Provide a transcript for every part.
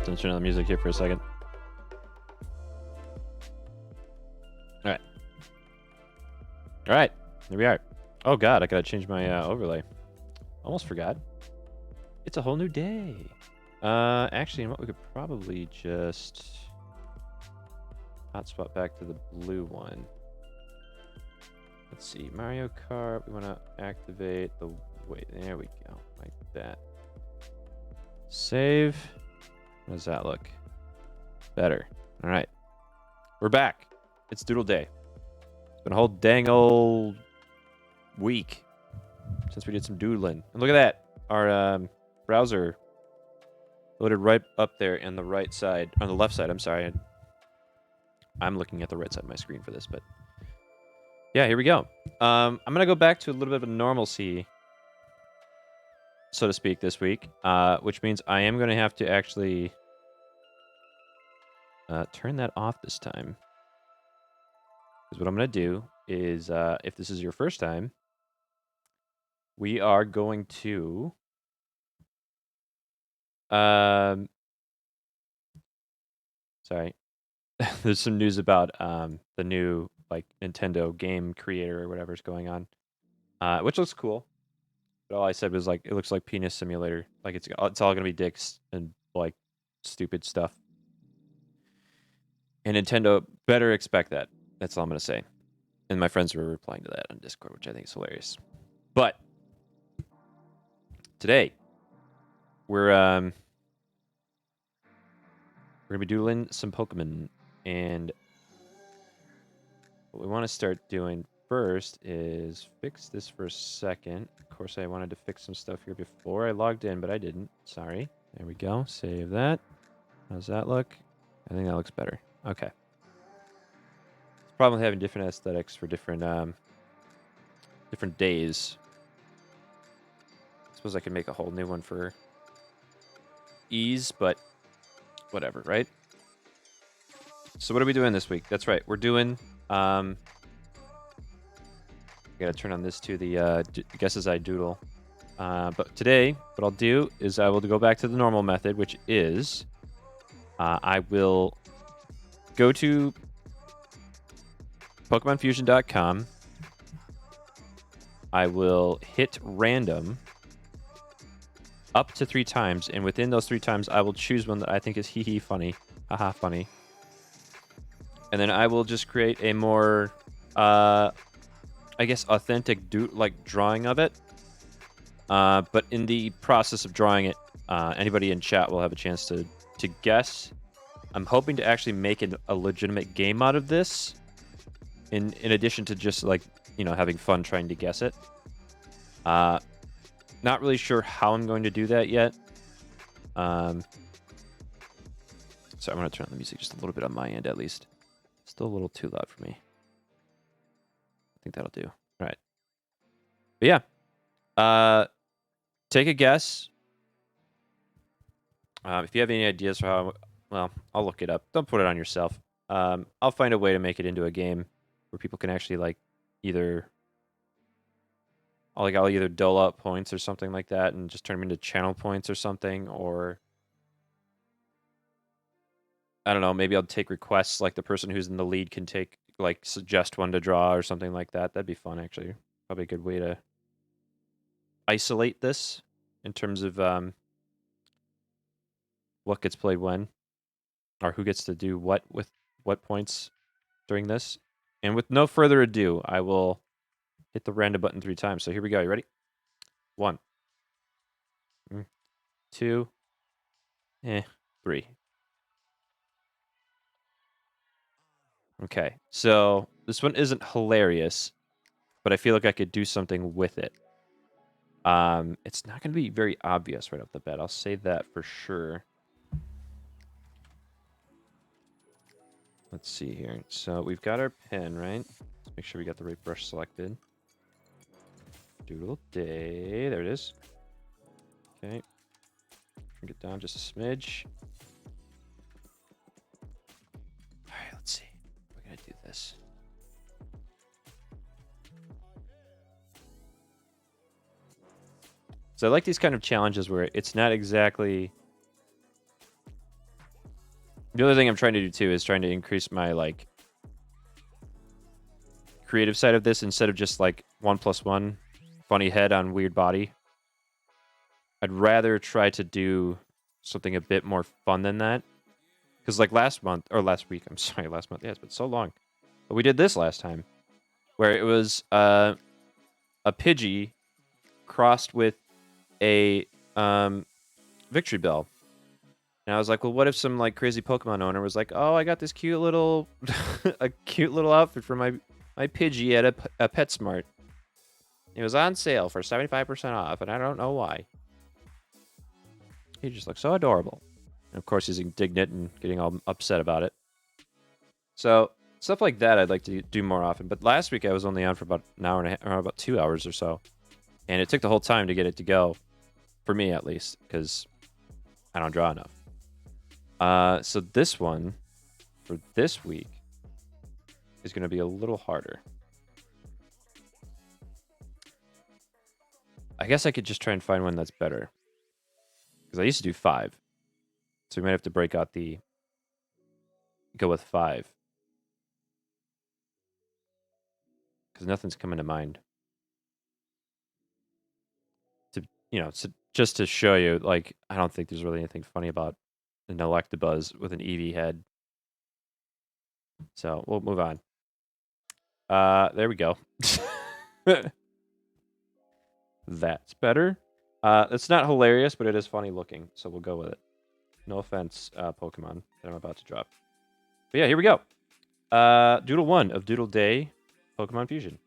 Let's turn on the music here for a second. All right, here we are. Oh God, I gotta change my overlay. Almost forgot. It's a whole new day. Actually, you know what? We could probably just hotspot back to the blue one. Let's see, Mario Kart. We want to activate the. Wait, there we go, like that. Save. How does that look? Better. All right. We're back. It's Doodle Day. It's been a whole dang old week since we did some doodling. And look at that. Our browser loaded right up there on the right side. On the left side, I'm sorry. I'm looking at the right side of my screen for this, but yeah, here we go. I'm going to go back to a little bit of a normalcy, so to speak, this week, which means I am going to have to actually turn that off this time. Because what I'm going to do is, if this is your first time, we are going to sorry. There's some news about the new like Nintendo game creator or whatever's going on, which looks cool. But all I said was like, it looks like Penis Simulator. Like it's all gonna be dicks and like stupid stuff. And Nintendo better expect that. That's all I'm gonna say. And my friends were replying to that on Discord, which I think is hilarious. But today we're gonna be doodling some Pokemon, and what we want to start doing first is fix this for a second. Of course, I wanted to fix some stuff here before I logged in, but I didn't. Sorry. There we go. Save that. How's that look? I think that looks better. Okay. It's the problem with having different aesthetics for different different days. I suppose I could make a whole new one for ease, but whatever, right? So what are we doing this week? That's right. We're doing I gotta turn on this to the guess as I doodle. But today, what I'll do is I will go back to the normal method, which is I will go to PokemonFusion.com. I will hit random up to 3 times, and within those 3 times, I will choose one that I think is hee funny, haha funny, and then I will just create a more I guess authentic drawing of it. But in the process of drawing it, anybody in chat will have a chance to guess. I'm hoping to actually make a legitimate game out of this, in addition to just like, you know, having fun trying to guess it. Not really sure how I'm going to do that yet. So I'm going to turn on the music just a little bit on my end, at least. Still a little too loud for me. I think that'll do. All right. But yeah. take a guess. If you have any ideas for how, well, I'll look it up. Don't put it on yourself. I'll find a way to make it into a game where people can actually like either, I'll either dole out points or something like that, and just turn them into channel points or something, or I don't know. Maybe I'll take requests like the person who's in the lead can take like suggest one to draw or something like that. That'd be fun, actually. Probably a good way to isolate this in terms of what gets played when, or who gets to do what with what points during this. And with no further ado, I will hit the random button 3 times. So here we go. You ready? 1, 2, 3. Okay, so this one isn't hilarious, but I feel like I could do something with it. It's not going to be very obvious right off the bat. I'll say that for sure. Let's see here. So we've got our pen, right? Let's make sure we got the right brush selected. Doodle day. There it is. Okay. Bring it down just a smidge. All right, let's see. We're going to do this. So I like these kind of challenges where it's not exactly... The other thing I'm trying to do too is trying to increase my like creative side of this instead of just like 1+1 funny head on weird body. I'd rather try to do something a bit more fun than that. Because like last week, I'm sorry, last month. Yeah, it's been so long. But we did this last time where it was a Pidgey crossed with a Victory Bell. And I was like, well, what if some like crazy Pokemon owner was like, oh, I got this cute little a cute little outfit for my Pidgey at a PetSmart. It was on sale for 75% off, and I don't know why. He just looks so adorable. And of course, he's indignant and getting all upset about it. So stuff like that I'd like to do more often. But last week I was only on for about an hour and a half, or about 2 hours or so. And it took the whole time to get it to go, for me at least, because I don't draw enough. So this one, for this week, is going to be a little harder. I guess I could just try and find one that's better. Because I used to do 5. So we might have to break out the... Go with 5. Because nothing's coming to mind. Just to show you, like, I don't think there's really anything funny about an Electabuzz with an Eevee head. So we'll move on. There we go. That's better. It's not hilarious, but it is funny looking, so we'll go with it. No offense, Pokemon that I'm about to drop. But yeah, here we go. Doodle 1 of Doodle Day Pokemon Fusion.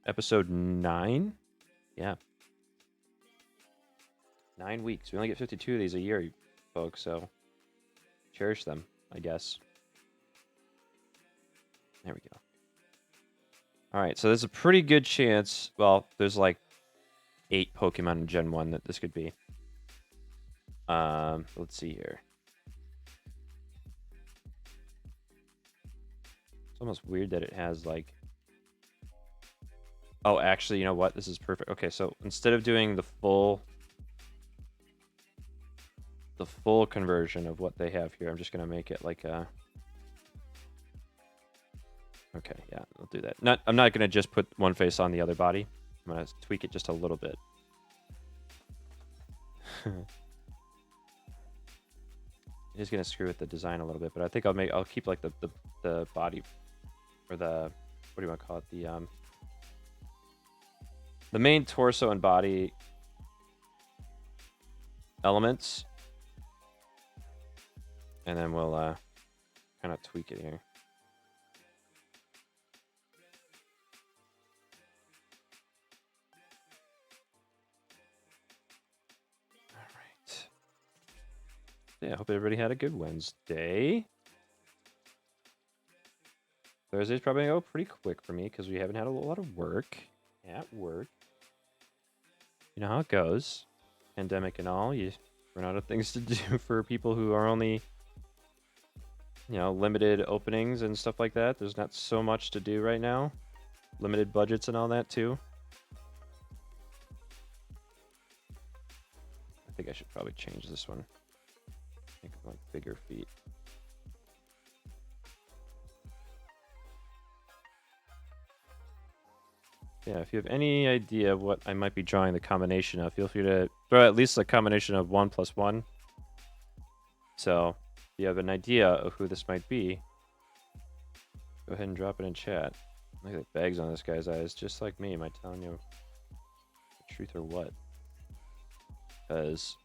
Episode 9. Yeah. 9 weeks. We only get 52 of these a year, folks, so cherish them, I guess. There we go. All right, so there's a pretty good chance, well, there's like 8 Pokemon in Gen 1 that this could be. Let's see here. It's almost weird that it has like... Oh, actually, you know what? This is perfect. Okay, so instead of doing the full conversion of what they have here, I'm just gonna make it like a... Okay, yeah, I'll do that. I'm not gonna just put one face on the other body. I'm gonna tweak it just a little bit. It is gonna screw with the design a little bit, but I think I'll keep like the body, or the, what do you want to call it? The main torso and body elements, and then we'll kind of tweak it here. Yeah, I hope everybody had a good Wednesday. Thursday's probably going to go pretty quick for me because we haven't had a lot of work at work. You know how it goes. pandemic and all, you run out of things to do for people who are only, limited openings and stuff like that. There's not so much to do right now. Limited budgets and all that too. I think I should probably change this one. Make it like bigger feet. Yeah, if you have any idea of what I might be drawing the combination of, feel free to throw at least a combination of 1 + 1. So, if you have an idea of who this might be, go ahead and drop it in chat. Look at the bags on this guy's eyes, just like me. Am I telling you the truth or what? Because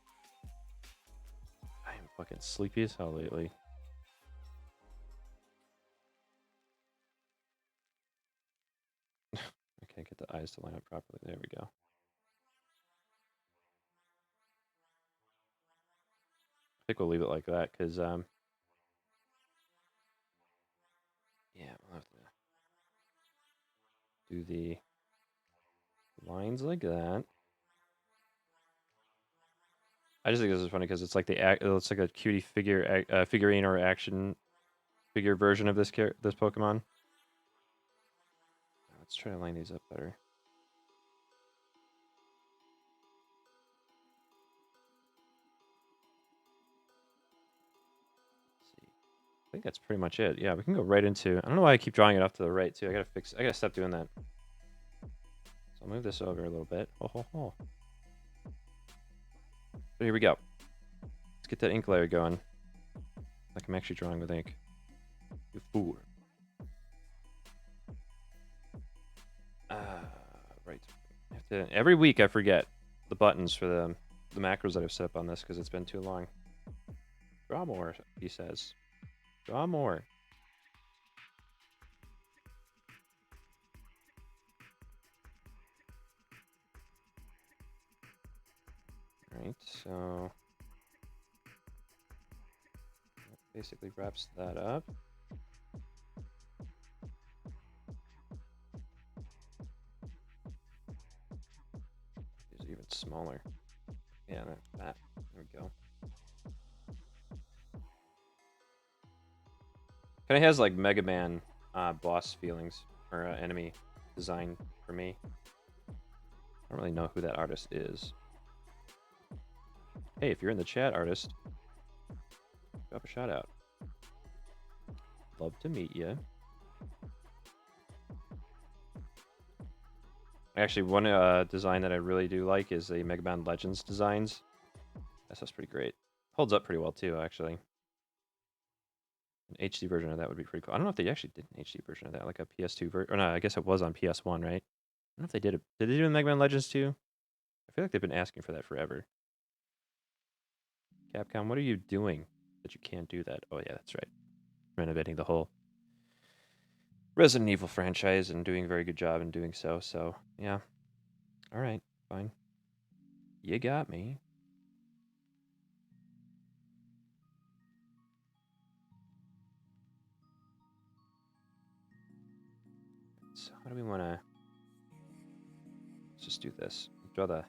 I am fucking sleepy as hell lately. I can't get the eyes to line up properly. There we go. I think we'll leave it like that because, yeah, we'll have to do the lines like that. I just think this is funny because it's like it looks like a cutie figurine or action figure version of this Pokemon. Let's try to line these up better. I think that's pretty much it. Yeah, we can go right into... I don't know why I keep drawing it off to the right, too. I gotta stop doing that. So I'll move this over a little bit. Oh. But here we go. Let's get that ink layer going. Like I'm actually drawing with ink. Before. Right. Every week I forget the buttons for the macros that I've set up on this because it's been too long. Draw more, he says. Draw more. Alright, so that basically wraps that up. These are even smaller. Yeah, that. There we go. Kind of has like Mega Man boss feelings, or enemy design for me. I don't really know who that artist is. Hey, if you're in the chat, artist, drop a shout out. Love to meet you. Actually, one design that I really do like is the Mega Man Legends designs. That stuff's pretty great. Holds up pretty well too, actually. An HD version of that would be pretty cool. I don't know if they actually did an HD version of that, like a PS2 version. Or no, I guess it was on PS1, right? I don't know if they did it. Did they do a Mega Man Legends 2? I feel like they've been asking for that forever. Capcom, what are you doing that you can't do that? Oh yeah, that's right. Renovating the whole Resident Evil franchise and doing a very good job in doing so. So yeah. All right, fine. You got me. So how do we want to... Let's just do this. Draw the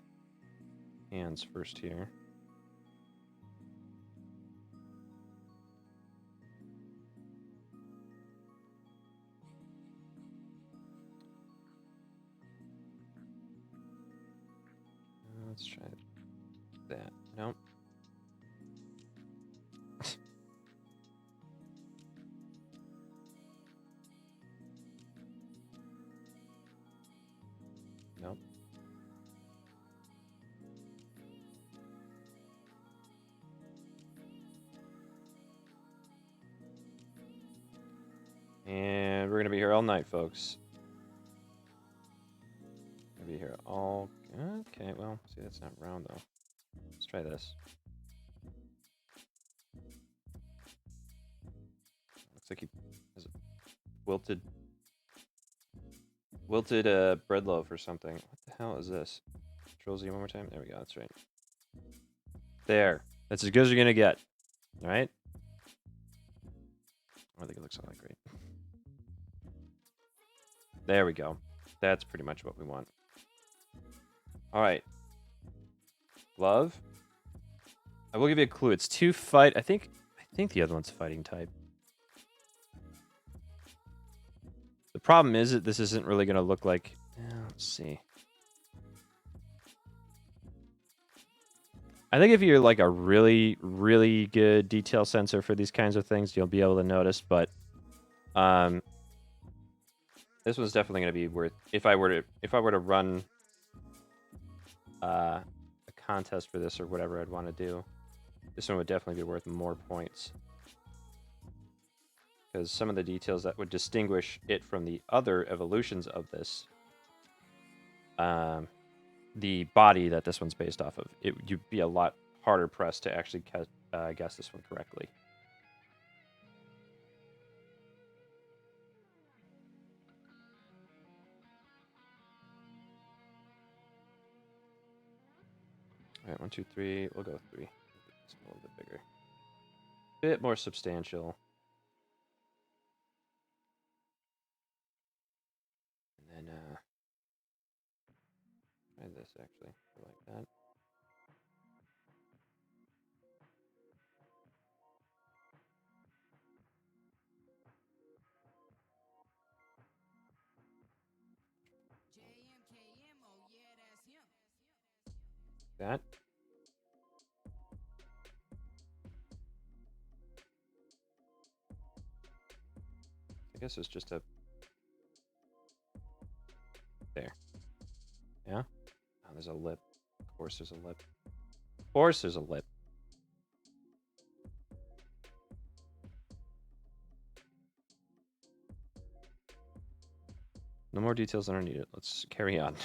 hands first here. Let's try that. Nope. Nope. And we're going to be here all night, folks. Gonna be here all... Okay, well, see, that's not round, though. Let's try this. Looks like he has a wilted bread loaf or something. What the hell is this? Control Z one more time. There we go. That's right. There. That's as good as you're gonna get. All right. I think it looks all that great. There we go. That's pretty much what we want. All right. Glove. I will give you a clue. It's 2 fight. I think the other one's fighting type. The problem is that this isn't really going to look like... let's see. I think if you're like a really, really good detail sensor for these kinds of things, you'll be able to notice. But this one's definitely going to be worth... If I were to run a contest for this or whatever I'd want to do, this one would definitely be worth more points. Because some of the details that would distinguish it from the other evolutions of this, the body that this one's based off of, you'd be a lot harder pressed to actually guess this one correctly. All right, 1, 2, 3. We'll go 3. It's a little bit bigger, bit more substantial. And then try this actually. I like that. That. I guess it's just a... There. Yeah? Oh, there's a lip. Of course there's a lip. Of course there's a lip. No more details than are needed. Let's carry on.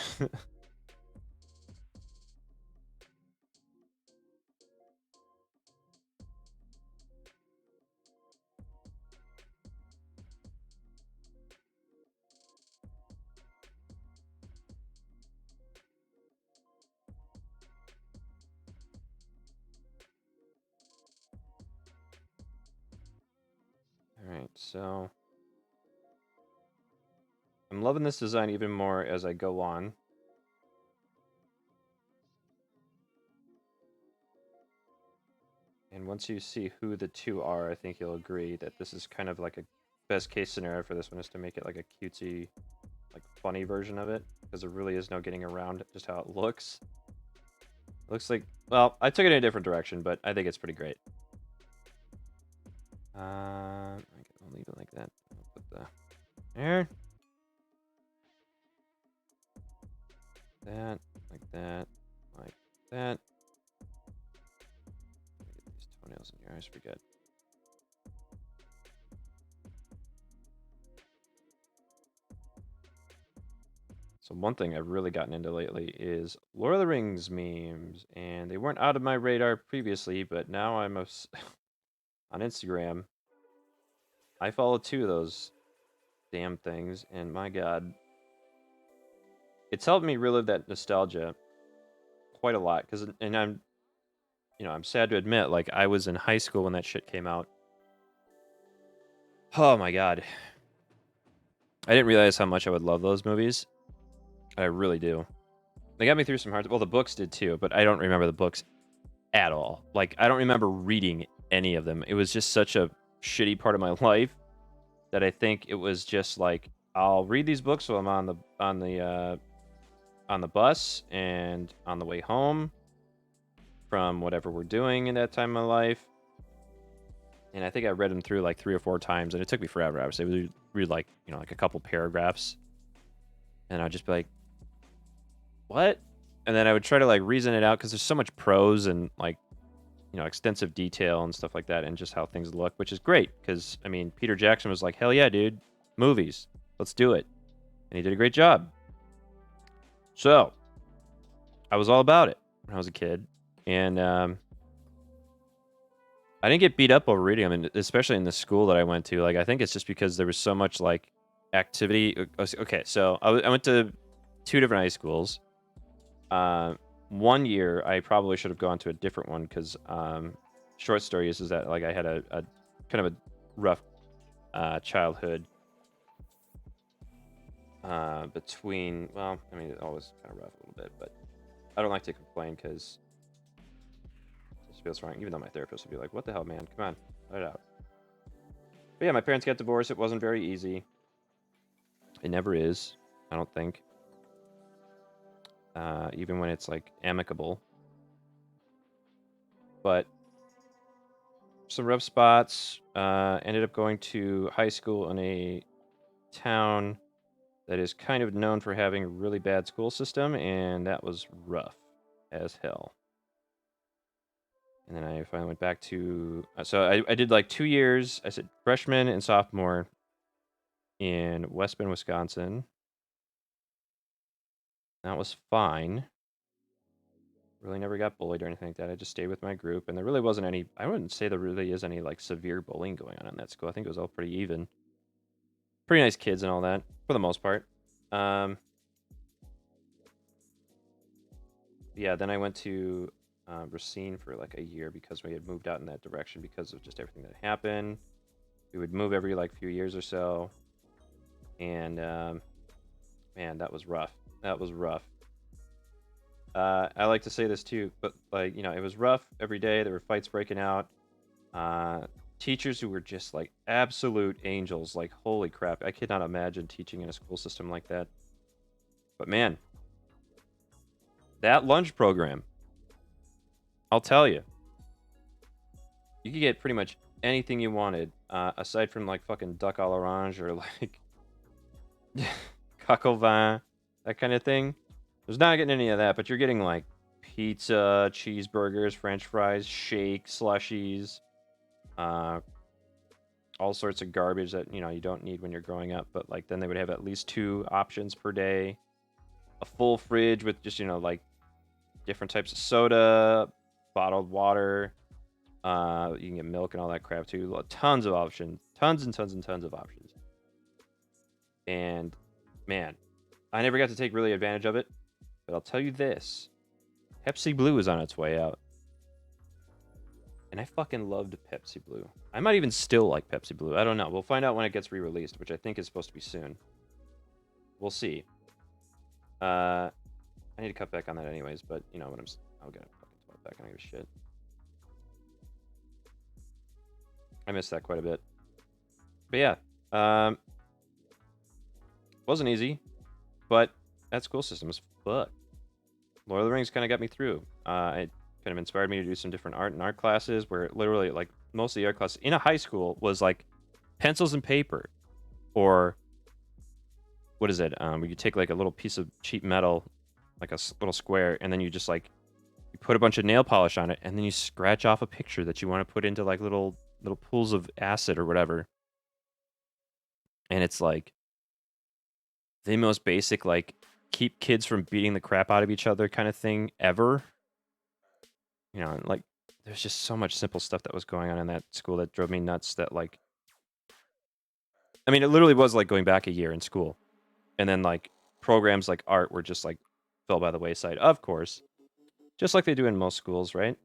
Alright, so... I'm loving this design even more as I go on. And once you see who the two are, I think you'll agree that this is kind of like a best case scenario for this one, is to make it like a cutesy, like funny version of it, because there really is no getting around just how it looks. It looks like, well, I took it in a different direction, but I think it's pretty great. I'll leave it like that. I'll put the there. That, like that, like that. Get these toenails in your eyes, pretty good. So one thing I've really gotten into lately is Lord of the Rings memes, and they weren't out of my radar previously, but now I'm on Instagram. I follow 2 of those damn things, and my god, it's helped me relive that nostalgia quite a lot. And I'm sad to admit, like, I was in high school when that shit came out. Oh my god, I didn't realize how much I would love those movies. I really do. They got me through some hard... Well, the books did too, but I don't remember the books at all. Like, I don't remember reading any of them. It was just such a shitty part of my life that I think it was just like, I'll read these books while I'm on the bus and on the way home from whatever we're doing in that time of my life. And I think I read them through like 3 or 4 times, and it took me forever. I would read like, like a couple paragraphs, and I'd just be like, what? And then I would try to like reason it out, because there's so much prose and like, extensive detail and stuff like that, and just how things look, which is great, because I mean, Peter Jackson was like, hell yeah, dude, movies, let's do it, and he did a great job. So I was all about it when I was a kid, and I didn't get beat up over reading them, and especially in the school that I went to. Like, I think it's just because there was so much like activity. Okay, so I went to 2 different high schools. One year I probably should have gone to a different one, because short story is that like I had a kind of a rough childhood between, well, I mean, it always kind of rough a little bit, but I don't like to complain, because feels wrong, even though my therapist would be like, what the hell, man? Come on, let it out. But yeah, my parents got divorced. It wasn't very easy. It never is, I don't think. Even when it's like amicable. But some rough spots. Ended up going to high school in a town that is kind of known for having a really bad school system, and that was rough as hell. And then I finally went back to... So I did like 2 years. I said freshman and sophomore in West Bend, Wisconsin. That was fine. Really never got bullied or anything like that. I just stayed with my group, and there really wasn't any... I wouldn't say there really is any like severe bullying going on in that school. I think it was all pretty even. Pretty nice kids and all that, for the most part. Yeah, then I went to Racine for like a year because we had moved out in that direction because of just everything that happened. We would move every like few years or so. And man, that was rough. That was rough. I like to say this too, but like, you know, it was rough every day. There were fights breaking out. Teachers who were just like absolute angels. Like, holy crap. I could not imagine teaching in a school system like that. But man, that lunch program, I'll tell you, you could get pretty much anything you wanted, aside from like fucking duck à l'orange or like coq au vin, that kind of thing. There's not getting any of that, but you're getting like pizza, cheeseburgers, french fries, shakes, slushies, all sorts of garbage that, you know, you don't need when you're growing up. But like then they would have at least 2 options per day, a full fridge with just, you know, like different types of soda, bottled water. You can get milk and all that crap too. Tons of options, tons and tons and tons of options. And man, I never got to take really advantage of it. But I'll tell you this, Pepsi Blue is on its way out. And I fucking loved Pepsi Blue. I might even still like Pepsi Blue. I don't know. We'll find out when it gets re-released, which I think is supposed to be soon. We'll see. I need to cut back on that anyways, but you know what I'll get fucking cut back. I don't give a shit. I missed that quite a bit. But yeah, wasn't easy, but that school system was fucked. Lord of the Rings kind of got me through. It kind of inspired me to do some different art classes where literally like most of the art classes in a high school was like pencils and paper, or what is it? Where you take like a little piece of cheap metal, like a little square, and then you just like you put a bunch of nail polish on it, and then you scratch off a picture that you want to put into like little pools of acid or whatever. And it's like the most basic like keep kids from beating the crap out of each other kind of thing ever. You know, like there's just so much simple stuff that was going on in that school that drove me nuts that like, I mean, it literally was like going back a year in school. And then like programs like art were just like fell by the wayside, of course, just like they do in most schools, right?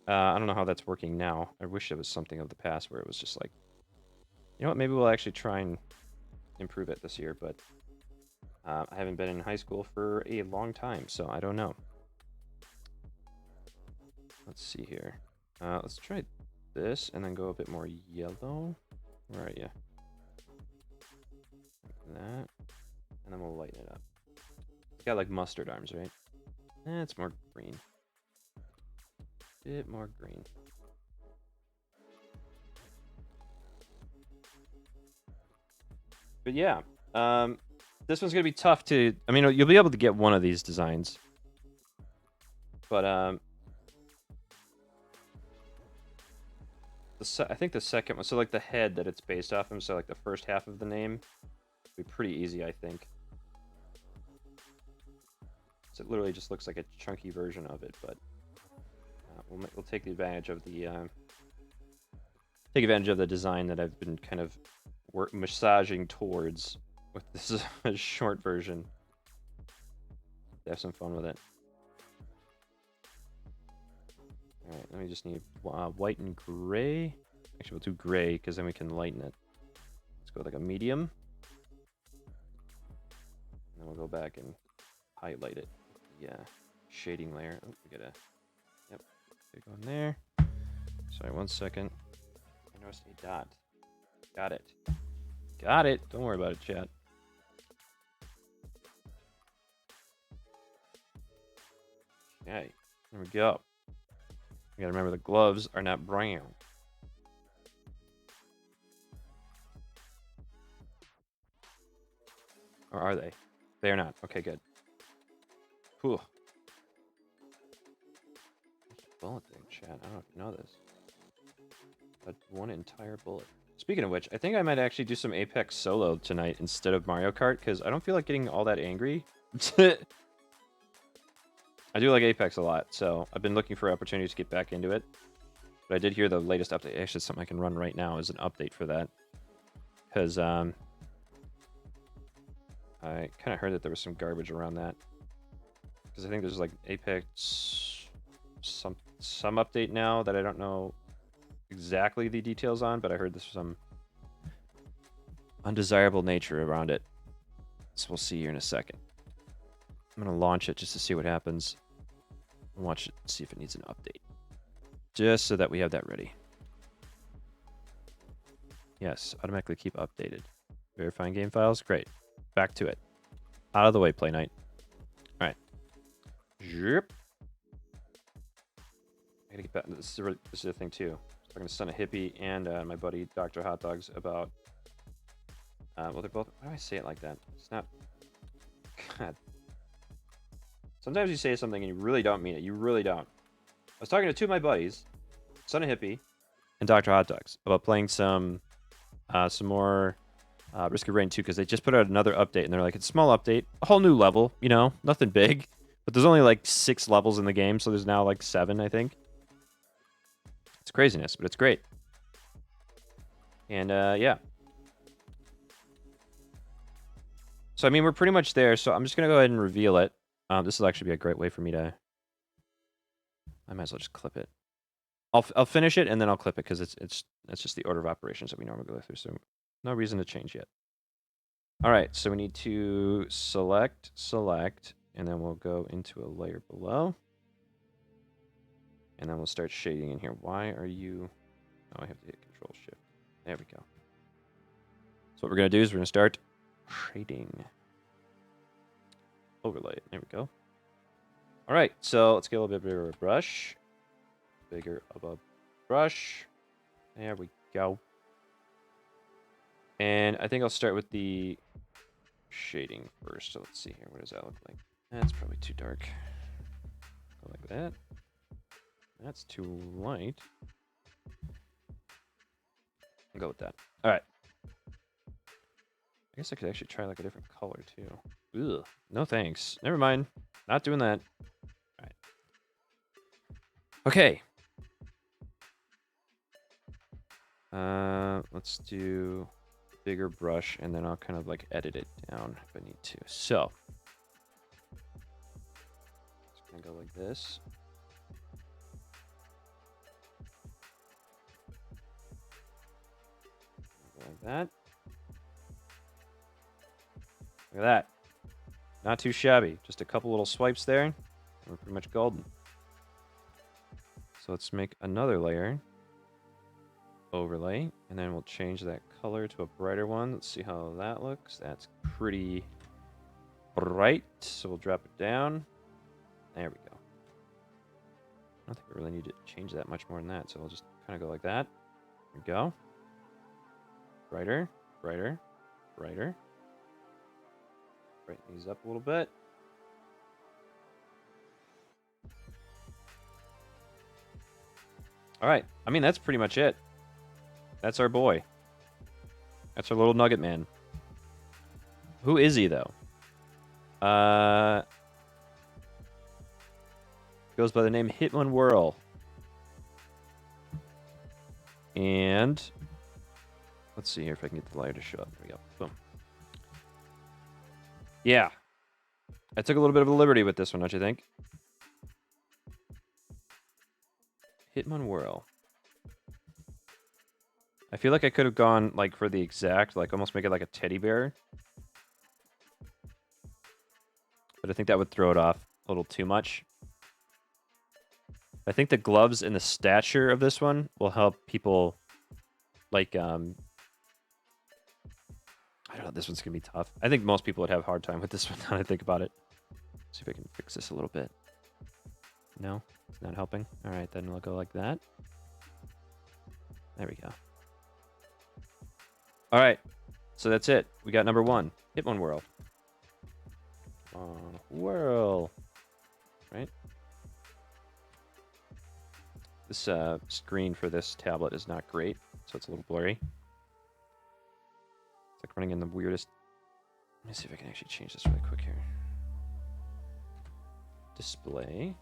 I don't know how that's working now. I wish it was something of the past where it was just like, you know what, maybe we'll actually try and improve it this year, but I haven't been in high school for a long time, so I don't know. Let's see here. Let's try this and then go a bit more yellow. Where are you? Like that. And then we'll lighten it up. It's got like mustard arms, right? It's more green. Bit more green. But yeah, this one's gonna be tough to. I mean, you'll be able to get one of these designs, but I think the second one. So like the head that it's based off of. So like the first half of the name, will be pretty easy, I think. So it literally just looks like a chunky version of it, but we'll take advantage of the design that I've been kind of massaging towards with this short version. Have some fun with it. All right, let me just need white and gray. Actually, we'll do gray because then we can lighten it. Let's go with like a medium. And then we'll go back and highlight it. Yeah, shading layer. Oh, we gotta. Yep. Okay, go in there. Sorry, 1 second. I noticed a dot. Got it. Got it. Don't worry about it, chat. Okay, there we go. You gotta remember the gloves are not brown. Or are they? They are not. Okay, good. Whew. Bullet thing, chat. I don't know if you know this. But one entire bullet. Speaking of which, I think I might actually do some Apex solo tonight instead of Mario Kart, because I don't feel like getting all that angry. I do like Apex a lot, so I've been looking for opportunities to get back into it. But I did hear the latest update. Actually, something I can run right now is an update for that. Because I kind of heard that there was some garbage around that. Because I think there's like Apex some update now that I don't know exactly the details on, but I heard there's some undesirable nature around it. So we'll see here in a second. I'm going to launch it just to see what happens. Watch it, see if it needs an update. Just so that we have that ready. Yes, automatically keep updated. Verifying game files, great. Back to it. Out of the way, Play Night. All right. Yep. I gotta get back. This is the thing too. I'm talking to Son of Hippie and my buddy Dr. Hot Dogs about. Well, they're both. Why do I say it like that? It's not. God. Sometimes you say something and you really don't mean it. You really don't. I was talking to two of my buddies, Son of Hippie and Dr. Hot Dogs, about playing some more Risk of Rain 2, because they just put out another update, and they're like, it's a small update, a whole new level, you know, nothing big. But there's only like 6 levels in the game, so there's now like 7, I think. It's craziness, but it's great. And yeah. So I mean, we're pretty much there. So I'm just gonna go ahead and reveal it. This will actually be a great way for me to. I might as well just clip it. I'll finish it and then I'll clip it, because it's just the order of operations that we normally go through. So no reason to change yet. All right, so we need to select, and then we'll go into a layer below. And then we'll start shading in here. Why are you... Oh, I have to hit Control-Shift. There we go. So what we're going to do is we're going to start shading. Overlay. There we go. All right, so let's get a little bit bigger of a brush. Bigger of a brush. There we go. And I think I'll start with the shading first. So let's see here. What does that look like? That's probably too dark. Go like that. That's too light. I'll go with that. All right. I guess I could actually try like a different color too. Ugh. No thanks. Never mind. Not doing that. All right. Okay. Let's do bigger brush, and then I'll kind of like edit it down if I need to. So it's gonna go like this. Go like that. Look at that. Not too shabby. Just a couple little swipes there, and we're pretty much golden. So let's make another layer. Overlay, and then we'll change that color to a brighter one. Let's see how that looks. That's pretty bright, so we'll drop it down. There we go. I don't think we really need to change that much more than that, so we'll just kind of go like that. There we go. Brighter, brighter, brighter. Brighten these up a little bit. All right, I mean, that's pretty much it. That's our boy. That's our little nugget man. Who is he, though? Goes by the name Hitmonwhirl. And let's see here if I can get the lighter to show up. There we go. Boom. Yeah. I took a little bit of a liberty with this one, don't you think? Hitmonwhirl. I feel like I could have gone like for the exact, like almost make it like a teddy bear. But I think that would throw it off a little too much. I think the gloves and the stature of this one will help people, like, I don't know, this one's going to be tough. I think most people would have a hard time with this one, now that I think about it. See if I can fix this a little bit. No, it's not helping. All right, then we'll go like that. There we go. All right, so that's it. We got number 1. Hitmonwhirl. Whirl. Right? This screen for this tablet is not great, so it's a little blurry. It's like running in the weirdest... Let me see if I can actually change this really quick here. Display.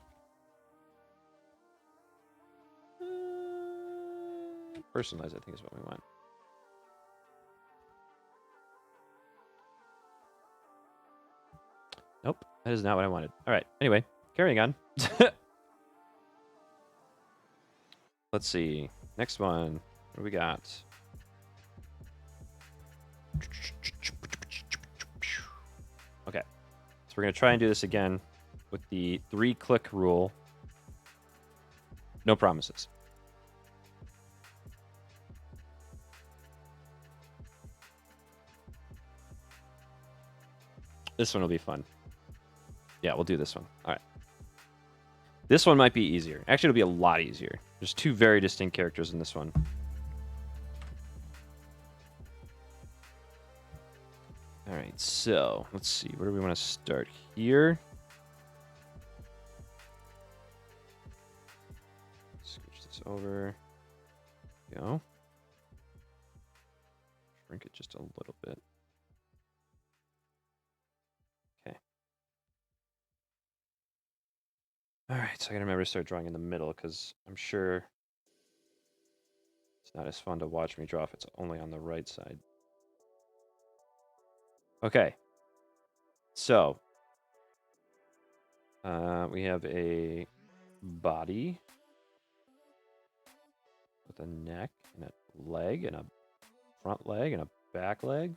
Personalize, I think, is what we want. Nope, that is not what I wanted. All right, anyway, carrying on. Let's see. Next one. What do we got? Okay, so we're going to try and do this again with the 3-click rule. No promises. This one will be fun. Yeah, we'll do this one. All right. This one might be easier. Actually, it'll be a lot easier. There's 2 very distinct characters in this one. All right, so let's see. Where do we want to start here? Switch this over. Go. Shrink it just a little bit. Okay. All right, so I gotta remember to start drawing in the middle because I'm sure it's not as fun to watch me draw if it's only on the right side. Okay. So we have a body with a neck and a leg and a front leg and a back leg.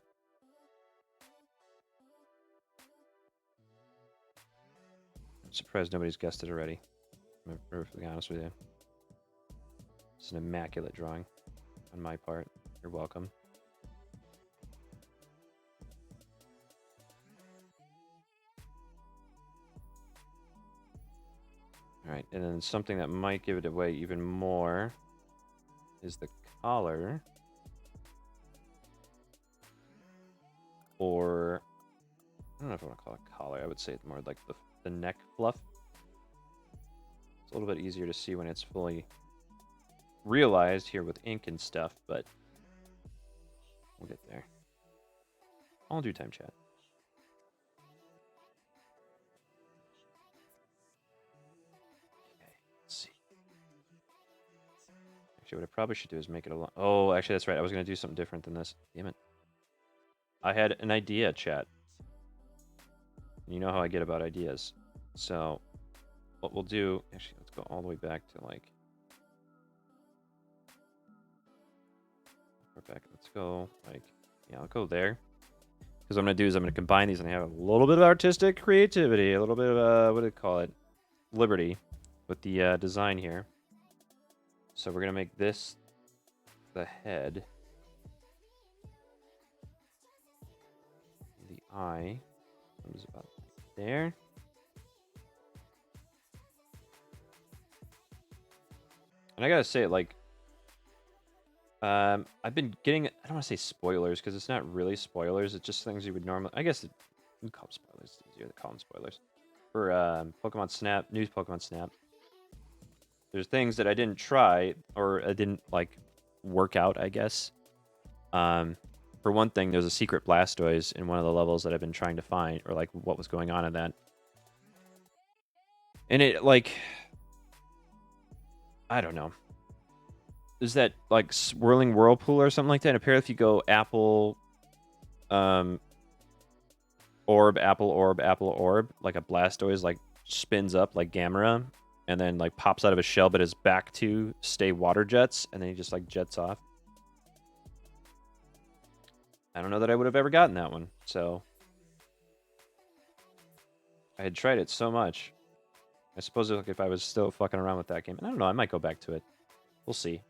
I'm surprised nobody's guessed it already. I'm perfectly honest with you. It's an immaculate drawing on my part. You're welcome. All right, and then something that might give it away even more is the collar. Or, I don't know if I want to call it collar. I would say it's more like the neck fluff. It's a little bit easier to see when it's fully realized here with ink and stuff, but we'll get there. All in due time, chat. Okay, let's see. Actually, what I probably should do is make it a lot. Oh, actually, that's right. I was going to do something different than this. Damn it. I had an idea, chat. You know how I get about ideas. So, what we'll do... Actually, let's go all the way back to, like... Let's go, like... Yeah, I'll go there. Because what I'm going to do is I'm going to combine these and have a little bit of artistic creativity. A little bit of, what do you call it? Liberty. With the design here. So we're going to make this the head. The eye comes about there. And I gotta say, like, I've been getting, I don't want to say spoilers, because it's not really spoilers, it's just things you would normally, I guess you call them spoilers, it's easier to call them spoilers. For Pokemon Snap, new Pokemon Snap, there's things that I didn't try, or I didn't, like, work out, I guess. For one thing, there's a secret Blastoise in one of the levels that I've been trying to find, or like what was going on in that. And it, like, I don't know. Is that like swirling whirlpool or something like that? And apparently, if you go apple, orb, apple, orb, apple, orb, like a Blastoise like spins up like Gamera, and then like pops out of his shell, but his back two stay water jets, and then he just like jets off. I don't know that I would have ever gotten that one, so I had tried it so much. I suppose if I was still fucking around with that game, I don't know, I might go back to it. We'll see.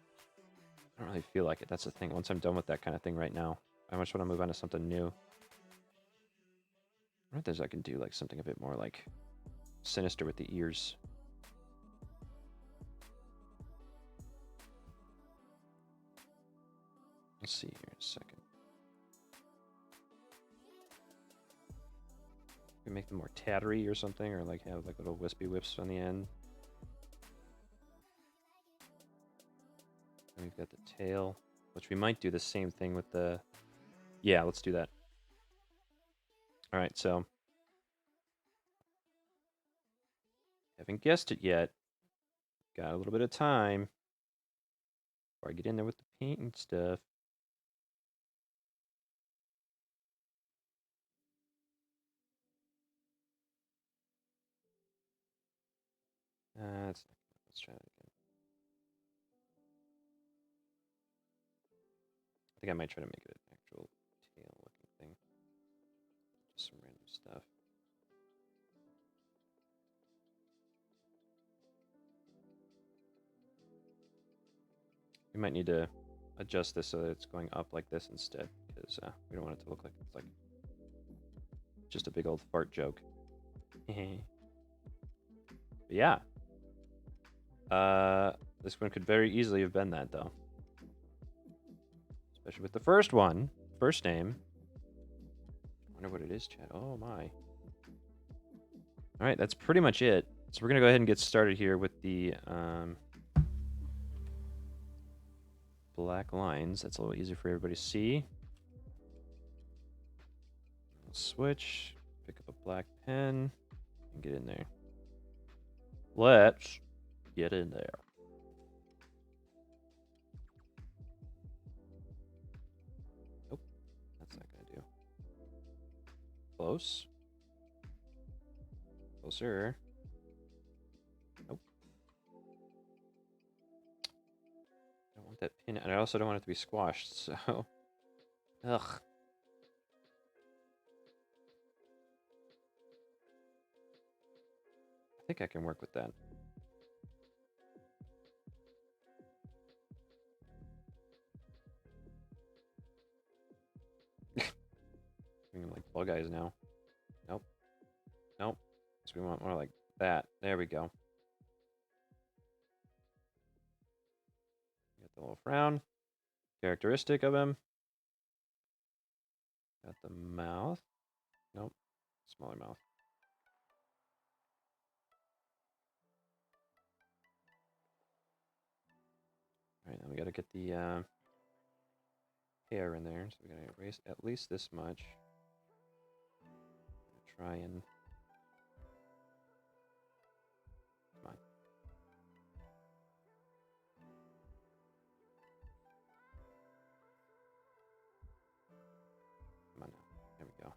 I don't really feel like it. That's the thing. Once I'm done with that kind of thing right now, I much want to move on to something new. I wonder if I can do like something a bit more like sinister with the ears. Let's see here in a second. We make them more tattery or something, or like have like little wispy whips on the end. And we've got the tail, which we might do the same thing with the... Yeah, let's do that. All right, so... Haven't guessed it yet. Got a little bit of time before I get in there with the paint and stuff. Let's try that again. I think I might try to make it an actual tail-looking thing. Just some random stuff. We might need to adjust this so that it's going up like this instead, because we don't want it to look like it's like just a big old fart joke. But yeah. This one could very easily have been that, though. Especially with the first one. First name. I wonder what it is, chat. Oh, my. Alright, that's pretty much it. So we're going to go ahead and get started here with the black lines. That's a little easier for everybody to see. Switch. Pick up a black pen. And get in there. Let's get in there. Nope. That's not going to do. Close. Closer. Nope. I don't want that pin, and I also don't want it to be squashed, so... Ugh. I think I can work with that. Doing like bug eyes now. Nope. Nope. So we want more like that. There we go. Got the little frown. Characteristic of him. Got the mouth. Nope. Smaller mouth. Alright, now we gotta get the hair in there. So we gotta erase at least this much. Try and... Come on. Come on now. There we go.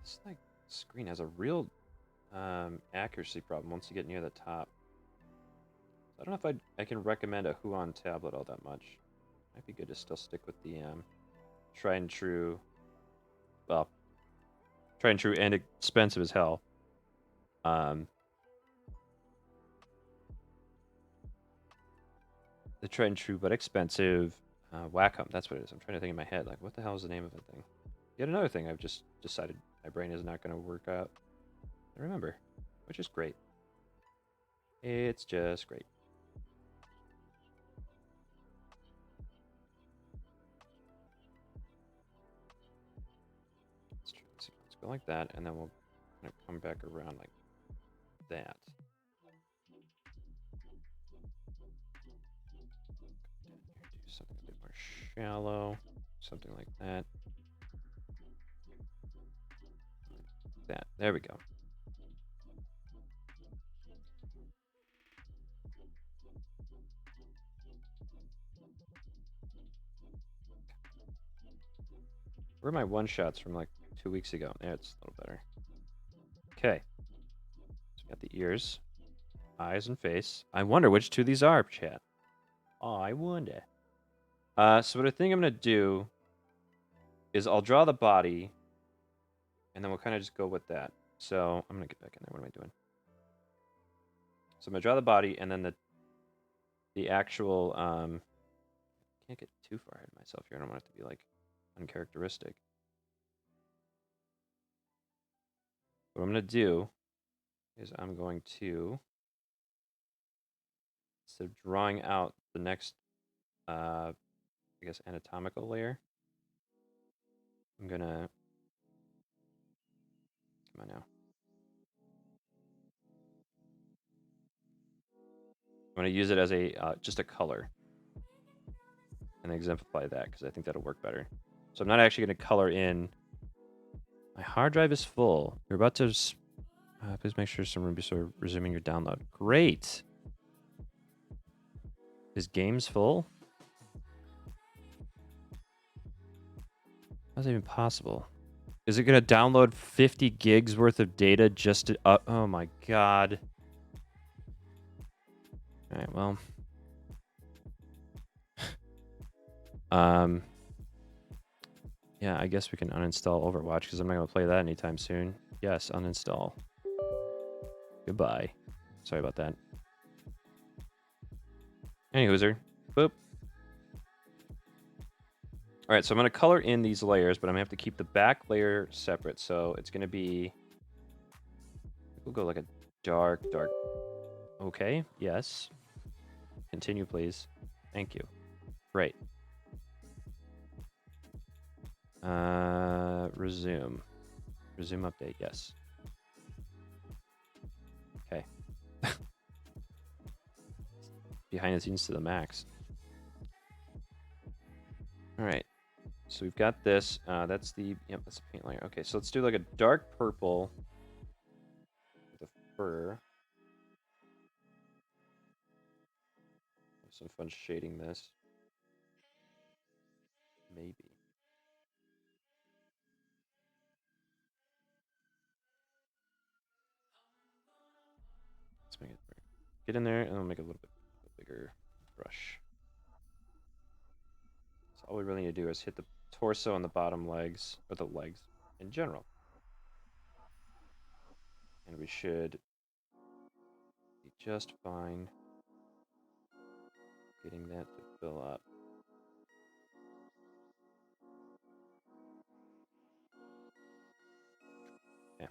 This like screen has a real accuracy problem once you get near the top. So I don't know if I can recommend a Huon tablet all that much. Might be good to still stick with the tried and true. Well, tried and true and expensive as hell. The tried and true but expensive Wacom. That's what it is. I'm trying to think in my head. Like, what the hell is the name of the thing? Yet another thing I've just decided my brain is not going to work out. I remember, which is great. It's just great. Let's go like that, and then we'll kind of come back around like that. Do something a bit more shallow, something like that. Like that. There we go. Where are my one-shots from like 2 weeks ago? Yeah, it's a little better. Okay. So we got the ears, eyes, and face. I wonder which two these are, chat. Oh, I wonder. So what I think I'm going to do is I'll draw the body, and then we'll kind of just go with that. So I'm going to get back in there. What am I doing? So I'm going to draw the body, and then the actual... can't get too far ahead of myself here. I don't want it to be, like, uncharacteristic. What I'm going to do is I'm going to, instead of drawing out the next, I guess, anatomical layer, I'm going to... Come on now. I'm going to use it as a just a color and exemplify that because I think that'll work better. So I'm not actually going to color in. My hard drive is full. You're about to... please make sure some room before resuming your download. Great. Is games full? How's that even possible? Is it going to download 50 gigs worth of data just to... oh my god. Alright, well... yeah, I guess we can uninstall Overwatch because I'm not going to play that anytime soon. Yes, uninstall. Goodbye. Sorry about that. Anywhooser. Boop. Alright, so I'm going to color in these layers, but I'm going to have to keep the back layer separate. So it's going to be... We'll go like a dark... Okay, yes. Continue, please. Thank you. Great. Resume. Resume update, yes. Okay. Behind the scenes to the max. Alright. So we've got this. That's the... Yep, that's the paint layer. Okay, so let's do like a dark purple with a fur. Have some fun shading this. Maybe. Let's make it... Get in there, and I'll make it a little bit bigger brush. So all we really need to do is hit the torso and the bottom legs, or the legs in general. And we should be just fine getting that to fill up. Yeah.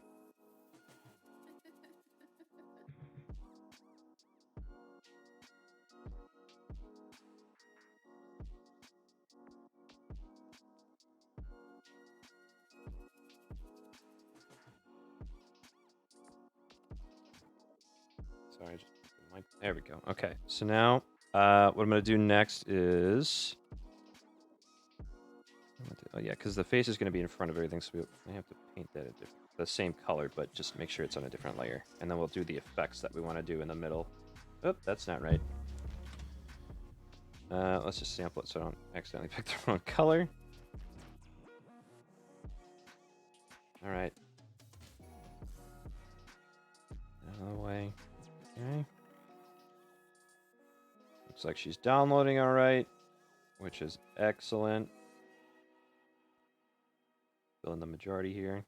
Sorry, just there we go. Okay, so now what I'm going to do next is... Oh yeah, because the face is going to be in front of everything, so we have to paint that the same color, but just make sure it's on a different layer. And then we'll do the effects that we want to do in the middle. Oh, that's not right. Let's just sample it so I don't accidentally pick the wrong color. All right. Out of the way. Okay. Looks like she's downloading all right, which is excellent. Fill in the majority here.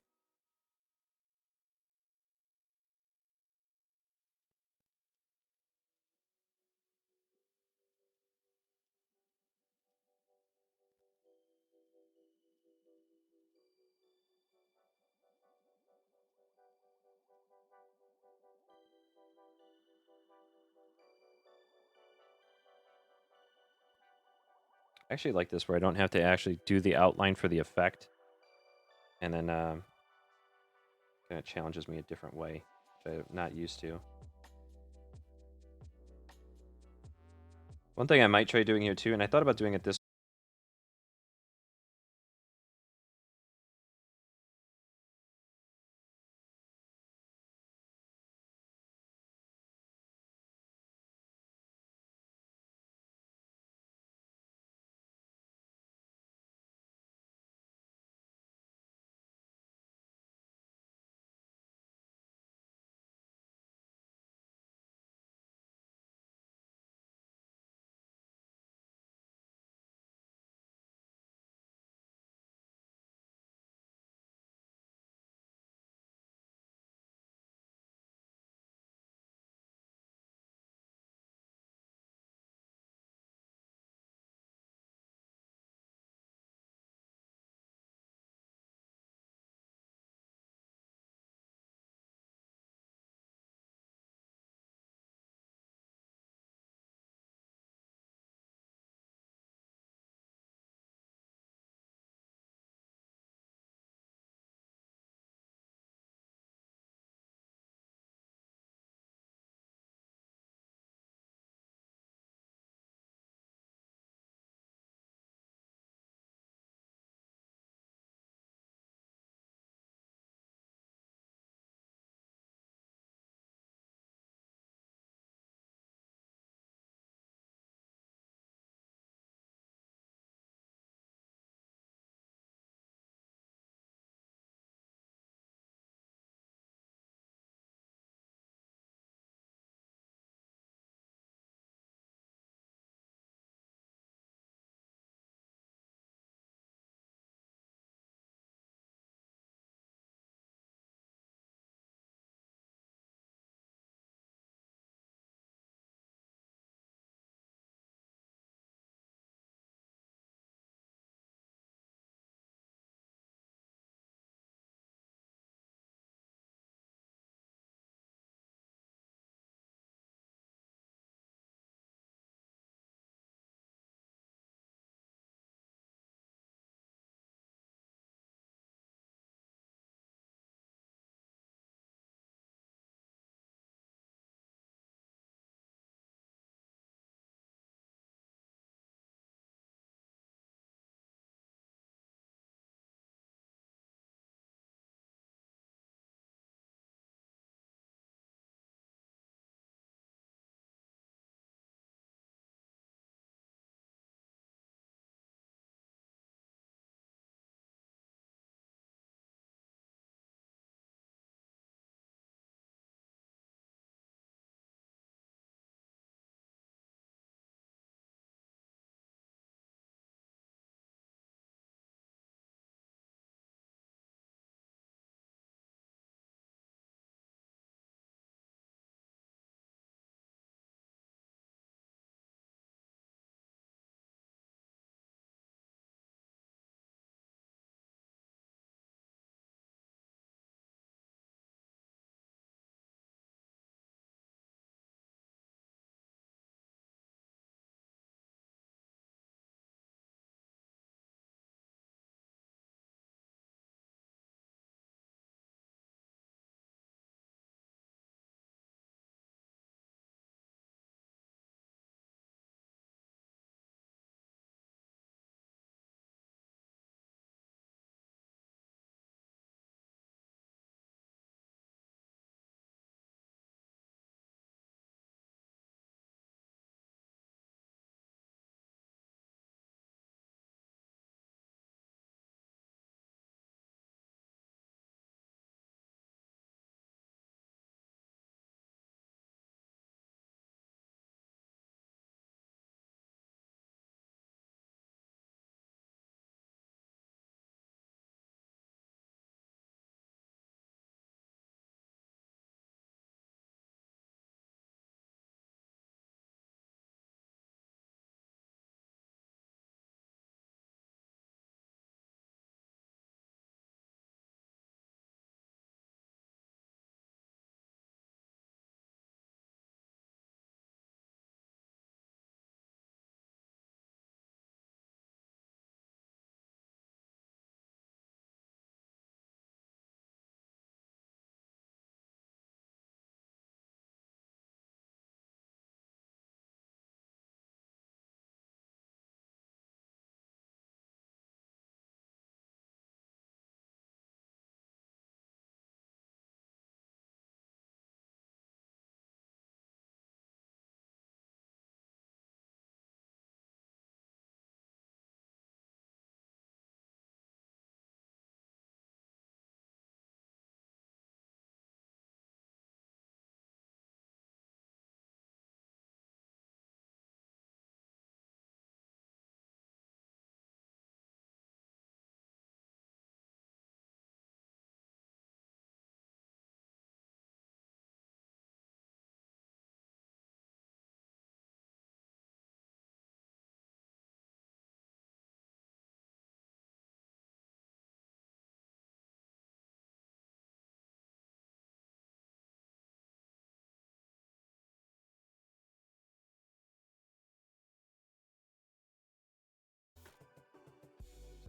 I actually like this where I don't have to actually do the outline for the effect. And then kind of challenges me a different way, which I'm not used to. One thing I might try doing here too, and I thought about doing it this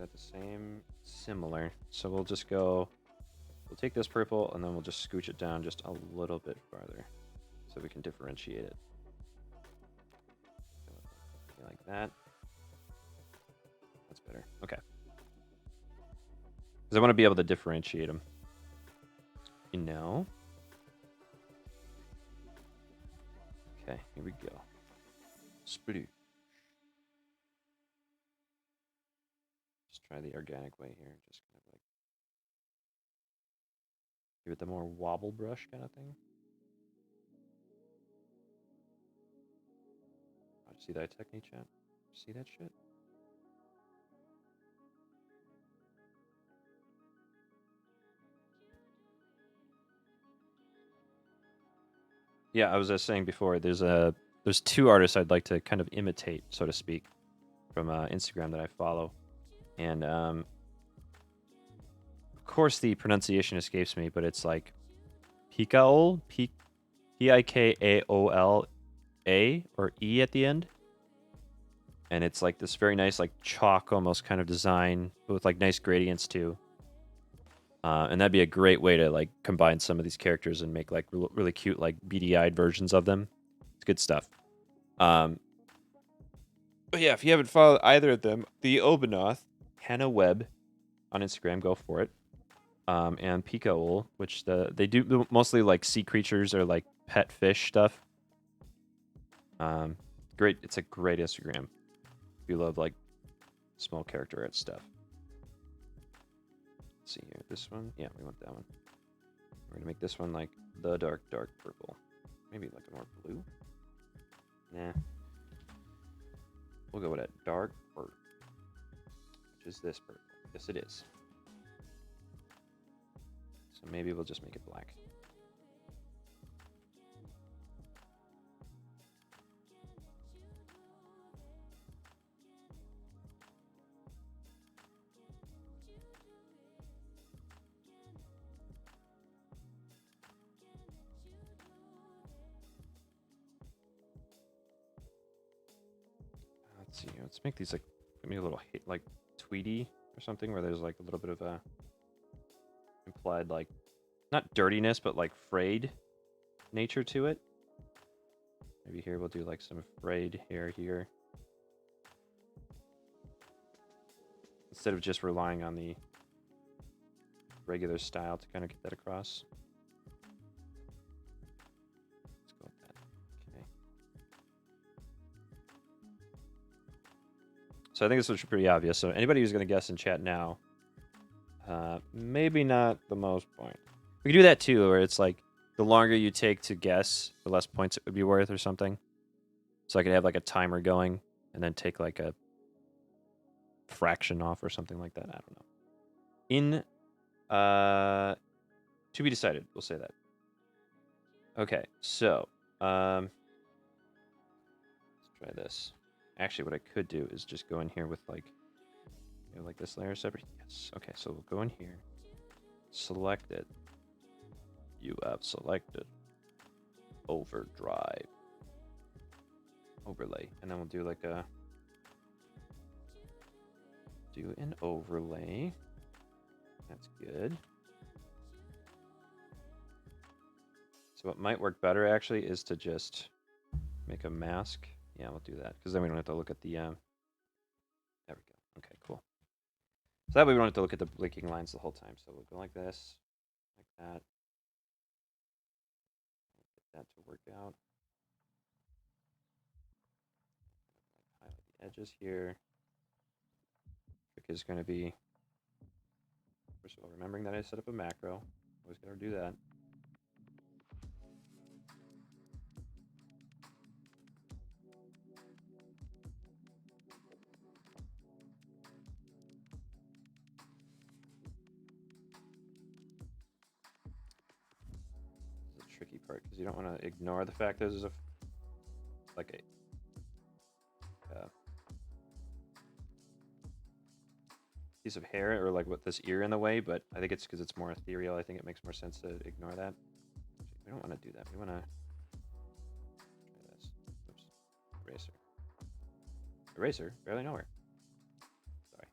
that the same? Similar. So we'll just go, we'll take this purple and then we'll just scooch it down just a little bit farther so we can differentiate it. Like that. That's better. Okay. Because I want to be able to differentiate them. You know? Okay, here we go. Sploosh. Just try the organic way here. Just kind of like give it the more wobble brush kind of thing. Oh, see that technique, chat? See that shit? Yeah, I was just saying before, there's two artists I'd like to kind of imitate, so to speak, from Instagram that I follow. And of course the pronunciation escapes me, but it's like Pikaol, Pikaola, or E at the end. And it's like this very nice, like chalk almost kind of design with like nice gradients too. And that'd be a great way to like combine some of these characters and make like really cute like beady-eyed versions of them. It's good stuff. But yeah, if you haven't followed either of them, the Obanoth, Hannah Webb on Instagram, go for it. And Pikaol, which they do mostly like sea creatures or like pet fish stuff. Great, it's a great Instagram if you love like small character art stuff. Let's see here, this one, yeah, we want that one. We're gonna make this one like the dark purple, maybe like a more blue. Nah, we'll go with a dark purple, which is this purple. Yes, it is. So maybe we'll just make it black. Let's see. Let's make these like maybe a little like tweedy or something, where there's like a little bit of a implied like not dirtiness, but like frayed nature to it. Maybe here we'll do like some frayed hair here, instead of just relying on the regular style to kind of get that across. Let's go with that. Okay. So I think this was pretty obvious. So anybody who's going to guess in chat now, maybe not the most point. We can do that too, where it's like the longer you take to guess, the less points it would be worth or something. So I could have like a timer going and then take like a fraction off or something like that. I don't know. In to be decided, we'll say that. Okay, so let's try this. Actually, what I could do is just go in here with like, you know, like this layer separate. Yes. Okay, so we'll go in here, select it. You have selected overdrive overlay, and then we'll do like a an overlay. That's good. So what might work better actually is to just make a mask. Yeah, we'll do that because then we don't have to look at the. There we go. Okay, cool. So that way we don't have to look at the blinking lines the whole time. So we'll go like this, like that. Get that to work out. Highlight the edges here. Trick is going to be, first of all, remembering that I set up a macro. Always got to do that. This is a tricky part because you don't want to ignore the fact that there's a like a piece of hair or like with this ear in the way, but I think it's because it's more ethereal. I think it makes more sense to ignore that. We don't want to do that. We want to try this. Oops. Eraser. Eraser? Barely nowhere. Sorry.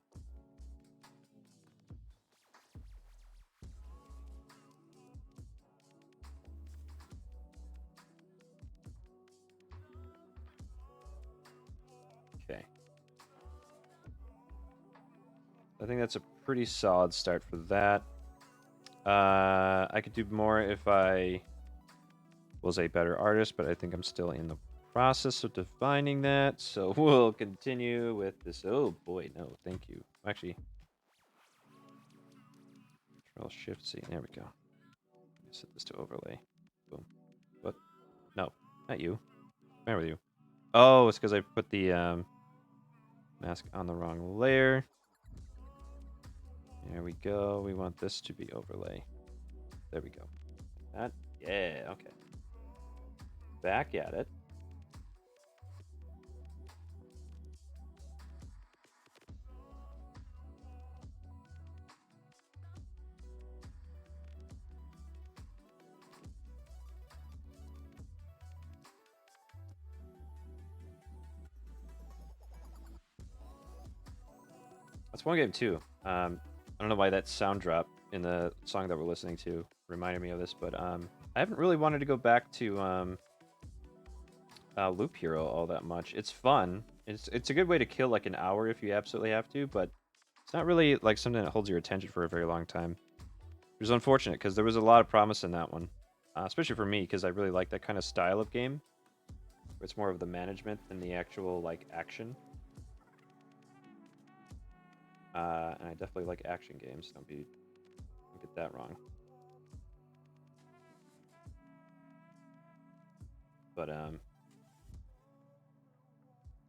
I think that's a pretty solid start for that. I could do more if I was a better artist, but I think I'm still in the process of defining that. So we'll continue with this. Oh boy, no, thank you. Actually, Control Shift C. There we go. Set this to overlay. Boom. What? No, not you. What's the matter with you? Oh, it's because I put the mask on the wrong layer. There we go. We want this to be overlay. There we go. That, yeah, okay. Back at it. That's one game too. I don't know why that sound drop in the song that we're listening to reminded me of this, but I haven't really wanted to go back to Loop Hero all that much. It's fun. It's a good way to kill like an hour if you absolutely have to, but it's not really like something that holds your attention for a very long time. It was unfortunate because there was a lot of promise in that one, especially for me because I really like that kind of style of game, where it's more of the management than the actual like action. And I definitely like action games. Don't get that wrong. But I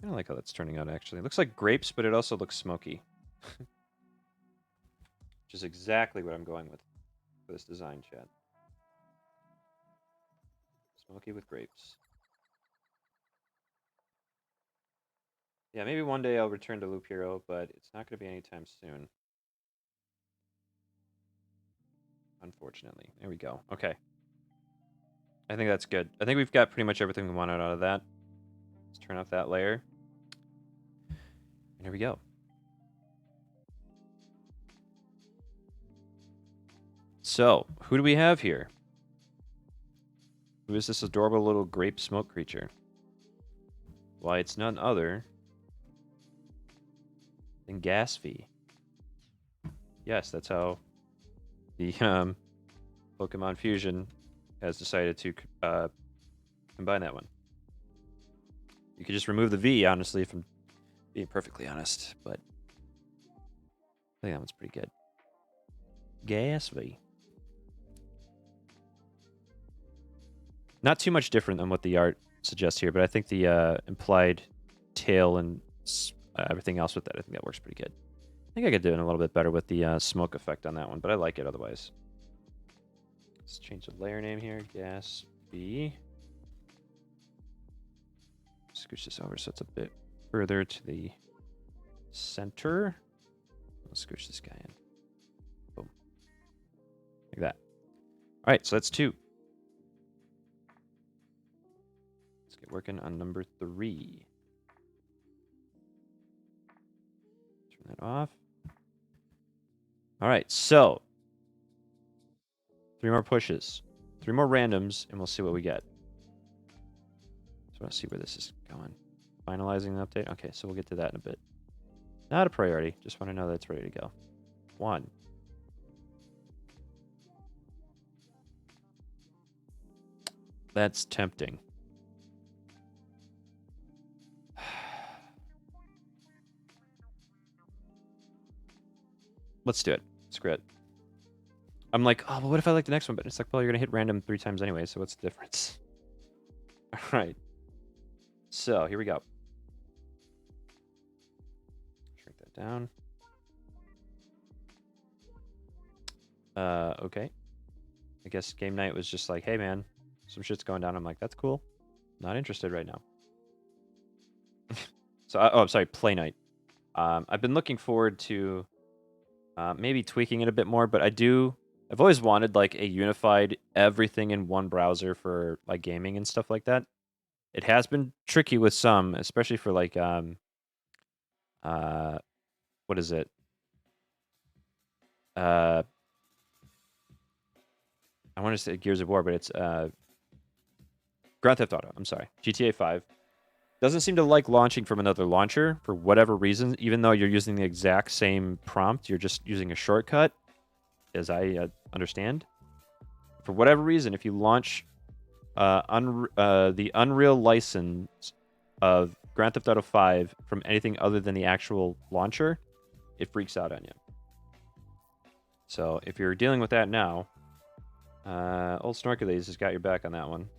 don't like how that's turning out. Actually, it looks like grapes, but it also looks smoky, which is exactly what I'm going with for this design, chat. Smoky with grapes. Yeah, maybe one day I'll return to Loop Hero, but it's not going to be anytime soon. Unfortunately. There we go. Okay. I think that's good. I think we've got pretty much everything we wanted out of that. Let's turn off that layer. And here we go. So, who do we have here? Who is this adorable little grape smoke creature? Why, it's none other than Gasfy. Yes, that's how the Pokemon Fusion has decided to combine that one. You could just remove the V, honestly, if I'm being perfectly honest, but I think that one's pretty good. Gasfy. Not too much different than what the art suggests here, but I think the implied tail and everything else with that, I think that works pretty good. I think I could do it a little bit better with the smoke effect on that one, but I like it otherwise. Let's change the layer name here. Gas B. Scooch this over so it's a bit further to the center. Let's scooch this guy in. Boom. Like that. All right, so that's 2. Let's get working on number 3. Turn that off. All right, so 3 more pushes, 3 more randoms, and we'll see what we get. Just want to see where this is going. Finalizing the update. Okay, so we'll get to that in a bit. Not a priority. Just want to know that it's ready to go. 1. That's tempting. Let's do it. Screw it. I'm like, oh, well, what if I like the next one? But it's like, well, you're going to hit random 3 times anyway, so what's the difference? All right. So, here we go. Shrink that down. Okay. I guess game night was just like, hey, man, some shit's going down. I'm like, that's cool. Not interested right now. So, oh, I'm sorry, play night. I've been looking forward to maybe tweaking it a bit more, but I've always wanted like a unified everything in one browser for like gaming and stuff like that. It has been tricky with some, especially for like what is it? I want to say Gears of War, but it's Grand Theft Auto. I'm sorry, GTA 5. Doesn't seem to like launching from another launcher for whatever reason, even though you're using the exact same prompt. You're just using a shortcut, as I understand. For whatever reason, if you launch the Unreal license of Grand Theft Auto 5 from anything other than the actual launcher, it freaks out on you. So if you're dealing with that now, old Snorkulese has got your back on that one.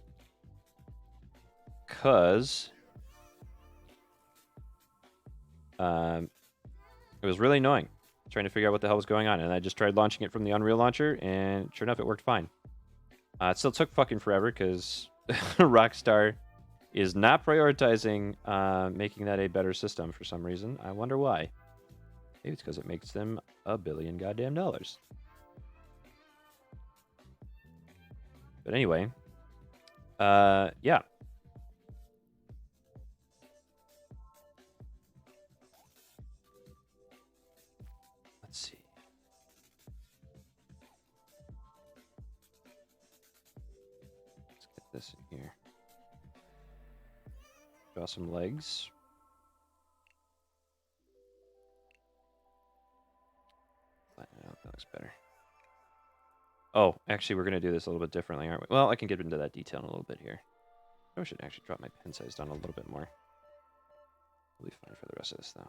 Because it was really annoying trying to figure out what the hell was going on. And I just tried launching it from the Unreal launcher, and sure enough, it worked fine. It still took fucking forever because Rockstar is not prioritizing making that a better system for some reason. I wonder why. Maybe it's because it makes them $1 billion goddamn dollars. But anyway, yeah. Let's see. Let's get this in here. Draw some legs. That looks better. Oh, actually, we're going to do this a little bit differently, aren't we? Well, I can get into that detail in a little bit here. I should actually drop my pen size down a little bit more. We'll be fine for the rest of this, though.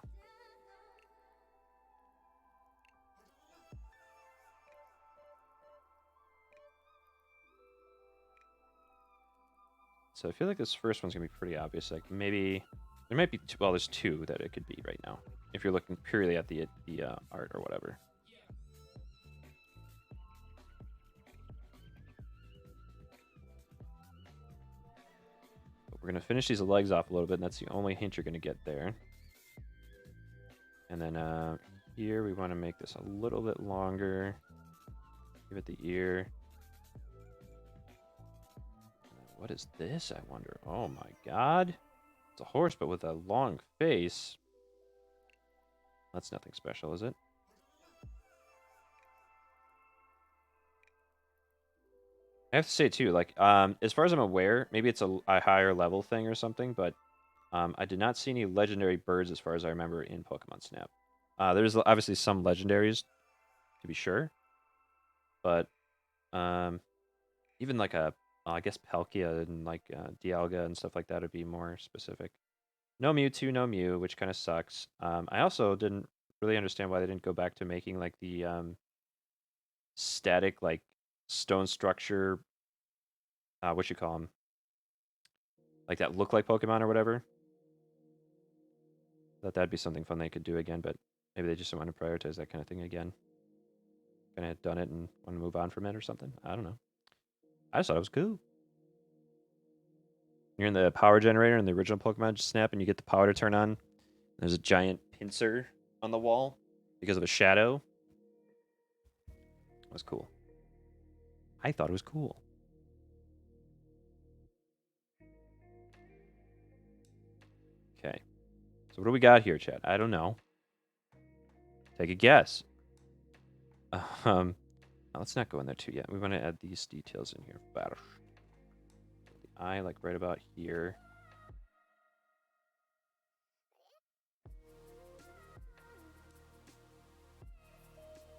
So I feel like this first one's going to be pretty obvious. Like, maybe... There might be two, well, there's two that it could be right now, if you're looking purely at the art or whatever. But we're going to finish these legs off a little bit, and that's the only hint you're going to get there. And then here we want to make this a little bit longer. Give it the ear. What is this, I wonder? Oh my god. It's a horse, but with a long face. That's nothing special, is it? I have to say, too, like, as far as I'm aware, maybe it's a higher level thing or something, but I did not see any legendary birds as far as I remember in Pokemon Snap. There's obviously some legendaries, to be sure, but even like I guess Palkia and like Dialga and stuff like that would be more specific. No Mewtwo, no Mew, which kind of sucks. I also didn't really understand why they didn't go back to making like the static like stone structure. What you call them? Like that look like Pokemon or whatever. Thought that'd be something fun they could do again, but maybe they just don't want to prioritize that kind of thing again. Kind of done it and want to move on from it or something. I don't know. I just thought it was cool. You're in the power generator in the original Pokemon Snap, and you get the power to turn on. There's a giant pincer on the wall because of a shadow. That was cool. I thought it was cool. Okay. So what do we got here, Chad? I don't know. Take a guess. Let's not go in there too yet. We want to add these details in here first. The eye, like right about here.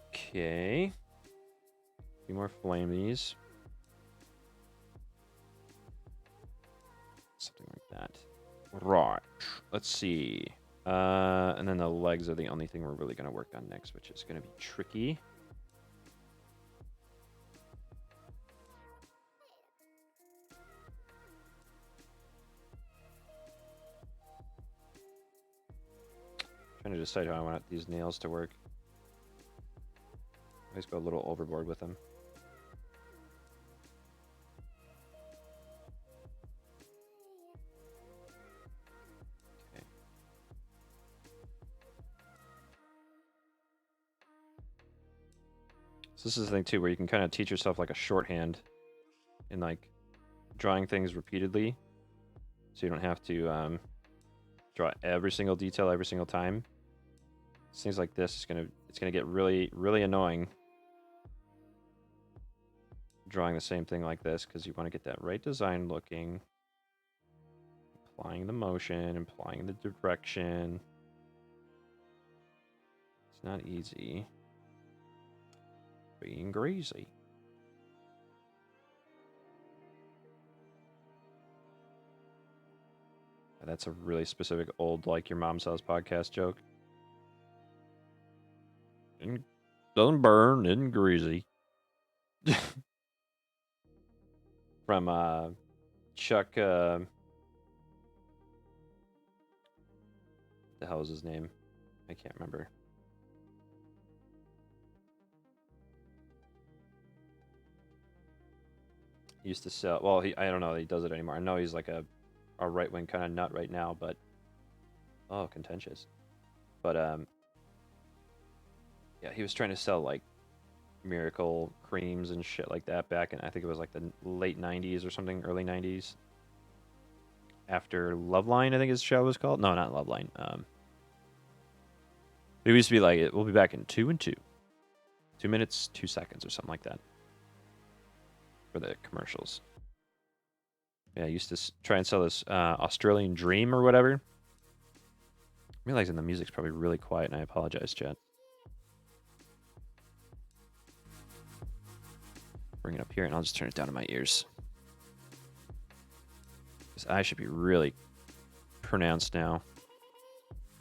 Okay. A few more flame these. Something like that. Right. Let's see. And then the legs are the only thing we're really going to work on next, which is going to be tricky. Trying to decide how I want these nails to work. I always go a little overboard with them. Okay. So this is the thing too, where you can kind of teach yourself like a shorthand in like drawing things repeatedly, so you don't have to draw every single detail every single time. Things like this is gonna get really annoying drawing the same thing like this, because you want to get that right design looking, Applying the motion, applying the direction. It's not easy. Being greasy. That's a really specific old, like your mom's house podcast joke. Doesn't burn, isn't greasy. From Chuck. The hell is his name? I can't remember. He used to sell. Well, I don't know. He does it anymore. I know he's like a right-wing kind of nut right now, but contentious. But yeah, he was trying to sell like miracle creams and shit like that back in, I think it was like the late 90s or something, early 90s. After Loveline, I think his show was called. No, not Loveline. It used to be like, we'll be back in 2 and 2. 2 minutes, 2 seconds or something like that. For the commercials. Yeah, I used to try and sell this Australian Dream or whatever. I'm realizing the music's probably really quiet, and I apologize, chat. Bring it up here, and I'll just turn it down to my ears. This I should be really pronounced now.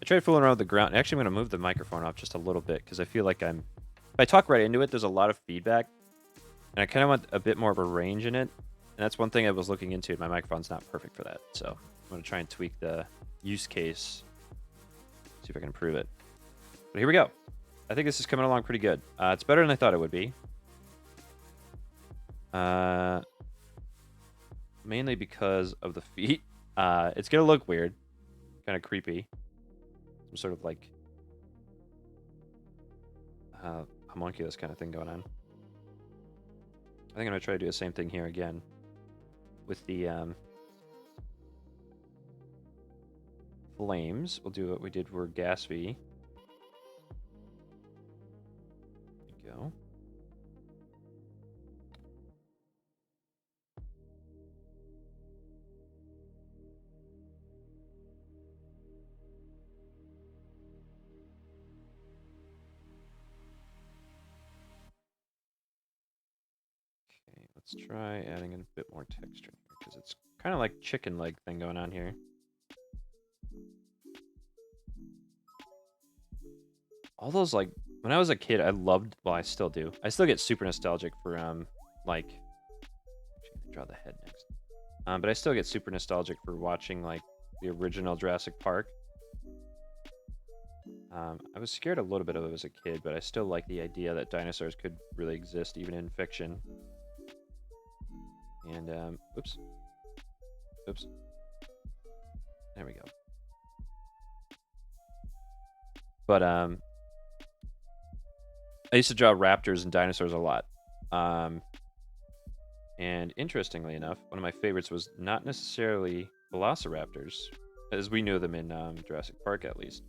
I tried fooling around with the ground. Actually, I'm going to move the microphone off just a little bit, because I feel like if I talk right into it, there's a lot of feedback. And I kind of want a bit more of a range in it. And that's one thing I was looking into. My microphone's not perfect for that. So I'm going to try and tweak the use case. See if I can improve it. But here we go. I think this is coming along pretty good. It's better than I thought it would be. Mainly because of the feet. It's going to look weird. Kind of creepy. Some sort of like homunculus kind of thing going on. I think I'm going to try to do the same thing here again. With the flames. We'll do what we did for Gatsby. There we go. Let's try adding a bit more texture because it's kind of like chicken leg thing going on here. All those, like, when I was a kid, I loved, well, I still do. I still get super nostalgic for, like, actually, draw the head next. But I still get super nostalgic for watching, like, the original Jurassic Park. I was scared a little bit of it as a kid, but I still like the idea that dinosaurs could really exist even in fiction. And, oops. Oops. There we go. But, I used to draw raptors and dinosaurs a lot. And interestingly enough, one of my favorites was not necessarily velociraptors, as we knew them in Jurassic Park at least.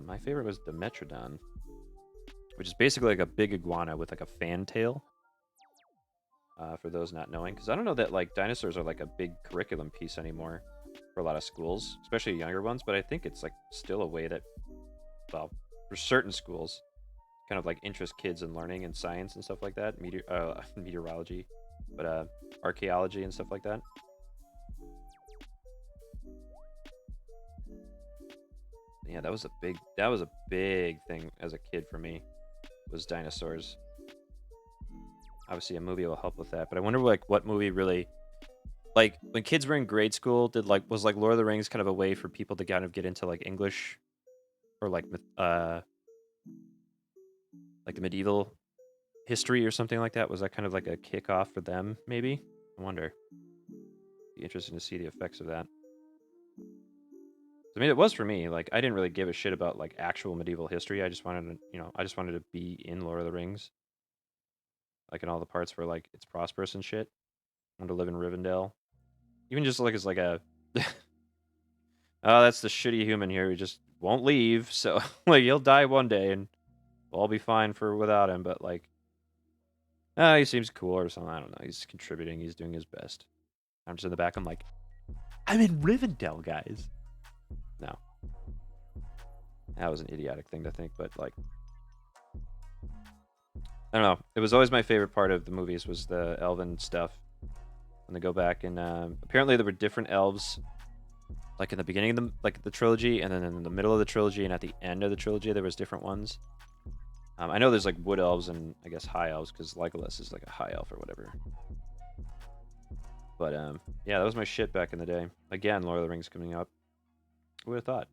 My favorite was the Metrodon, which is basically like a big iguana with like a fan tail. For those not knowing, because I don't know that like dinosaurs are like a big curriculum piece anymore for a lot of schools, especially younger ones, but I think it's like still a way that, well, for certain schools, kind of like interest kids in learning and science and stuff like that, meteorology, but archaeology and stuff like that. Yeah, that was a big thing as a kid for me, was dinosaurs. Obviously, a movie will help with that, but I wonder like what movie really, like when kids were in grade school, was like Lord of the Rings kind of a way for people to kind of get into like English, or like the medieval history or something like that? Was that kind of like a kickoff for them? Maybe, I wonder. Be interesting to see the effects of that. I mean, it was for me. Like, I didn't really give a shit about like actual medieval history. I just wanted to, be in Lord of the Rings. Like in all the parts where like it's prosperous and shit. I wanted to live in Rivendell. Even just like as like a oh, that's the shitty human here who just won't leave. So like he'll die one day and we'll all be fine without him. But like, he seems cool or something. I don't know. He's contributing. He's doing his best. I'm just in the back. I'm like, I'm in Rivendell, guys. No. That was an idiotic thing to think, but like, I don't know. It was always my favorite part of the movies was the elven stuff. When they go back and apparently there were different elves, like in the beginning of the trilogy, and then in the middle of the trilogy, and at the end of the trilogy there was different ones. I know there's like wood elves and I guess high elves because Legolas is like a high elf or whatever. But yeah, that was my shit back in the day. Again, Lord of the Rings coming up. Who would have thought?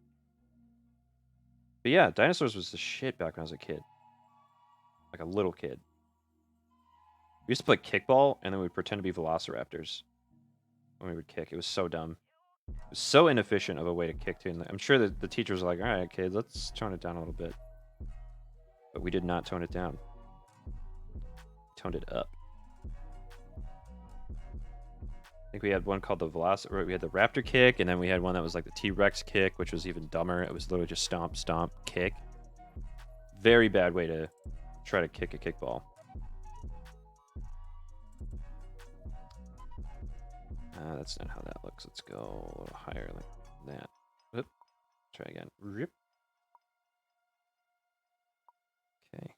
But yeah, dinosaurs was the shit back when I was a kid. Like a little kid. We used to play kickball, and then we'd pretend to be velociraptors when we would kick. It was so dumb. It was so inefficient of a way to kick, too. And I'm sure that the teachers were like, all right, kids, let's tone it down a little bit. But we did not tone it down. We toned it up. I think we had one called the we had the raptor kick, and then we had one that was like the T-Rex kick, which was even dumber. It was literally just stomp, stomp, kick. Very bad way to try to kick a kickball. That's not how that looks. Let's go a little higher like that. Oop. Try again. Rip. Okay.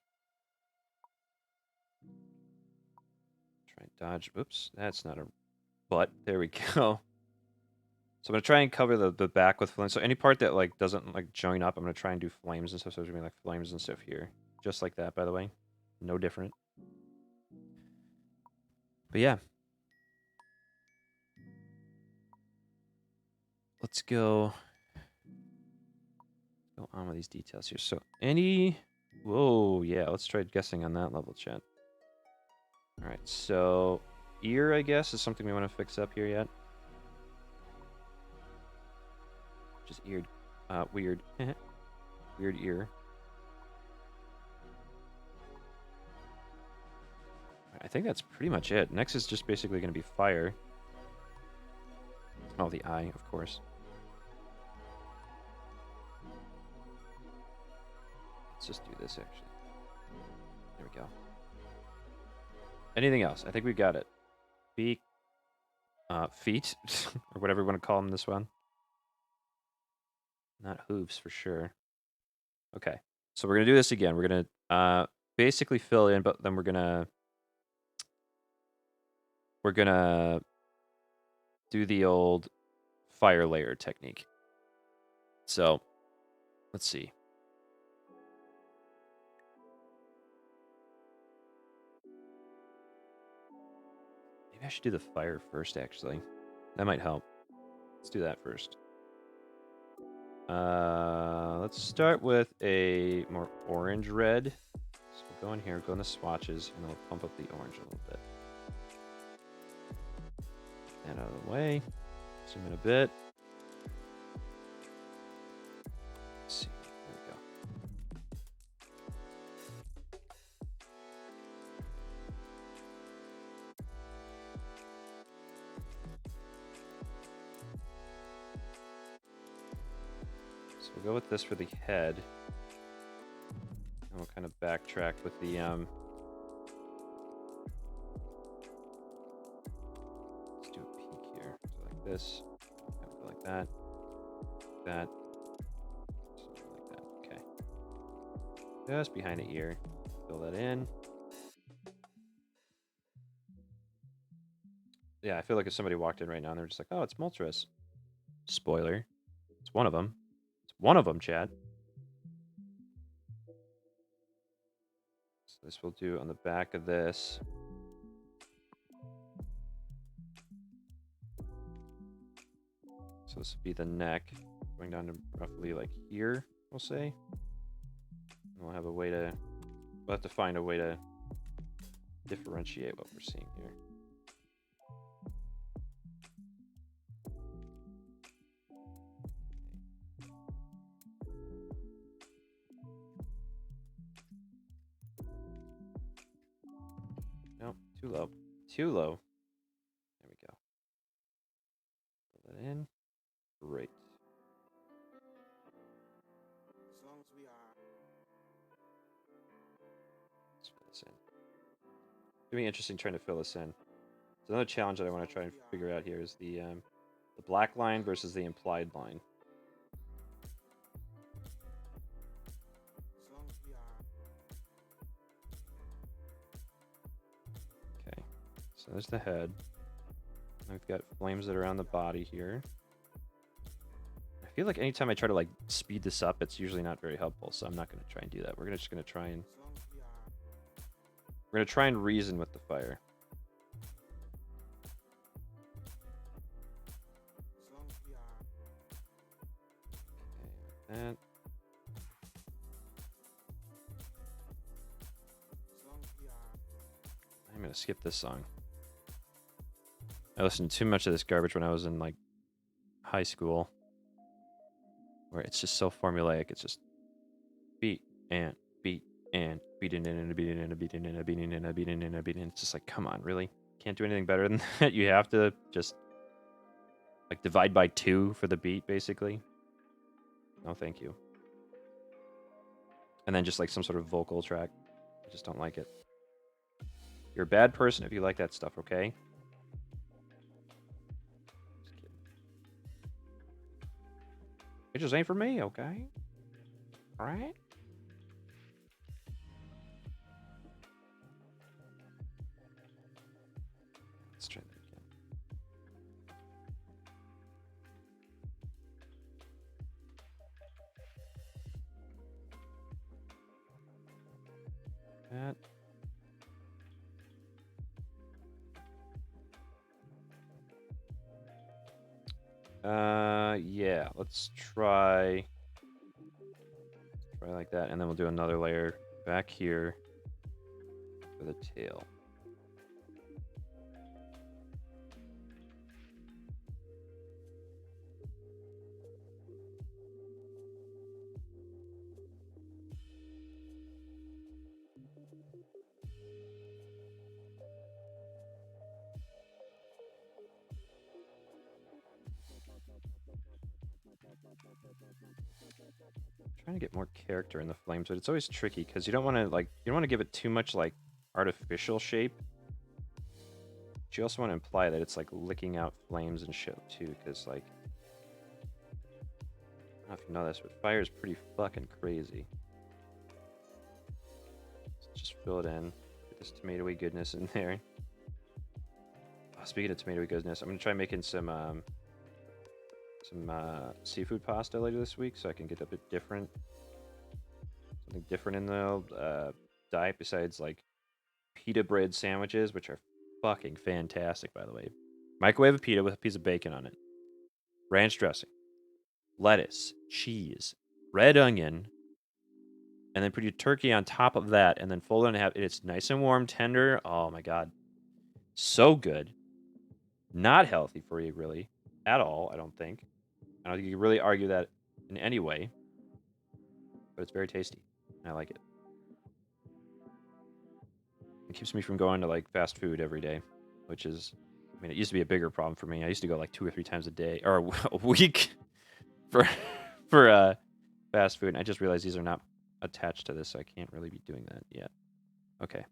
Try and dodge. Oops, that's not a butt. There we go. So I'm gonna try and cover the back with flames. So any part that like doesn't like join up, I'm gonna try and do flames and stuff. So there's gonna be like flames and stuff here, just like that. By the way, no different. But yeah, let's go on with these details here. So any, whoa, yeah, let's try guessing on that level, chat. All right, so ear, I guess, is something we want to fix up here yet. Just eared, weird, weird ear. I think that's pretty much it. Next is just basically going to be fire. Oh, the eye, of course. Let's just do this, actually. There we go. Anything else? I think we got it. Beak. Feet, or whatever we want to call them this one. Not hooves, for sure. Okay. So we're going to do this again. We're going to basically fill in, but then we're going to do the old fire layer technique. So, let's see. Maybe I should do the fire first, actually. That might help. Let's do that first. Let's start with a more orange-red. So we'll go in here, go in the swatches, and then we'll pump up the orange a little bit. That out of the way. Zoom in a bit. Let's see. There we go. So we'll go with this for the head. And we'll kind of backtrack with the let's do a peak here. So like this. Kind of like that. That. Something like that. Okay. Just behind the ear. Fill that in. Yeah, I feel like if somebody walked in right now and they're just like, oh, it's Moltres. Spoiler. It's one of them. It's one of them, Chad. So this will do on the back of this. So this will be the neck. Going down to roughly like here, we'll say. And we'll have a way to... We'll have to find a way to differentiate what we're seeing here. Nope, too low. Too low. There we go. Fill that in. Great. As long as we are. Let's fill this in. It's gonna be interesting trying to fill this in. So another challenge that I want to try and figure out here is the The black line versus the implied line. As long as we are. Okay, so there's the head. I've got flames that are on the body here. I feel like anytime I try to like speed this up, it's usually not very helpful, so I'm not going to try and do that. We're just going to try and As long as we are. we're going to try and reason with the fire. As long as we are. Okay, like that. As long as we are. I'm going to skip this song. I listened to too much of this garbage when I was in like high school, where it's just so formulaic. It's just beat and beat and beating in and a beating and a beating and a beating and a beating and a beating. It's just like, come on, really? Can't do anything better than that? You have to just like divide by 2 for the beat, basically. No, thank you. And then just like some sort of vocal track. I just don't like it. You're a bad person if you like that stuff, okay? Just kidding. It just ain't for me, okay? All right? Let's try that again. Yeah, let's try like that, and then we'll do another layer back here for the tail. Trying to get more character in the flames, but it's always tricky because you don't want to give it too much like artificial shape. But you also want to imply that it's like licking out flames and shit too, because like I don't know if you know this, but fire is pretty fucking crazy. Let's just fill it in. Get this tomatoey goodness in there. Oh, speaking of tomatoey goodness, I'm gonna try making some seafood pasta later this week, so I can get a bit different, something different in the diet besides like pita bread sandwiches, which are fucking fantastic, by the way. Microwave a pita with a piece of bacon on it, ranch dressing, lettuce, cheese, red onion, and then put your turkey on top of that, and then fold it in half. It's nice and warm, tender. Oh my god, so good. Not healthy for you, really, at all. I don't think. I don't think you can really argue that in any way, but it's very tasty, and I like it. It keeps me from going to like fast food every day, which is, I mean, it used to be a bigger problem for me. I used to go like 2 or 3 times a day or a week for fast food, and I just realized these are not attached to this, so I can't really be doing that yet. Okay,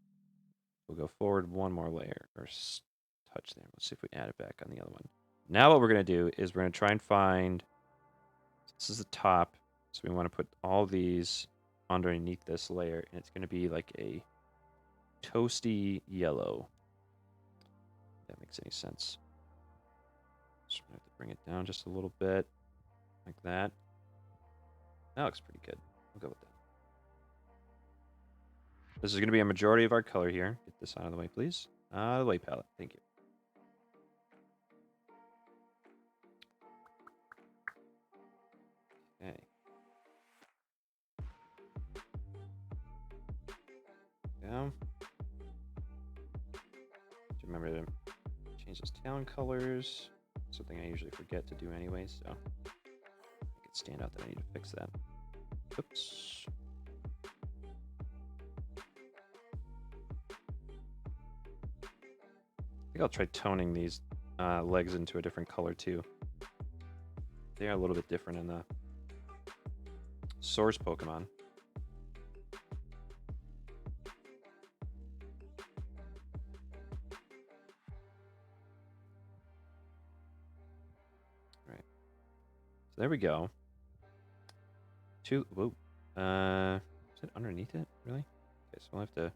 we'll go forward one more layer or touch there. Let's see if we add it back on the other one. Now what we're gonna do is we're gonna try and find. This is the top, so we want to put all these underneath this layer, and it's gonna be like a toasty yellow. If that makes any sense. Just have to bring it down just a little bit, like that. That looks pretty good. We'll go with that. This is going to be a majority of our color here. Get this out of the way, please. Out of the way, palette. Thank you. Okay. Down. Remember to change those town colors. Something I usually forget to do anyway, so make it stand out that I need to fix that. Oops. I think I'll try toning these legs into a different color too. They are a little bit different in the source Pokemon. So there we go. Whoa. Is it underneath it? Really? Okay, so we'll have to...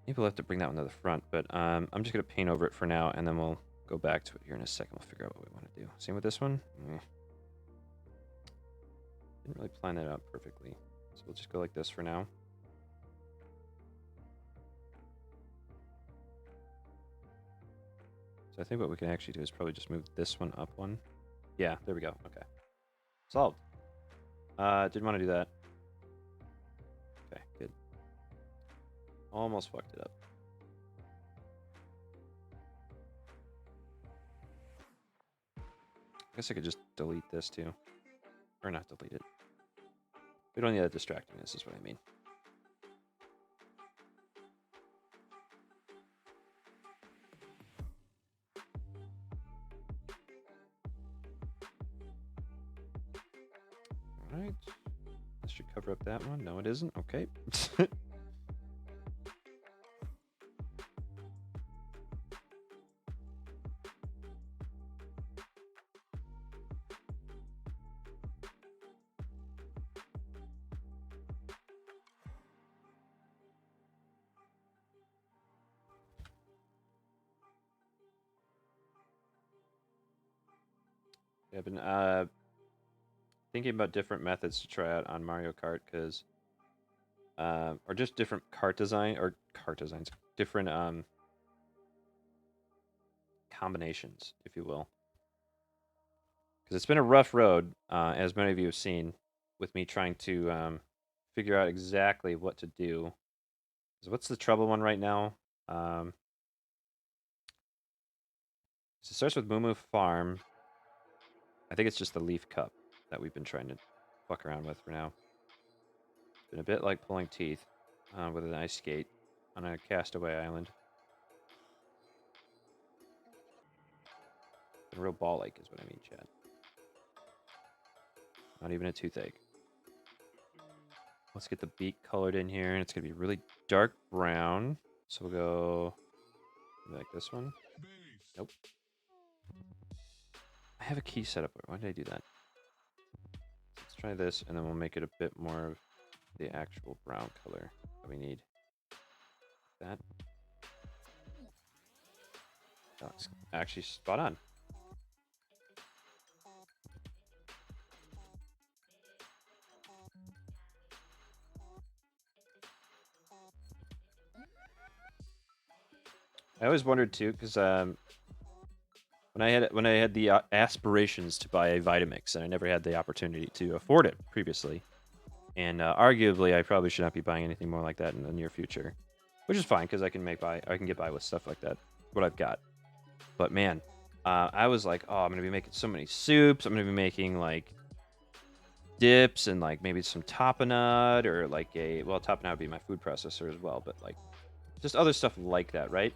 Maybe we'll have to bring that one to the front, but I'm just going to paint over it for now, and then we'll go back to it here in a second. We'll figure out what we want to do. Same with this one. Didn't really plan that out perfectly. So we'll just go like this for now. So I think what we can actually do is probably just move this one up one. Yeah, there we go. Okay. Solved. Didn't want to do that. Okay, good. Almost fucked it up. I guess I could just delete this too. Or not delete it. We don't need that distractingness, is what I mean. Alright. This should cover up that one. No, it isn't. Okay. Yeah, I've been thinking about different methods to try out on Mario Kart, because or just different kart designs, different combinations, if you will. Because it's been a rough road, as many of you have seen, with me trying to figure out exactly what to do. So what's the trouble one right now? So it starts with Moo Moo Farm. I think it's just the Leaf Cup that we've been trying to fuck around with for now. It's been a bit like pulling teeth with an ice skate on a castaway island. A real ball-like is what I mean, Chad. Not even a toothache. Let's get the beak colored in here, and it's gonna be really dark brown. So we'll go like this one. Nope. I have a key set up. Why did I do that? Let's try this, and then we'll make it a bit more of the actual brown color that we need. That. That's actually spot on. I always wondered too, because when I had the aspirations to buy a Vitamix, and I never had the opportunity to afford it previously, and arguably I probably should not be buying anything more like that in the near future, which is fine because I can get by with stuff like that, what I've got. But man, I was like, oh, I'm gonna be making so many soups. I'm gonna be making like dips and like maybe some tapenade or like tapenade would be my food processor as well, but like just other stuff like that, right?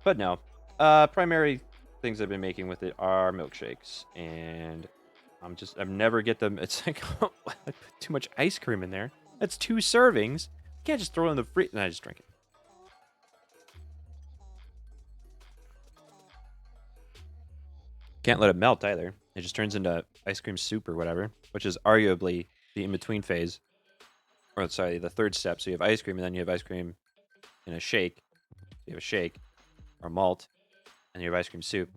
But no, primary things I've been making with it are milkshakes, and I've never get them. It's like I put too much ice cream in there. That's 2 servings. You can't just throw it in the fridge. And I just drink it. Can't let it melt either. It just turns into ice cream soup or whatever, which is arguably the in-between phase. Or sorry, the third step. So you have ice cream, and then you have ice cream in a shake. So you have a shake or malt, and you have ice cream soup,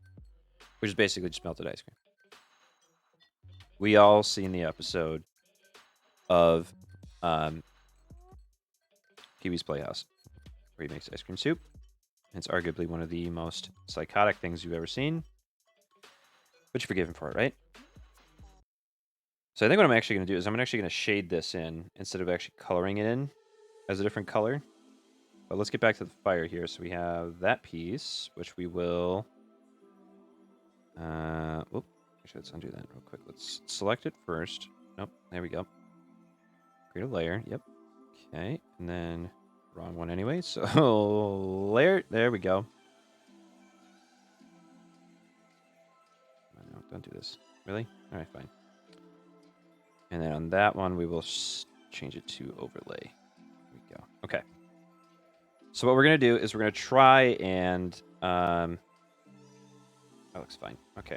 which is basically just melted ice cream. We all seen the episode of Pee-wee's Playhouse, where he makes ice cream soup. It's arguably one of the most psychotic things you've ever seen, but you forgive him for it, right? So I think what I'm actually going to do is I'm actually going to shade this in instead of actually coloring it in as a different color. But let's get back to the fire here. So we have that piece, which we will... Whoop. Actually, let's undo that real quick. Let's select it first. Nope, there we go. Create a layer, yep. Okay, and then... Wrong one anyway, so layer, there we go. No, don't do this. Really? All right, fine. And then on that one, we will change it to overlay. There we go. Okay. So what we're going to do is we're going to try and... that looks fine. Okay.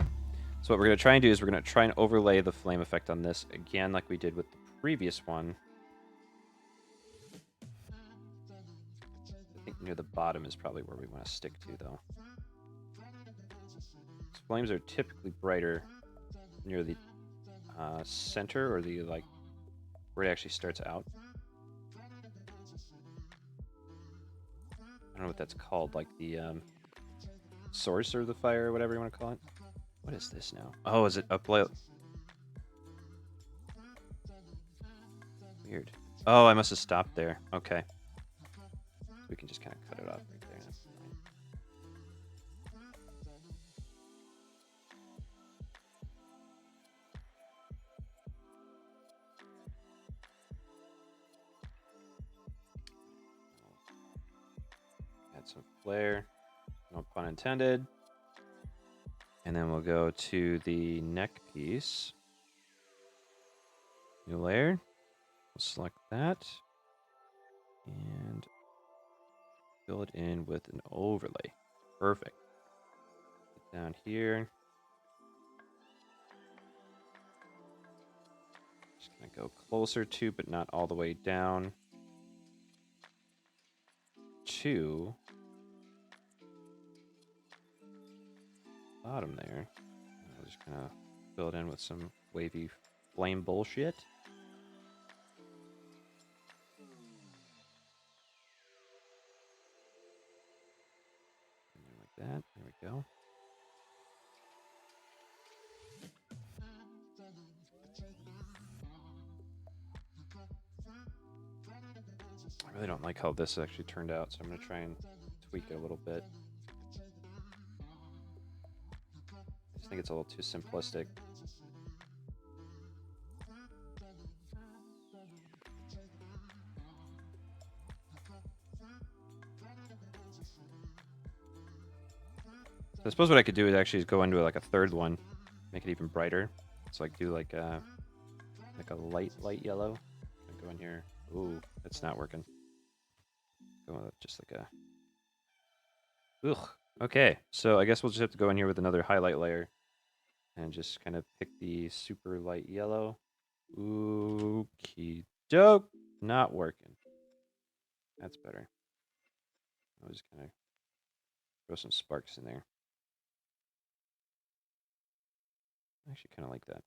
So what we're going to try and do is we're going to try and overlay the flame effect on this again like we did with the previous one. I think near the bottom is probably where we want to stick to, though. Flames are typically brighter near the center, or the, like, where it actually starts out. I don't know what that's called, like the source or the fire or whatever you want to call it. What is this now? Oh, is it up? Weird. Oh, I must have stopped there. Okay. We can just kind of cut it off right there. That's fine. Add some flare. No pun intended. And then we'll go to the neck piece. New layer. We'll select that. And fill it in with an overlay. Perfect. Put down here. Just gonna go closer to, but not all the way down to bottom there. I'll just kind of fill it in with some wavy flame bullshit. Like that. There we go. I really don't like how this actually turned out, so I'm going to try and tweak it a little bit. I just think it's a little too simplistic. So I suppose what I could do is actually go into like a third one, make it even brighter. So like do like a light yellow. Go in here. Ooh, that's not working. Go with just like a. Ugh. Okay, so I guess we'll just have to go in here with another highlight layer, and just kind of pick the super light yellow. Okie doke. Not working. That's better. I'll just kind of throw some sparks in there. I actually kind of like that.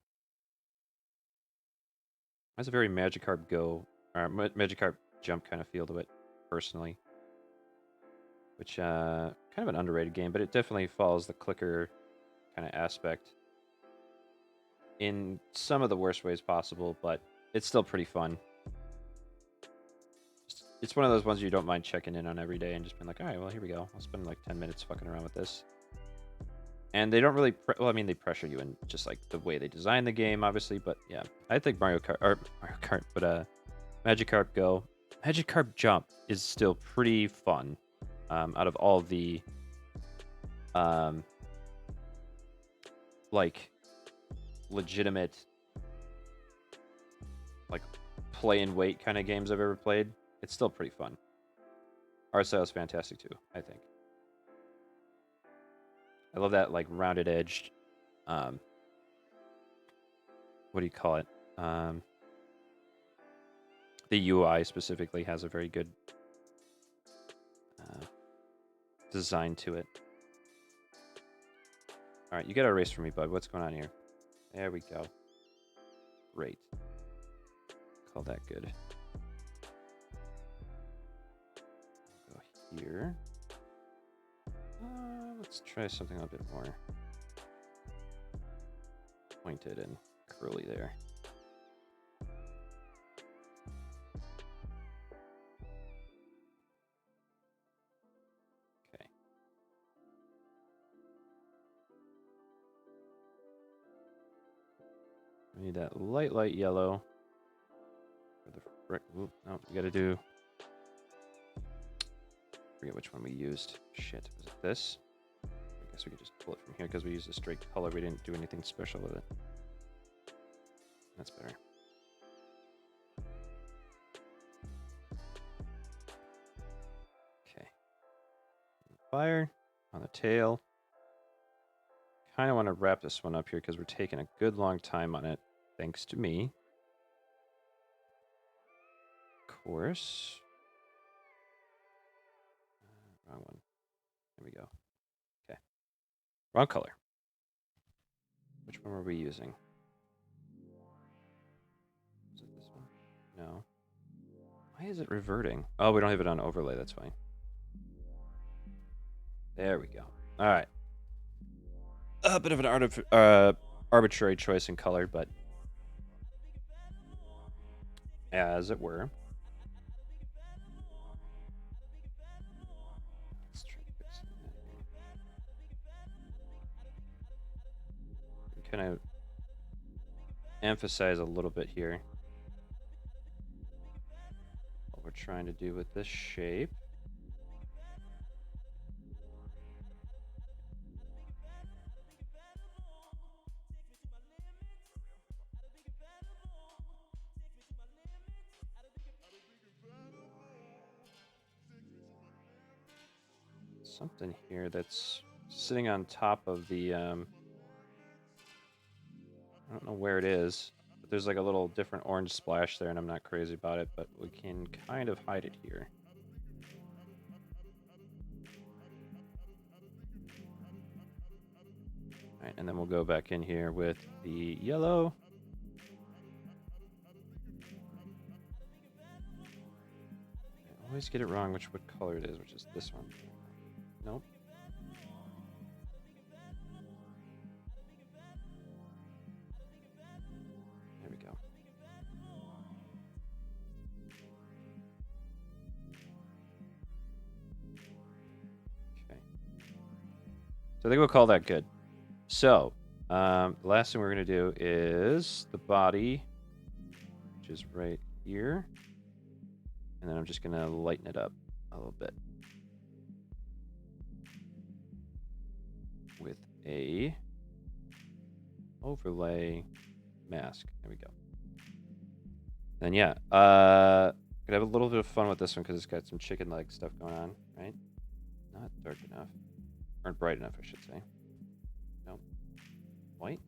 Has a very Magikarp Go, or Magikarp Jump kind of feel to it, personally. Which, kind of an underrated game, but it definitely follows the clicker kind of aspect in some of the worst ways possible, but it's still pretty fun. It's one of those ones you don't mind checking in on every day and just being like, all right, well, here we go. I'll spend like 10 minutes fucking around with this. And they don't really, well, I mean, they pressure you in just like the way they design the game, obviously, but yeah. I think Mario Kart, but Magikarp Go. Magikarp Jump is still pretty fun. Out of all the, like, legitimate, like, play and wait kind of games I've ever played, it's still pretty fun. Art style is fantastic too, I think. I love that, like, rounded edged, what do you call it? The UI specifically has a very good design to it. All right, you got to erase for me, bud. What's going on here? There we go. Great. Call that good. Go here. Let's try something a little bit more pointed and curly there. Okay. I need that light yellow. For the frick. Oop, no, we got to do. I forget which one we used. Shit, was it this? I guess we could just pull it from here because we used a straight color. We didn't do anything special with it. That's better. Okay. Fire on the tail. kind of want to wrap this one up here because we're taking a good long time on it, thanks to me. Of course. Wrong one. There we go. Okay. Wrong color. Which one were we using? Is it this one? No. Why is it reverting? Oh, we don't have it on overlay. That's fine. There we go. All right. A bit of an arbitrary choice in color, but as it were. Let's try fixing that here. Kind of emphasize a little bit here what we're trying to do with this shape. Something here that's sitting on top of the, I don't know where it is, but there's like a little different orange splash there, and I'm not crazy about it, but we can kind of hide it here. All right, and then we'll go back in here with the yellow. I always get it wrong what color it is, which is this one. Nope. There we go. Okay. So I think we'll call that good. So, the last thing we're going to do is the body, which is right here. And then I'm just going to lighten it up a little bit with a overlay mask. There we go. Then yeah, gonna have a little bit of fun with this one because it's got some chicken leg stuff going on, right? Not dark enough, or bright enough, I should say. Nope. White?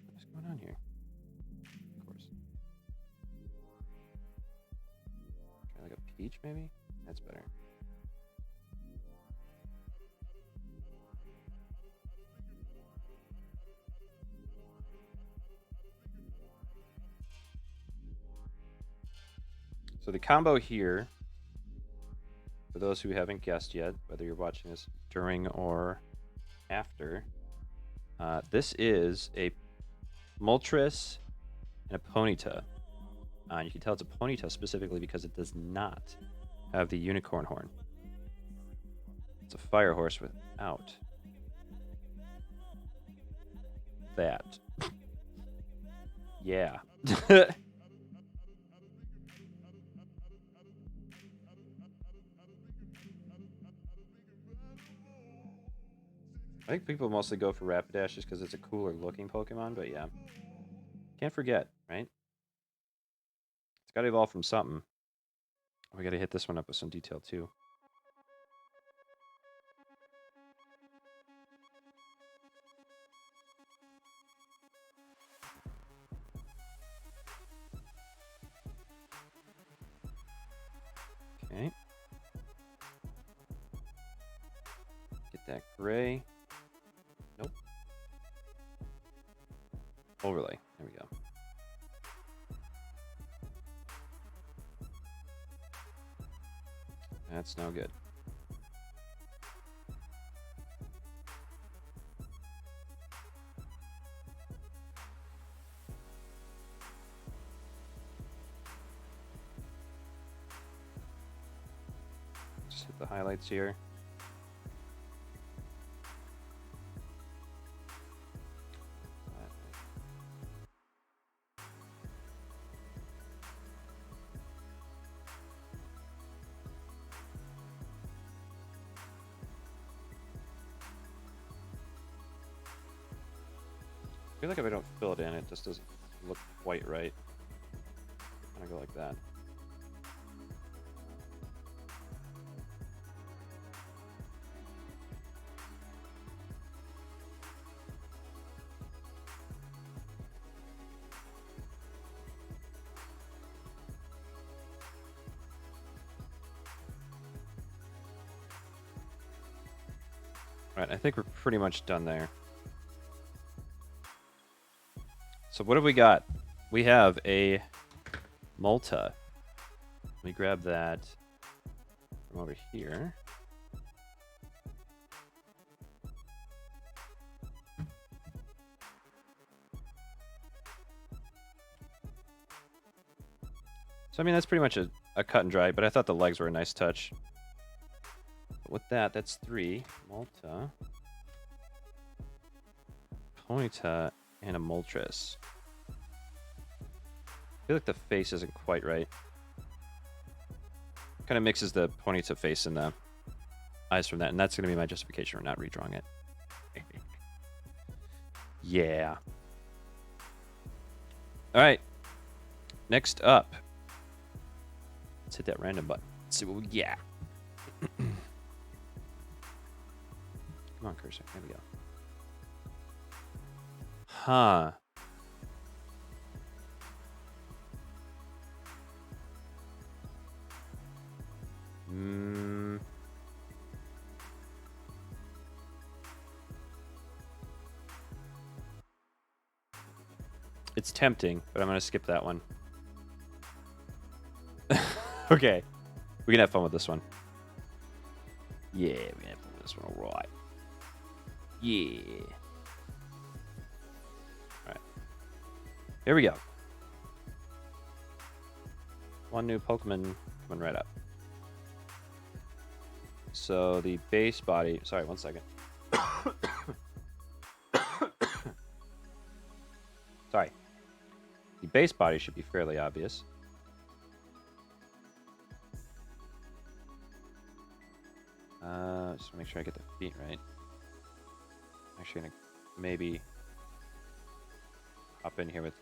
What's going on here? Of course. Try like a peach, maybe? That's better. So the combo here, for those who haven't guessed yet, whether you're watching this during or after, this is a Moltres and a Ponyta. You can tell it's a Ponyta specifically because it does not have the unicorn horn. It's a fire horse without that. Yeah. I think people mostly go for Rapidash just because it's a cooler looking Pokemon, but yeah. Can't forget, right? It's got to evolve from something. We got to hit this one up with some detail too. Okay. Get that gray. Nope. Overlay. There we go. That's no good. Just hit the highlights here. I feel like if I don't fill it in, it just doesn't look quite right. Kind of go like that. Right, I think we're pretty much done there. So what have we got? We have a Malta. Let me grab that from over here. So, I mean, that's pretty much a cut and dry, but I thought the legs were a nice touch. But with that, that's 3. Malta, Ponyta, and a Moltres. I feel like the face isn't quite right. Kind of mixes the Ponyta face and the eyes from that, and that's going to be my justification for not redrawing it. Yeah. All right. Next up. Let's hit that random button. Let's see what we get. Come on, cursor. There we go. Huh. It's tempting, but I'm going to skip that one. Okay. We can have fun with this one. Yeah, we can have fun with this one. All right. Yeah. All right. Here we go. One new Pokemon coming right up. So the base body... Sorry, 1 second. Sorry. The base body should be fairly obvious. Just make sure I get the feet right. I'm actually gonna maybe hop in here with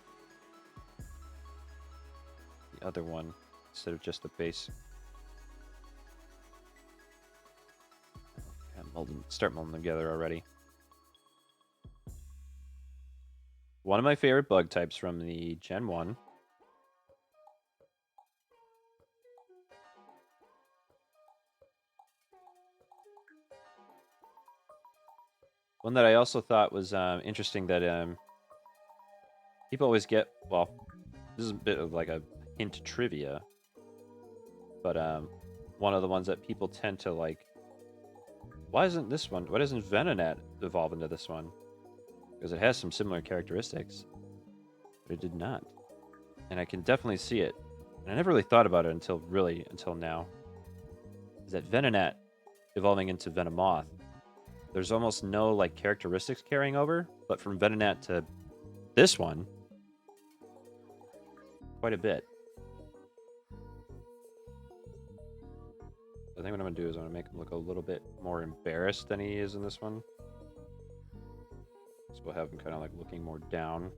the other one instead of just the base. Start molding them together already. One of my favorite bug types from the Gen 1. One that I also thought was interesting that people always get, well, this is a bit of like a hint trivia, but one of the ones that people tend to like, why doesn't Venonat evolve into this one? Because it has some similar characteristics, but it did not. And I can definitely see it. And I never really thought about it until now. Is that Venonat evolving into Venomoth, there's almost no like characteristics carrying over, but from Venonat to this one, quite a bit. I think what I'm going to do is I'm going to make him look a little bit more embarrassed than he is in this one. So we'll have him kind of like looking more down.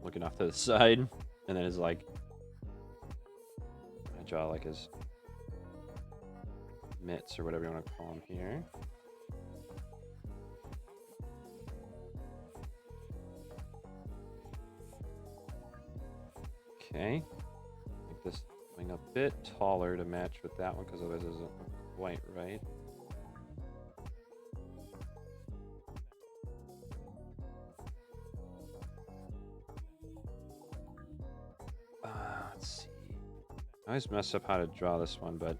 Looking off to the side. And then his like... I draw like his mitts or whatever you want to call them here. Okay. Make this wing a bit taller to match with that one because otherwise it doesn't look quite right. Let's see. I always mess up how to draw this one, but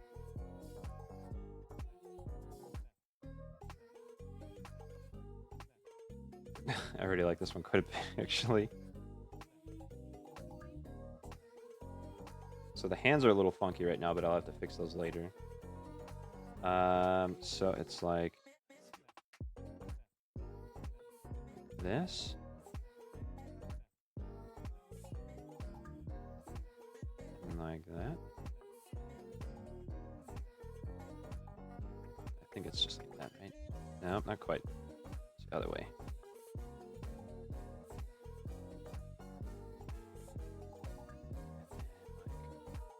I already like this one quite a bit, actually. So the hands are a little funky right now, but I'll have to fix those later. So it's like this. And like that. I think it's just like that, right? No, not quite. It's the other way.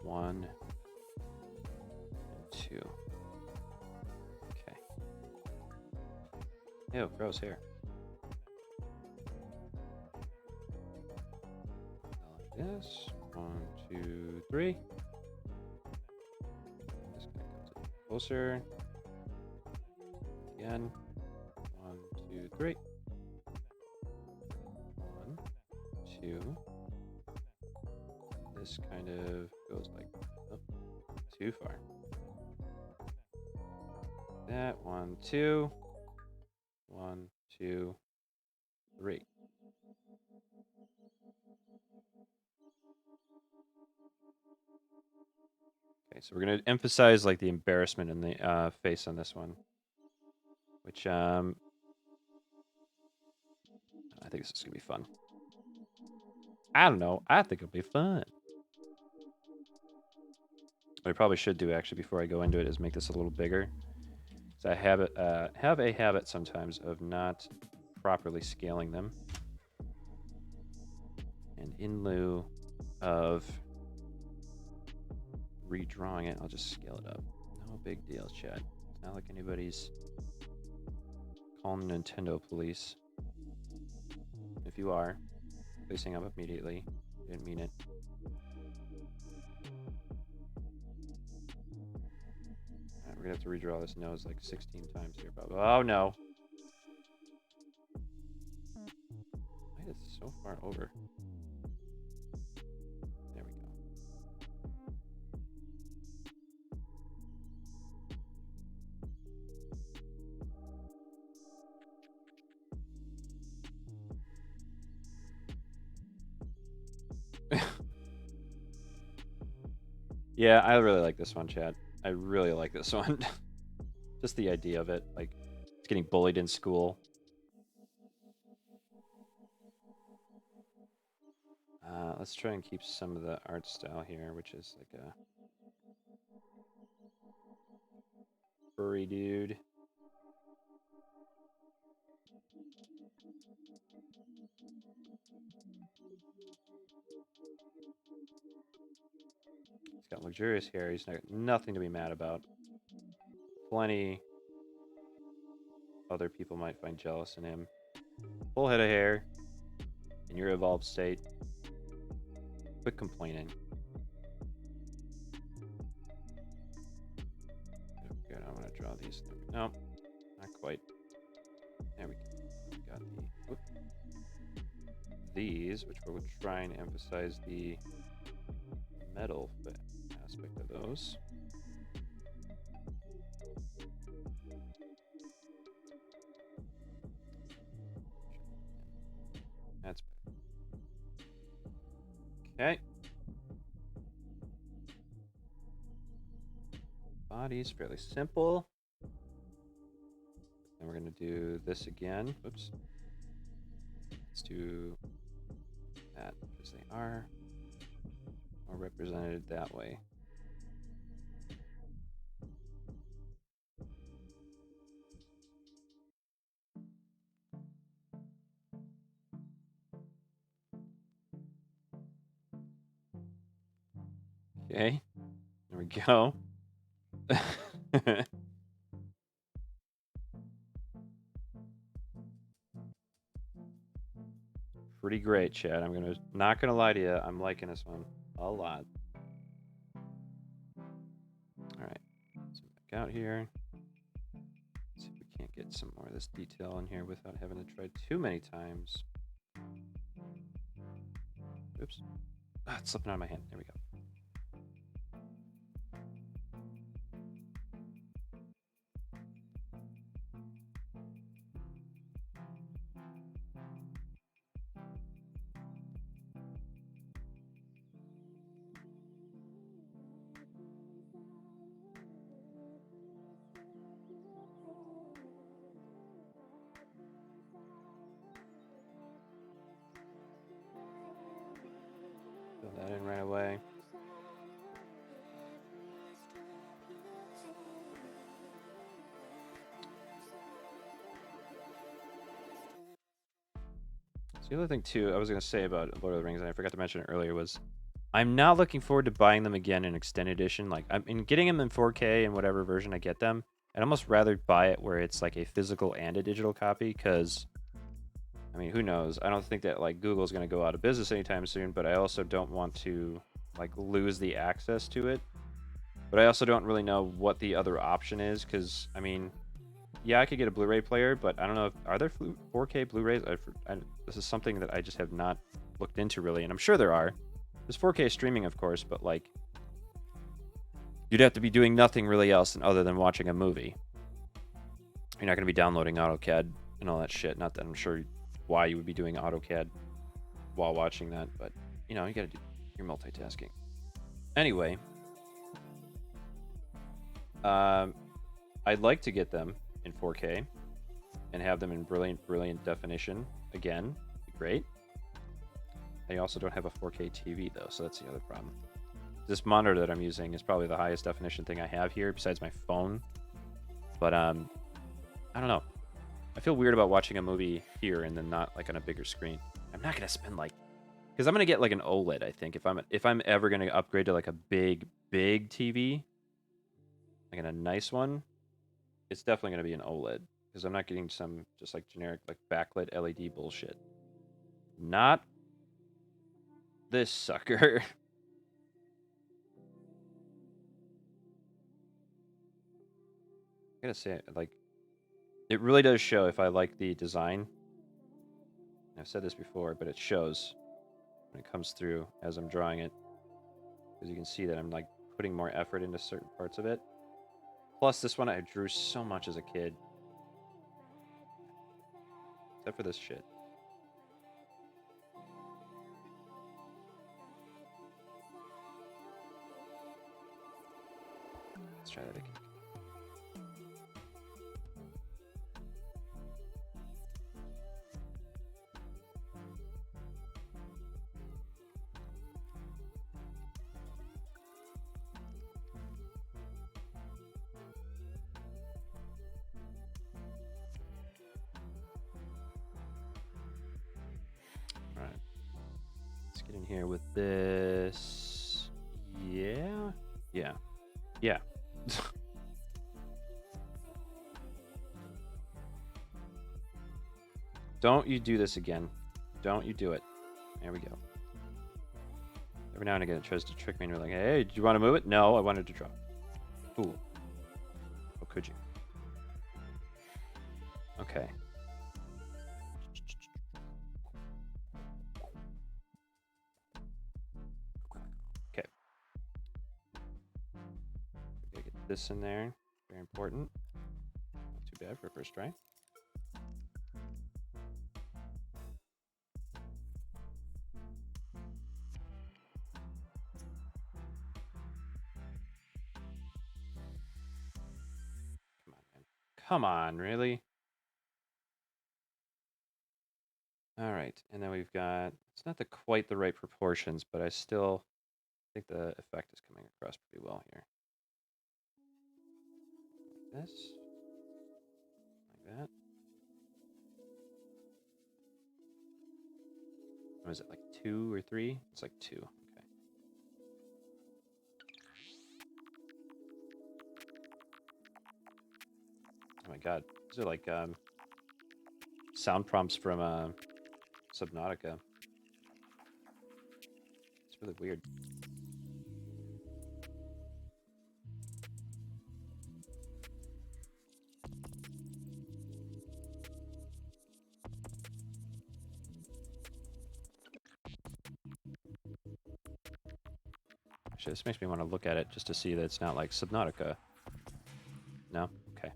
One and two. Okay. Ew, gross hair. this. 1, 2, 3. Just gonna come to closer. Again. 1, 2, 3. 1, 2. This kind of goes like too far. That 1, 2. 1, 2, 3. Okay, so we're gonna emphasize like the embarrassment in the face on this one, which I think this is gonna be fun. I don't know. I think it'll be fun. What I probably should do actually before I go into it is make this a little bigger. So I have a habit sometimes of not properly scaling them, and in lieu of redrawing it, I'll just scale it up. No big deal, chat. It's not like anybody's calling the Nintendo police. If you are, please hang up immediately. Didn't mean it. We're gonna have to redraw this nose like 16 times here, Bob. Oh no! Why is it so far over? There we go. Yeah, I really like this one, Chad. I really like this one. Just the idea of it, like, it's getting bullied in school. Let's try and keep some of the art style here, which is like a furry dude. He's got luxurious hair. He's nothing to be mad about. Plenty other people might find jealous in him. Full head of hair in your evolved state. Quit complaining. Good, I'm gonna draw these. No, not quite. There we go. We got these, which we'll try and emphasize the metal aspect of those. That's better. Okay. Body's fairly simple. Then we're going to do this again. Oops. Let's do that because they are more represented that way. Okay. There we go. Pretty great, Chad. Not gonna lie to you, I'm liking this one a lot. Alright. Zoom back out here. Let's see if we can't get some more of this detail in here without having to try too many times. Oops. It's slipping out of my hand. There we go. Fill that in right away. So the other thing too, I was going to say about Lord of the Rings, and I forgot to mention it earlier, was I'm not looking forward to buying them again in extended edition. Like I'm getting them in 4K and whatever version I get them. I'd almost rather buy it where it's like a physical and a digital copy, because I mean, who knows? I don't think that like Google's going to go out of business anytime soon, but I also don't want to like lose the access to it. But I also don't really know what the other option is because I mean, yeah, I could get a Blu-ray player, but I don't know if are there 4K Blu-rays. This is something that I just have not looked into really, and I'm sure there are. There's 4K streaming, of course, but like you'd have to be doing nothing really else other than watching a movie. You're not going to be downloading AutoCAD and all that shit. Not that I'm sure why you would be doing AutoCAD while watching that, but you know, you got to do your multitasking. Anyway, I'd like to get them in 4K and have them in brilliant definition again. Great. I also don't have a 4K TV though, so that's the other problem. This monitor that I'm using is probably the highest definition thing I have here besides my phone. But I don't know. I feel weird about watching a movie here and then not like on a bigger screen. I'm not gonna spend like, because I'm gonna get like an OLED. I think if I'm ever gonna upgrade to like a big TV, like a nice one, it's definitely gonna be an OLED because I'm not getting some just like generic like backlit LED bullshit. Not this sucker. I gotta say, like, it really does show if I like the design. I've said this before, but it shows when it comes through as I'm drawing it. Because you can see that I'm, like, putting more effort into certain parts of it. Plus, this one I drew so much as a kid. Except for this shit. Let's try that again. Alright. Let's get in here with this. Yeah? Yeah. Yeah. Don't you do this again. Don't you do it. There we go. Every now and again it tries to trick me and you're like, hey, do you want to move it? No, I wanted to draw. Ooh. Oh, could you? Okay. Okay. Gotta get this in there. Very important. Not too bad for a first try. Come on, man. Come on, really? All right, and then we've got, it's not quite the right proportions, but I still think the effect is coming across pretty well here. Like this, like that. What is it, like 2 or 3? It's like 2, okay. Oh my god, these are like sound prompts from Subnautica. It's really weird. Actually, this makes me want to look at it just to see that it's not like Subnautica. No? Okay.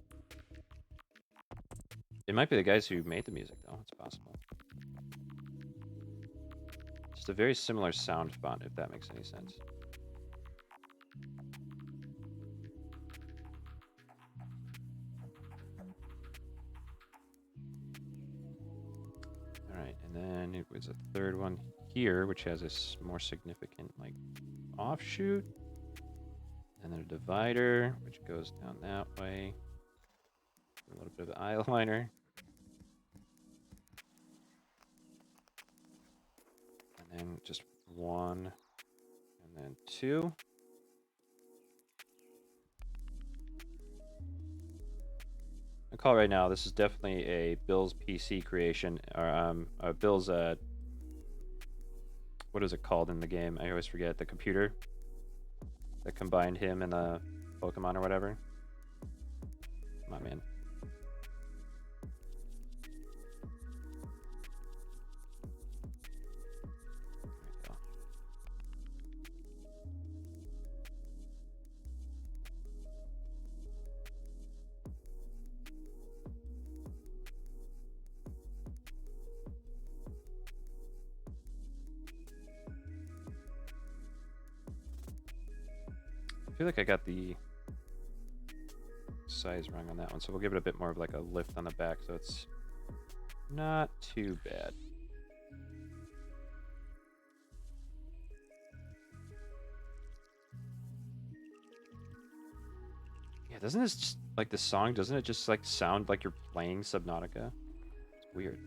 It might be the guys who made the music, though. It's possible. Just a very similar sound font, if that makes any sense. Alright, and then it was a third one here, which has this more significant, like, offshoot. And then a divider, which goes down that way. A little bit of eyeliner. And then just 1, and then 2. call right now, this is definitely a Bill's PC creation, or Bill's what is it called in the game? I always forget. The computer that combined him and the Pokemon or whatever. Come on, man. There we go. I feel like I got the size wrong on that one, so we'll give it a bit more of like a lift on the back, so it's not too bad. Yeah, doesn't this just, like the song, doesn't it just like sound like you're playing Subnautica? It's weird.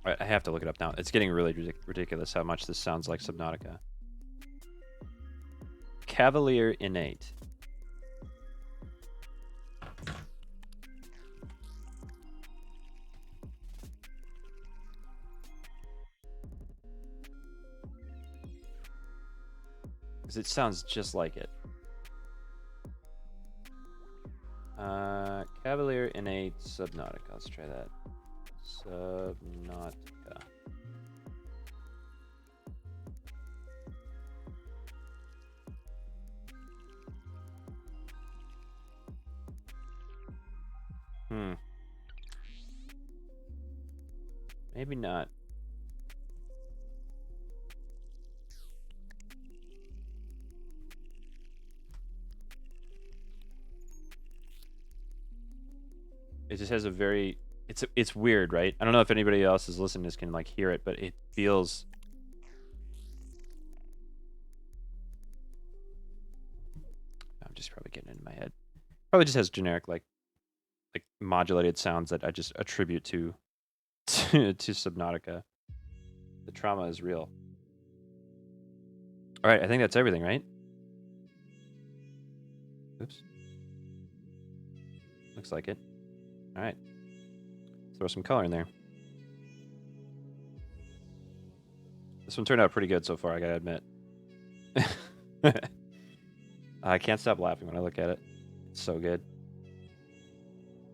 All right, I have to look it up now. It's getting really ridiculous how much this sounds like Subnautica. Cavalier Innate. Because it sounds just like it. Cavalier Innate Subnautica. Let's try that. Subnautica. Maybe not. It just has a very it's weird, right? I don't know if anybody else is listening to this can like hear it, but it feels I'm just probably getting it in my head. Probably just has generic like modulated sounds that I just attribute to Subnautica. The trauma is real. All right, I think that's everything, right? Oops. Looks like it. All right. Throw some color in there. This one turned out pretty good so far, I gotta admit. I can't stop laughing when I look at it. It's so good.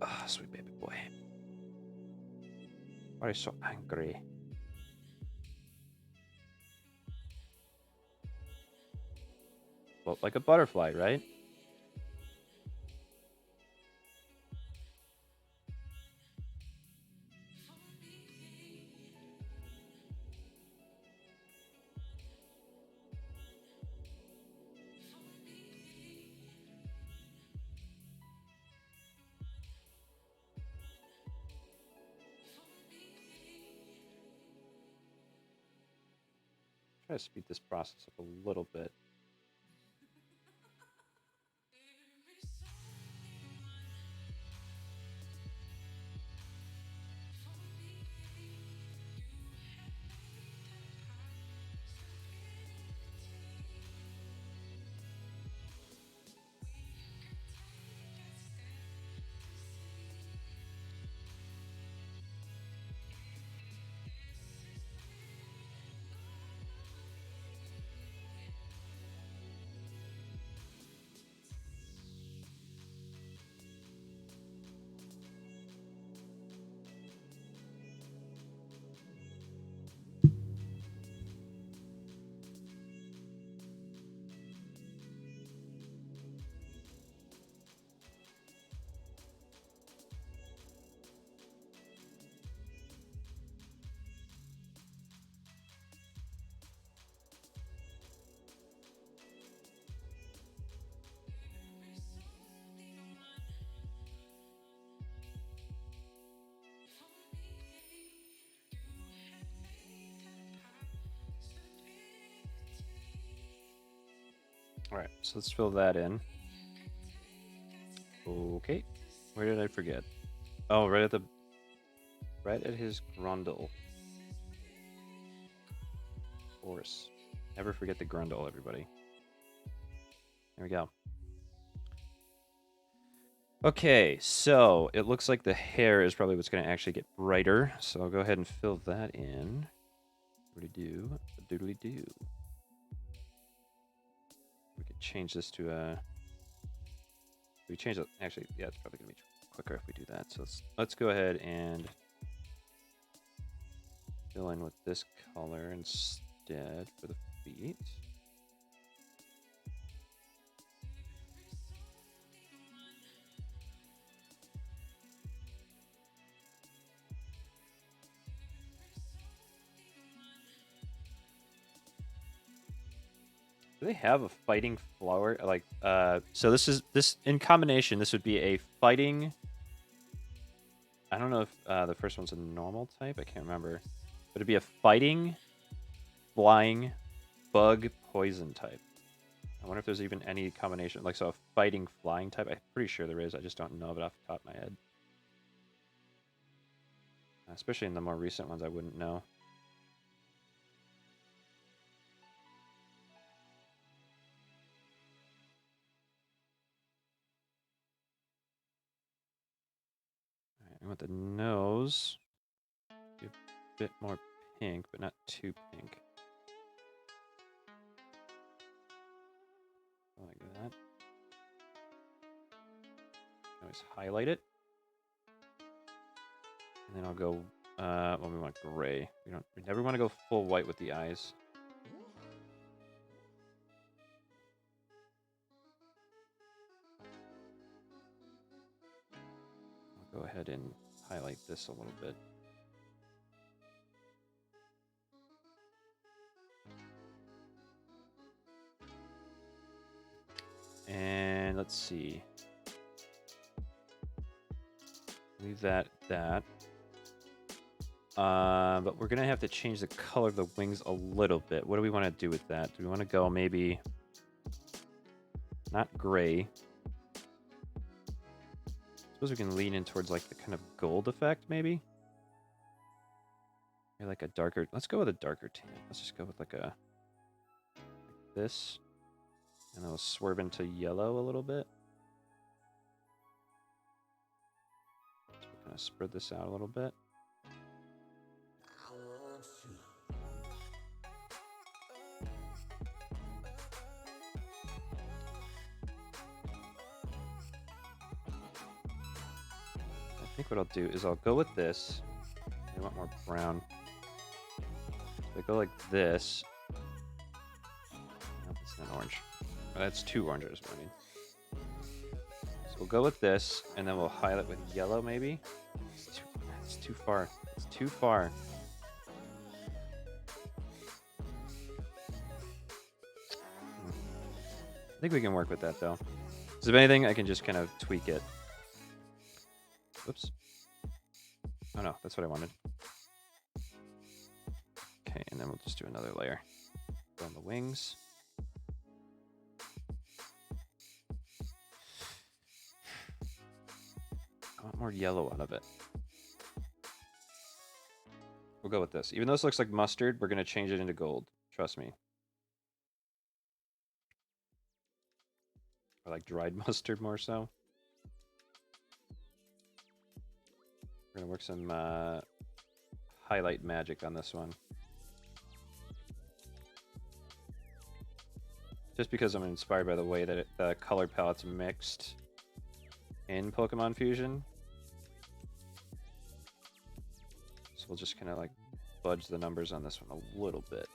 Oh, sweet baby boy. Why are you so angry? Well, like a butterfly, right? Try to speed this process up a little bit. All right, so let's fill that in. Okay, where did I forget? Oh, right at his grundle. Of course. Never forget the grundle, everybody. There we go. Okay, so it looks like the hair is probably what's going to actually get brighter. So I'll go ahead and fill that in. Doodly-doo, doodly-doo. We could change this to a... We change it. Actually, yeah, it's probably going to be quicker if we do that. So let's go ahead and fill in with this color instead for the feet. Do they have a fighting flower? Like, so this in combination, this would be a fighting. I don't know if the first one's a normal type. I can't remember. But it'd be a fighting, flying, bug, poison type. I wonder if there's even any combination. Like, so a fighting, flying type. I'm pretty sure there is. I just don't know of it off the top of my head. Especially in the more recent ones, I wouldn't know. All right, I want the nose. Be a bit more pink, but not too pink. Like that. Always highlight it. And then I'll go, well, we want gray. We never want to go full white with the eyes. I'll go ahead and highlight this a little bit. And let's see. Leave that. But we're going to have to change the color of the wings a little bit. What do we want to do with that? Do we want to go maybe not gray? Suppose we can lean in towards like the kind of gold effect, maybe? Or like a darker... Let's go with a darker tan. Let's just go with like this. And then we'll swerve into yellow a little bit. So we'll kind of spread this out a little bit. I think what I'll do is I'll go with this. I want more brown. So I go like this. Nope, it's not orange. Oh, that's two oranges, I mean. So we'll go with this, and then we'll highlight with yellow, maybe. It's too far. It's too far. I think we can work with that, though. So if anything, I can just kind of tweak it. Whoops. Oh no, that's what I wanted. Okay, and then we'll just do another layer. Go on the wings. I want more yellow out of it. We'll go with this. Even though this looks like mustard, we're going to change it into gold. Trust me. Or like dried mustard more so. We're going to work some highlight magic on this one. Just because I'm inspired by the way that the color palette's mixed in Pokemon Fusion. So we'll just kind of like fudge the numbers on this one a little bit.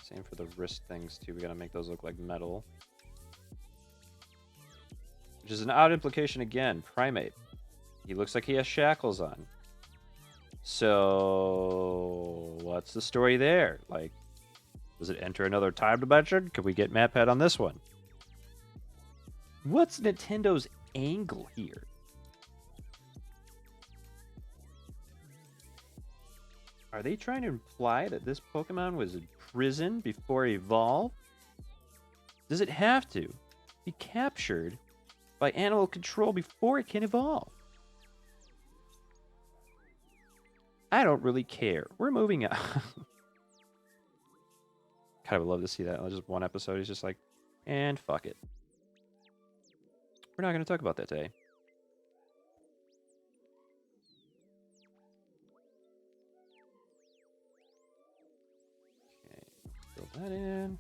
Same for the wrist things too. We gotta make those look like metal. Which is an odd implication again. Primate. He looks like he has shackles on. So what's the story there? Like, does it enter another time dimension? Can we get Map Head on this one? What's Nintendo's angle here? Are they trying to imply that this Pokemon was prison before evolve? Does it have to be captured by animal control before it can evolve? I don't really care. We're moving on. Kind of would love to see that. Just one episode is just like, and fuck it. We're not going to talk about that today. Okay, fill that in.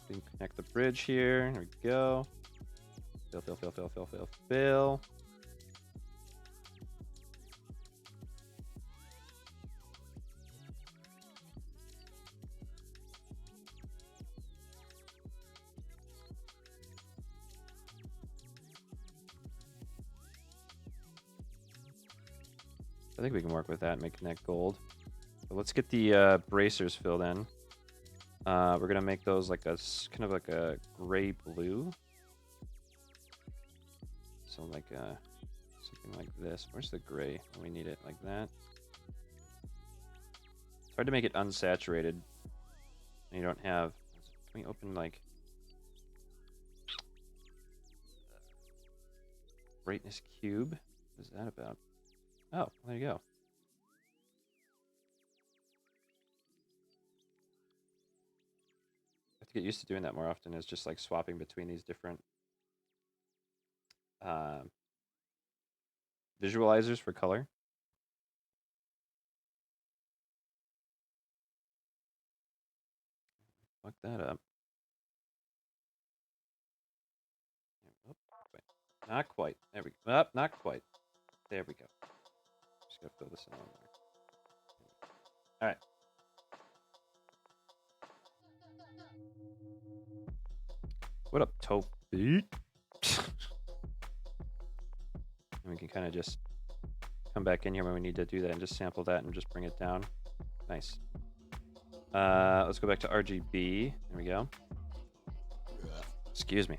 We can connect the bridge here. There we go. Fill. I think we can work with that and make connect gold. So let's get the bracers filled in. We're gonna make those like a kind of like a gray blue. So like something like this. Where's the gray? We need it like that. It's hard to make it unsaturated. And you don't have. Can we open like brightness cube? What is that about? Oh, there you go. I have to get used to doing that more often, is just like swapping between these different visualizers for color. Fuck that up. Oh, wait. Not quite. There we go. Oh, not quite. There we go. Just gotta fill this in on there. All right. What up, Tope? And we can kind of just come back in here when we need to do that and just sample that and just bring it down. Nice. Let's go back to RGB. There we go. Excuse me.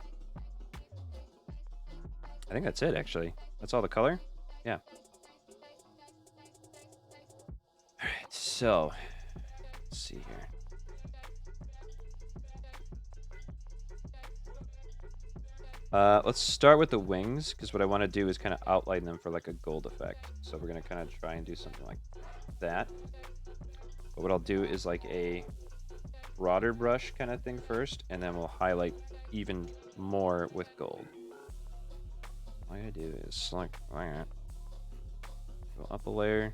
I think that's it, actually. That's all the color? Yeah. All right, so let's see here. Let's start with the wings, because what I want to do is kind of outline them for like a gold effect. So we're going to kind of try and do something like that. But what I'll do is like a broader brush kind of thing first, and then we'll highlight even more with gold. All I gotta do is select that. Go up a layer,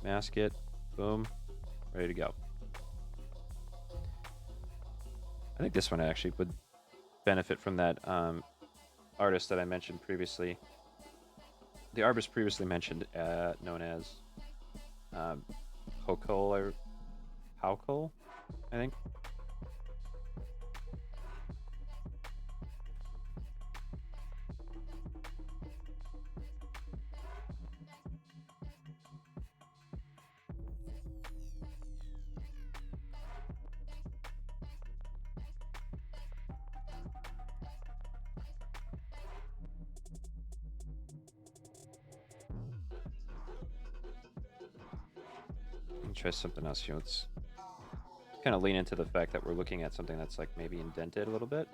mask it, boom, ready to go. I think this one actually would benefit from that artist that I mentioned previously. The artist previously mentioned, known as Hokol, or Haukol, I think. Try something else here. Let's kind of lean into the fact that we're looking at something that's like maybe indented a little bit.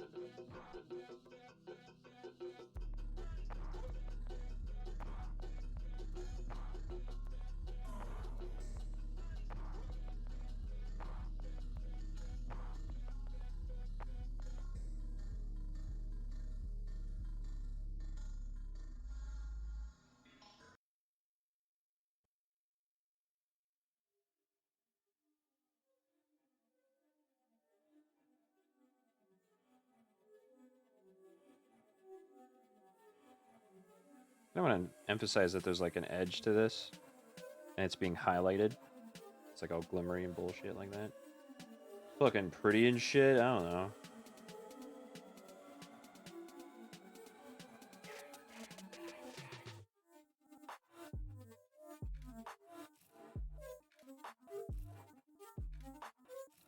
I want to emphasize that there's like an edge to this, and it's being highlighted. It's like all glimmery and bullshit like that. Looking pretty and shit. I don't know.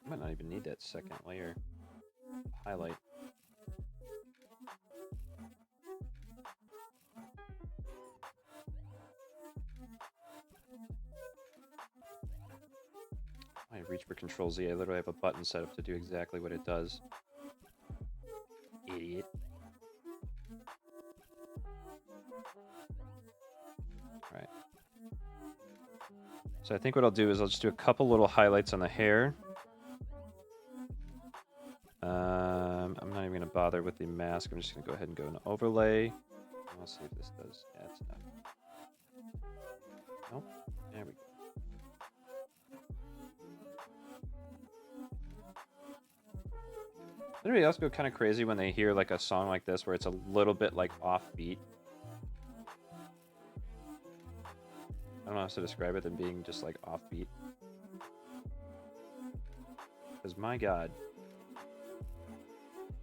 I might not even need that second layer highlight. I I reach for Control Z. I literally have a button set up to do exactly what it does. Idiot. Alright. So I think what I'll do is I'll just do a couple little highlights on the hair. I'm not even going to bother with the mask. I'm just going to go ahead and go into overlay. I'll see if this does. Yeah, it's enough. Nope. There we go. Anybody else go kind of crazy when they hear like a song like this where it's a little bit like offbeat? I don't know how to describe it than being just like offbeat. Because my god.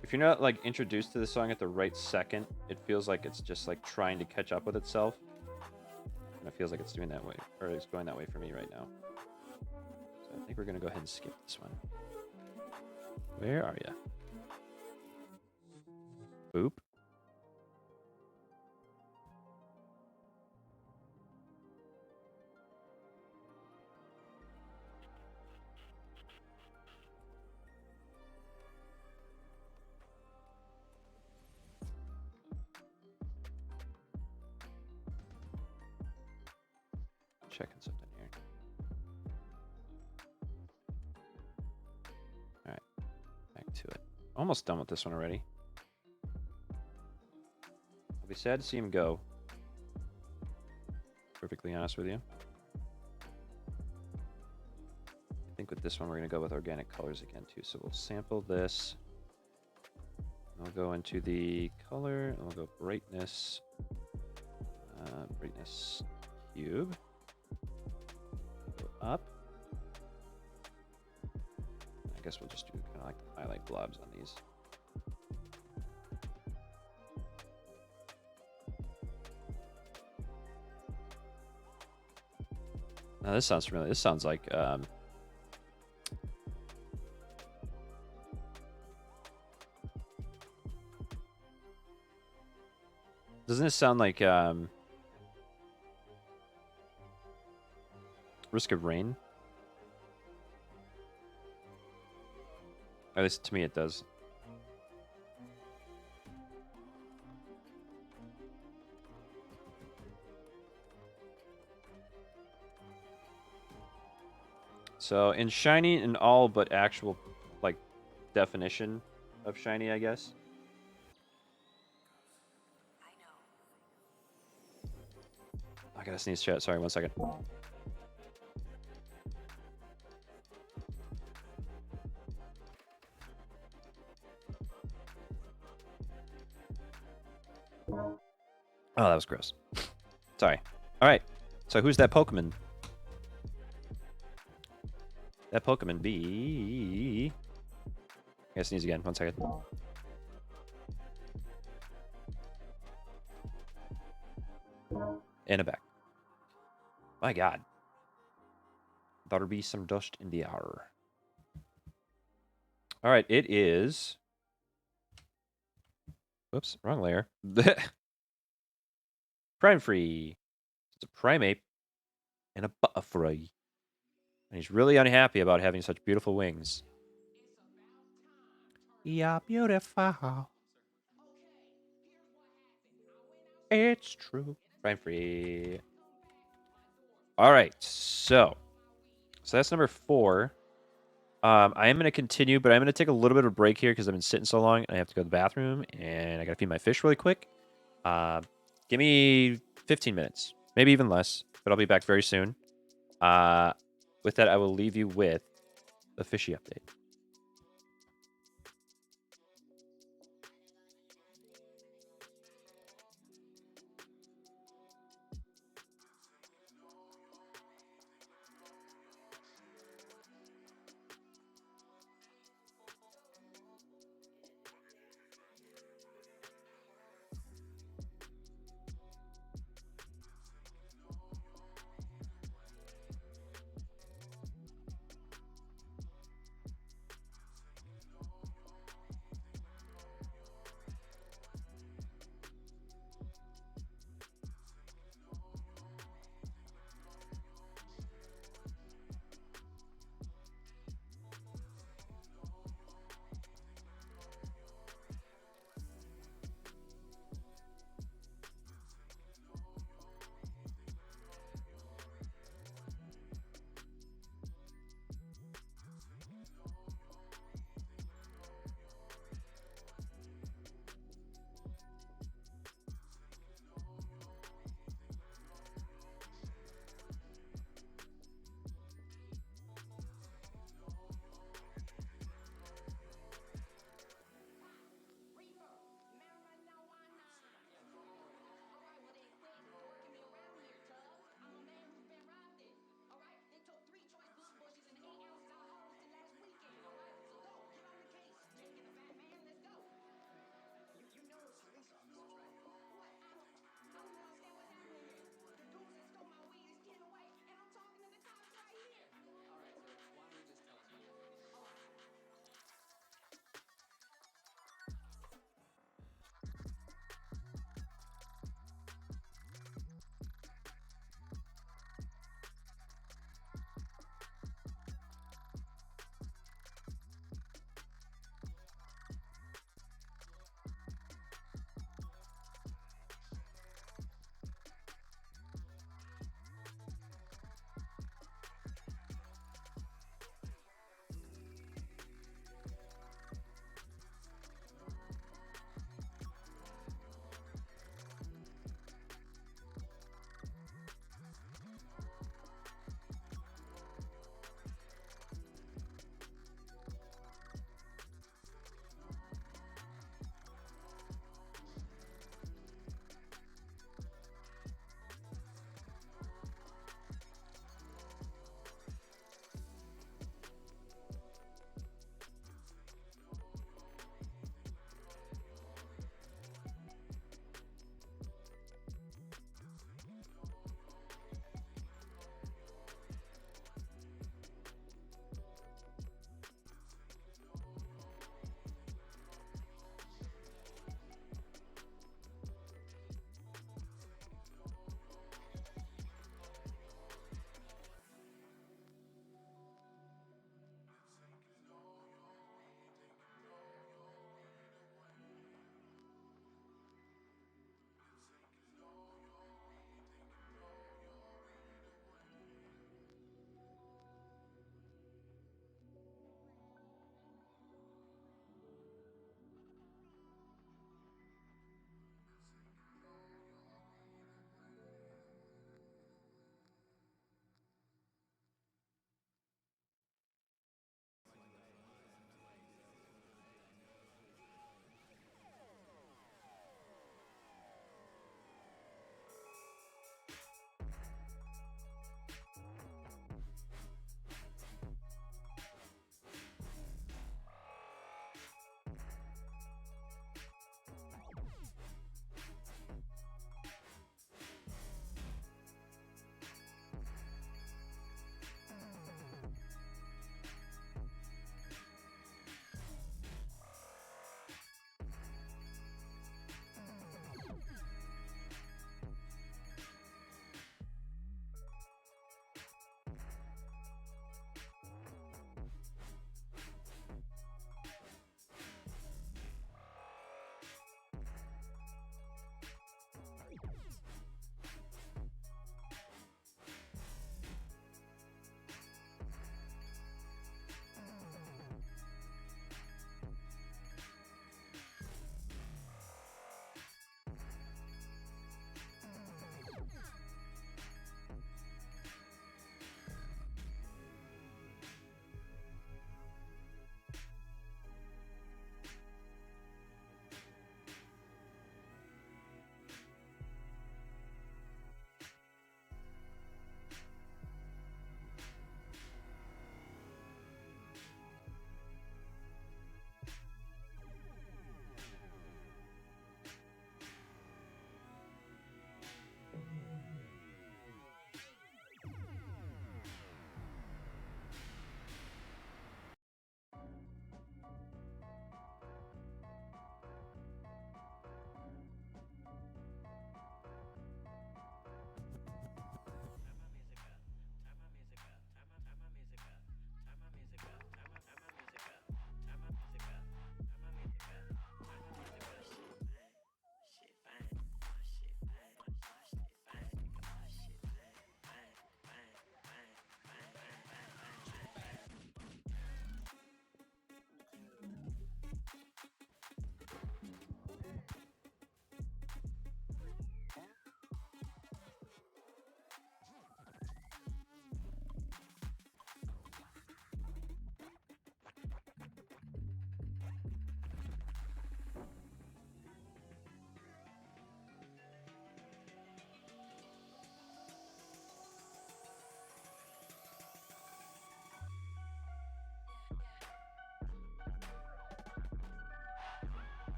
If you're not like introduced to the song at the right second, it feels like it's just like trying to catch up with itself. And it feels like it's doing that way, or it's going that way for me right now. So I think we're gonna go ahead and skip this one. Where are you? Boop. Checking something here. All right, back to it. Almost done with this one already. I'll be sad to see him go. Perfectly honest with you. I think with this one we're gonna go with organic colors again too. So we'll sample this. We'll go into the color and we'll go brightness. Brightness cube. Go up. I guess we'll just do kind of like the highlight blobs on these. Now this sounds familiar. This sounds like doesn't this sound like Risk of Rain? At least to me it does. So in shiny and all but actual like definition of shiny, I guess. I gotta sneeze, chat. Sorry, 1 second. Oh, that was gross. Sorry. All right. So who's that Pokemon? That Pokemon be... I gotta sneeze again. 1 second. And a back. My god. There'll be some dust in the air. All right, it is... Whoops, wrong layer. Prime free. It's a Primeape and a Butterfree. And he's really unhappy about having such beautiful wings. You're beautiful. It's true. Prime free. All right, so that's number 4. I am going to continue, but I'm going to take a little bit of a break here because I've been sitting so long. And I have to go to the bathroom, and I got to feed my fish really quick. Give me 15 minutes, maybe even less, but I'll be back very soon. With that, I will leave you with a fishy update.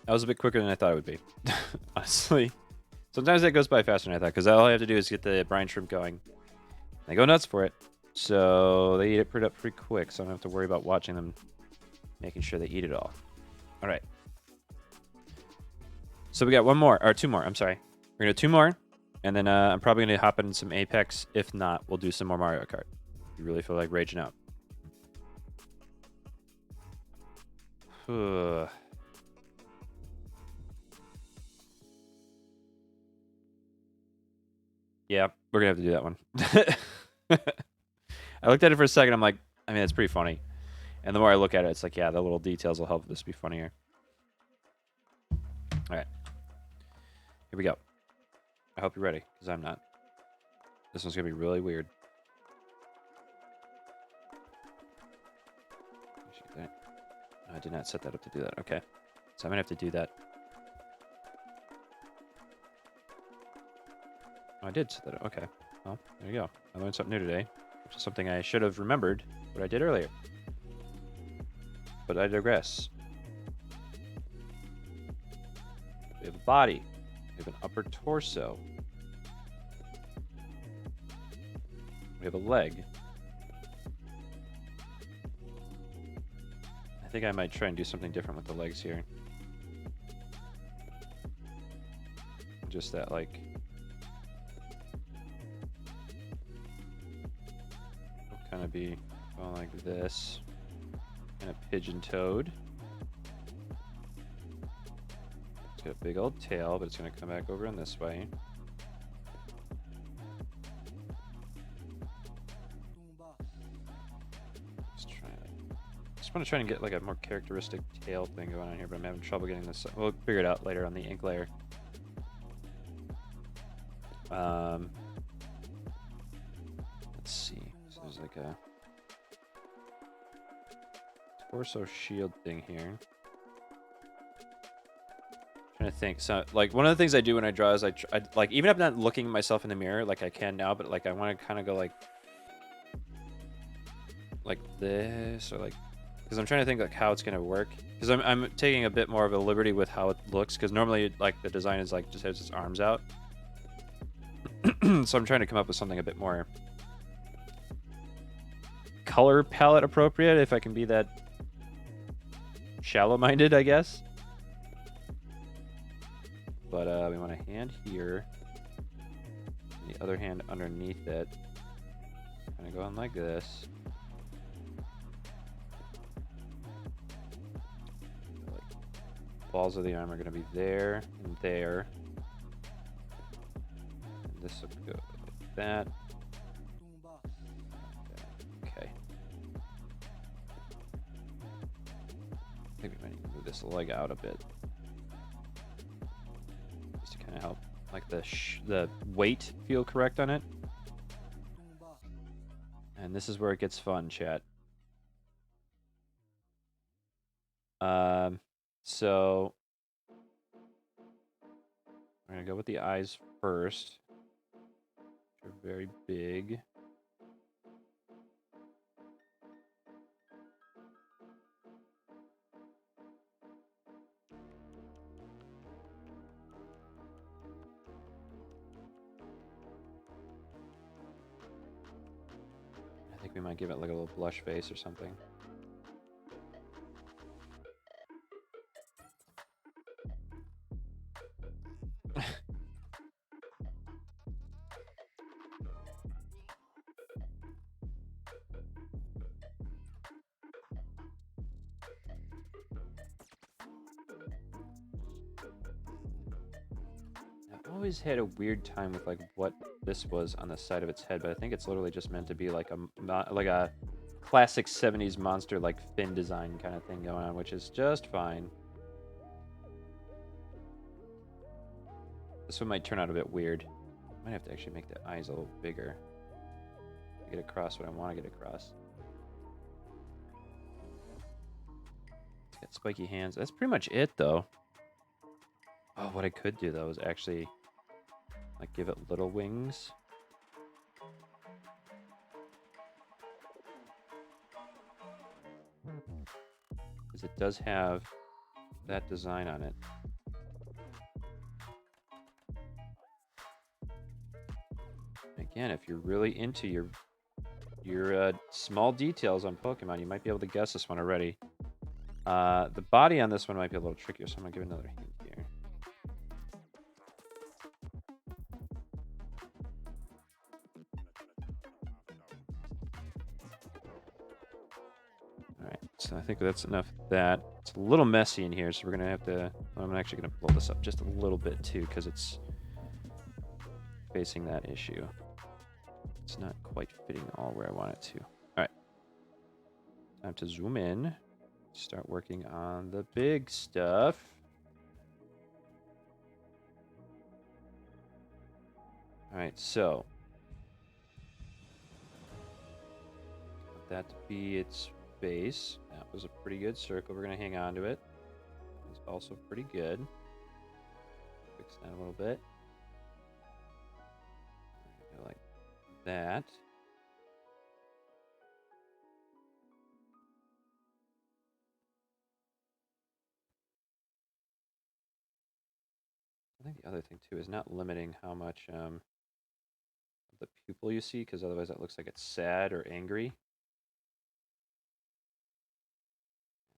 That was a bit quicker than I thought it would be. Honestly. Sometimes that goes by faster than I thought, because all I have to do is get the brine shrimp going. They go nuts for it. So they eat it pretty quick, so I don't have to worry about watching them making sure they eat it all. All right. So we got one more, or two more, I'm sorry. We're going to do two more, and then I'm probably going to hop in some Apex. If not, we'll do some more Mario Kart. You really feel like raging out. Yeah, we're going to have to do that one. I looked at it for a second. I'm like, I mean, it's pretty funny. And the more I look at it, it's like, yeah, the little details will help this be funnier. All right. Here we go. I hope you're ready, because I'm not. This one's going to be really weird. I did not set that up to do that. Okay. So I'm going to have to do that. Oh, I did set that up. Okay. Well, there you go. I learned something new today, which is something I should have remembered what I did earlier. But I digress. We have a body. We have an upper torso. We have a leg. I think I might try and do something different with the legs here. Just that, like... will kind of be going like this. And a pigeon-toed. It's got a big old tail, but it's going to come back over in this way. I just want to try and get like a more characteristic tail thing going on here, but I'm having trouble getting this. We'll figure it out later on the ink layer. Let's see. So there's like a torso shield thing here. Trying to think. So like one of the things I do when I draw is I like, even if I'm not looking at myself in the mirror like I can now, but like I want to kind of go like this, or like, because I'm trying to think like how it's gonna work, because I'm taking a bit more of a liberty with how it looks, because normally like the design is like just has its arms out. So I'm trying to come up with something a bit more color palette appropriate, if I can be that shallow-minded, I guess. But we want a hand here, and the other hand underneath it, kind of going like this. Balls of the arm are going to be there and there. And this will go like that. Okay. I think we might need to move this leg out a bit, just to kind of help, like the weight feel correct on it. And this is where it gets fun, chat. So we're gonna go with the eyes first, which are very big. I think we might give it like a little blush face or something. I've always had a weird time with like what this was on the side of its head, but I think it's literally just meant to be like a classic 70s monster like fin design kind of thing going on, which is just fine. This one might turn out a bit weird. I might have to actually make the eyes a little bigger to get across what I want to get across. It's got spiky hands. That's pretty much it, though. Oh, what I could do, though, is actually like give it little wings. Because it does have that design on it. Again, if you're really into your small details on Pokemon, you might be able to guess this one already. The body on this one might be a little trickier, so I'm gonna give another hint here. Alright, so I think that's enough of that. It's a little messy in here, so we're gonna have to... I'm actually gonna blow this up just a little bit too, because it's facing that issue. It's not quite fitting all where I want it to. All right. Time to zoom in. Start working on the big stuff. All right, so want that to be its base. That was a pretty good circle. We're going to hang on to it. It's also pretty good. Fix that a little bit. Go like that. I think the other thing too is not limiting how much of the pupil you see, because otherwise that looks like it's sad or angry.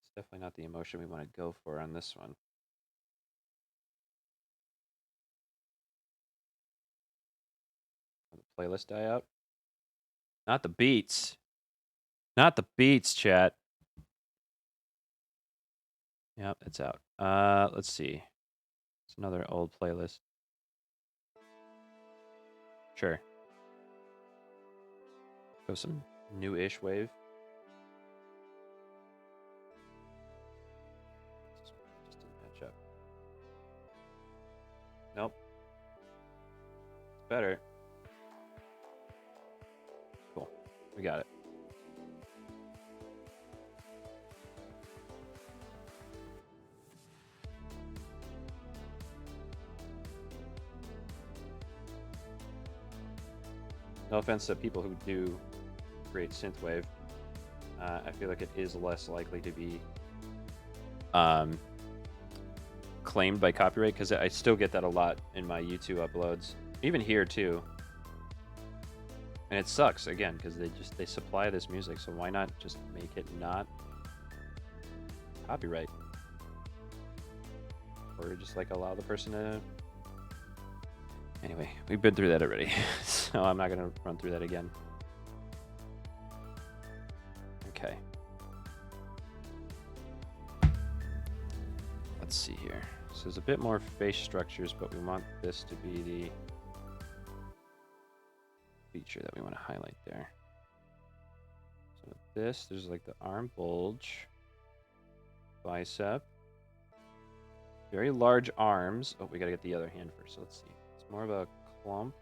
It's definitely not the emotion we want to go for on this one. The playlist die out? Not the beats. Not the beats, chat. Yep, it's out. Let's see. It's another old playlist. Sure. Go some new-ish wave. Just didn't match up. Nope. It's better. Cool. We got it. No offense to people who do create synthwave. I feel like it is less likely to be claimed by copyright, because I still get that a lot in my YouTube uploads, even here too. And it sucks again because they supply this music, so why not just make it not copyright, or just like allow the person to. Anyway, we've been through that already, so I'm not gonna run through that again. Okay. Let's see here. So there's a bit more face structures, but we want this to be the feature that we want to highlight there. So with this, there's like the arm bulge, bicep, very large arms. Oh, we gotta get the other hand first. So let's see. It's more of a clump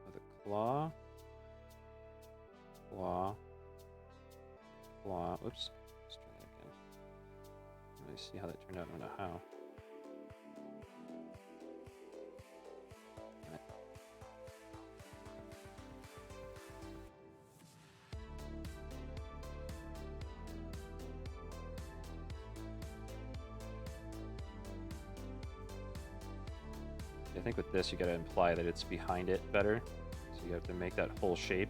with a claw, claw, claw. Oops. Let's try that again. Let me see how that turned out. I don't know how. Damn it. I think with this, you gotta imply that it's behind it better. So you have to make that whole shape,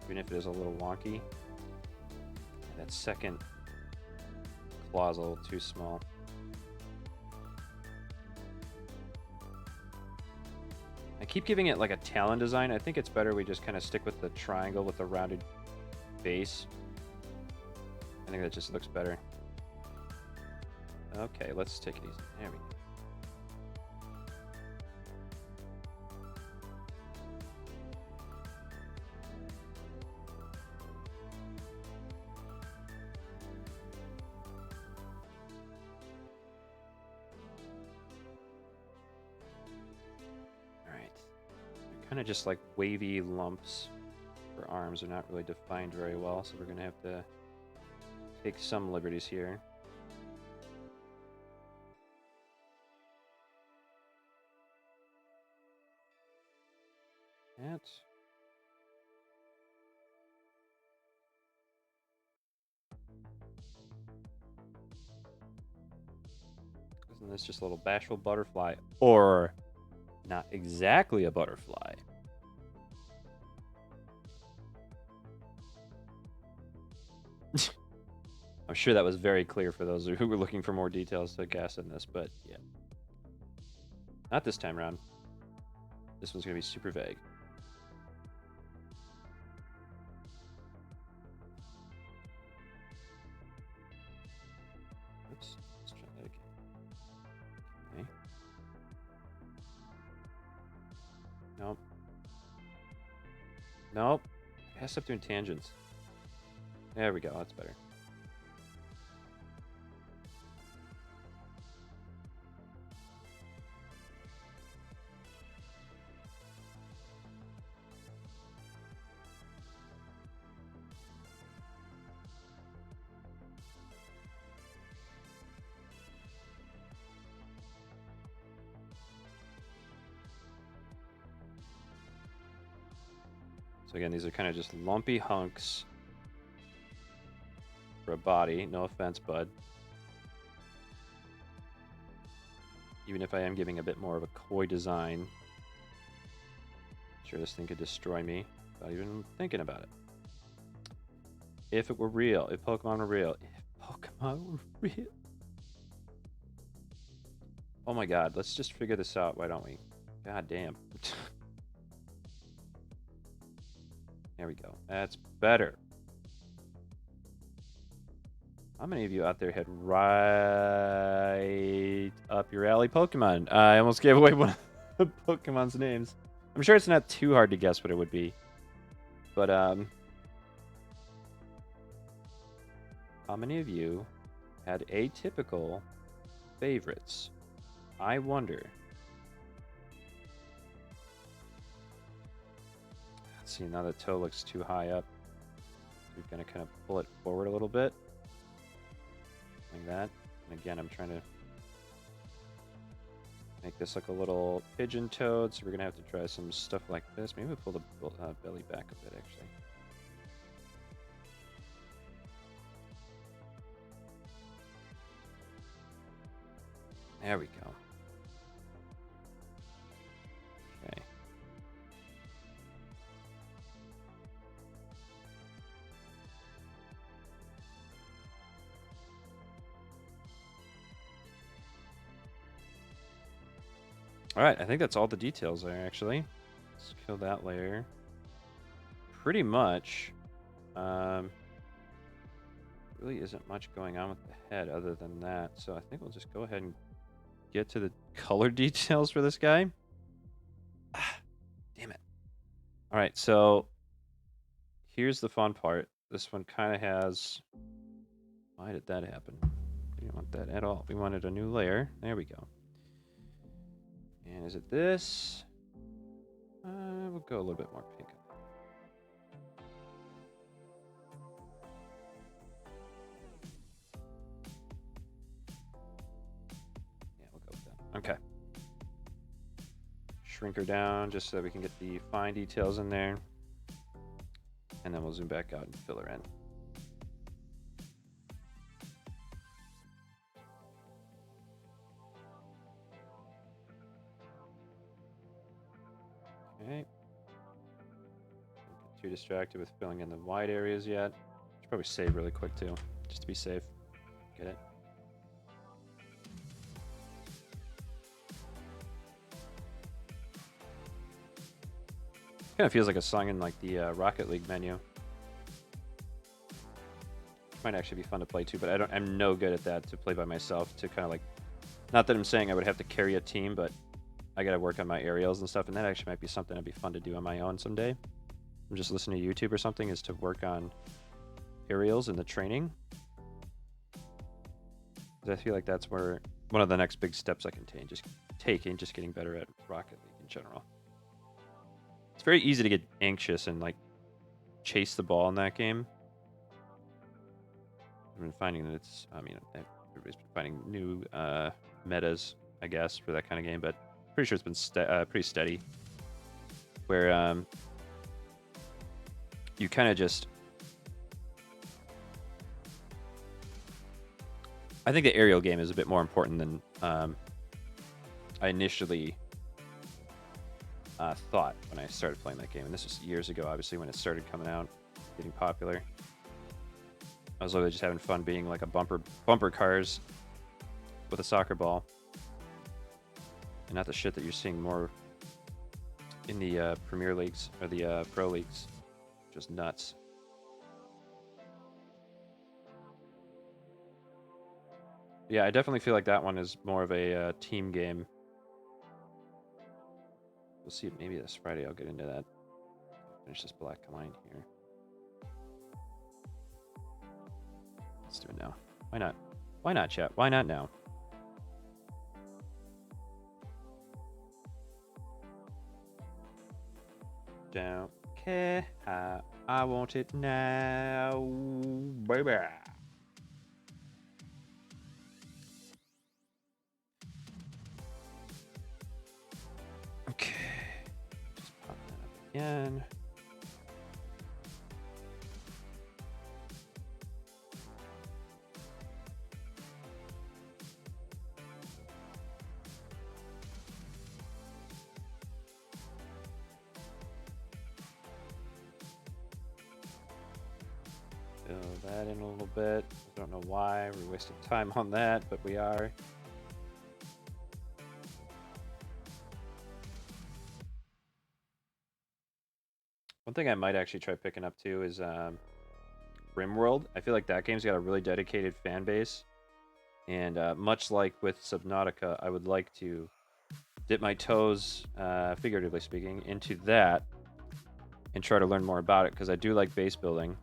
even if it is a little wonky. And that second claw is a little too small. I keep giving it like a talon design. I think it's better we just kind of stick with the triangle with the rounded base. I think that just looks better. Okay, let's take it easy. There we go. Kind of just like wavy lumps for arms are not really defined very well, so we're going to have to take some liberties here. That. Isn't this just a little bashful butterfly? Or not exactly a butterfly? I'm sure that was very clear for those who were looking for more details to guess in this, but yeah. Not this time around. This one's going to be super vague. Oops, let's try that again. Okay. Nope. I gotta stop doing tangents. There we go. That's better. So again, these are kind of just lumpy hunks for a body. No offense, bud. Even if I am giving a bit more of a coy design. Sure, this thing could destroy me without even thinking about it. If it were real, if Pokemon were real, if Pokemon were real. Oh my god, let's just figure this out, why don't we? God damn. There we go. That's better. How many of you out there had right up your alley Pokemon? I almost gave away one of Pokemon's names. I'm sure it's not too hard to guess what it would be. But, how many of you had atypical favorites? I wonder. Let's see, now that toe looks too high up. We're going to kind of pull it forward a little bit. Like that. And again, I'm trying to make this look a little pigeon-toed, so we're going to have to try some stuff like this. Maybe we'll pull the belly back a bit, actually. There we go. Okay. Alright, I think that's all the details there, actually. Let's kill that layer. Pretty much. Really isn't much going on with the head other than that, so I think we'll just go ahead and get to the color details for this guy. Ah, damn it. Alright, so here's the fun part. This one kind of has... Why did that happen? We didn't want that at all. We wanted a new layer. There we go. And is it this? We'll go a little bit more pink. Yeah, we'll go with that. Okay. Shrink her down just so that we can get the fine details in there. And then we'll zoom back out and fill her in. Okay. Don't get too distracted with filling in the wide areas yet. Should probably save really quick too, just to be safe. Get it? Kind of feels like a song in like the Rocket League menu. Might actually be fun to play too, but I'm no good at that to play by myself. To kind of like, not that I'm saying I would have to carry a team, but I got to work on my aerials and stuff, and that actually might be something that'd be fun to do on my own someday. I'm just listening to YouTube or something, is to work on aerials and the training. I feel like that's where one of the next big steps I can take, just getting better at Rocket League in general. It's very easy to get anxious and like chase the ball in that game. I've been finding that it's, I mean, everybody's been finding new metas, I guess, for that kind of game, but pretty sure it's been pretty steady. Where you kind of just... I think the aerial game is a bit more important than I initially thought when I started playing that game. And this was years ago, obviously, when it started coming out, getting popular. I was literally just having fun being like a bumper cars with a soccer ball. And not the shit that you're seeing more in the Premier Leagues or the Pro Leagues. Just nuts. Yeah, I definitely feel like that one is more of a team game. We'll see. Maybe this Friday I'll get into that. Finish this black line here. Let's do it now. Why not? Why not, chat? Why not now? Don't care how I want it now, baby. Okay. Just pop that up again. Fill that in a little bit. I don't know why we're wasting time on that, but we are. One thing I might actually try picking up too is RimWorld. I feel like that game's got a really dedicated fan base. And much like with Subnautica, I would like to dip my toes, figuratively speaking, into that and try to learn more about it because I do like base building.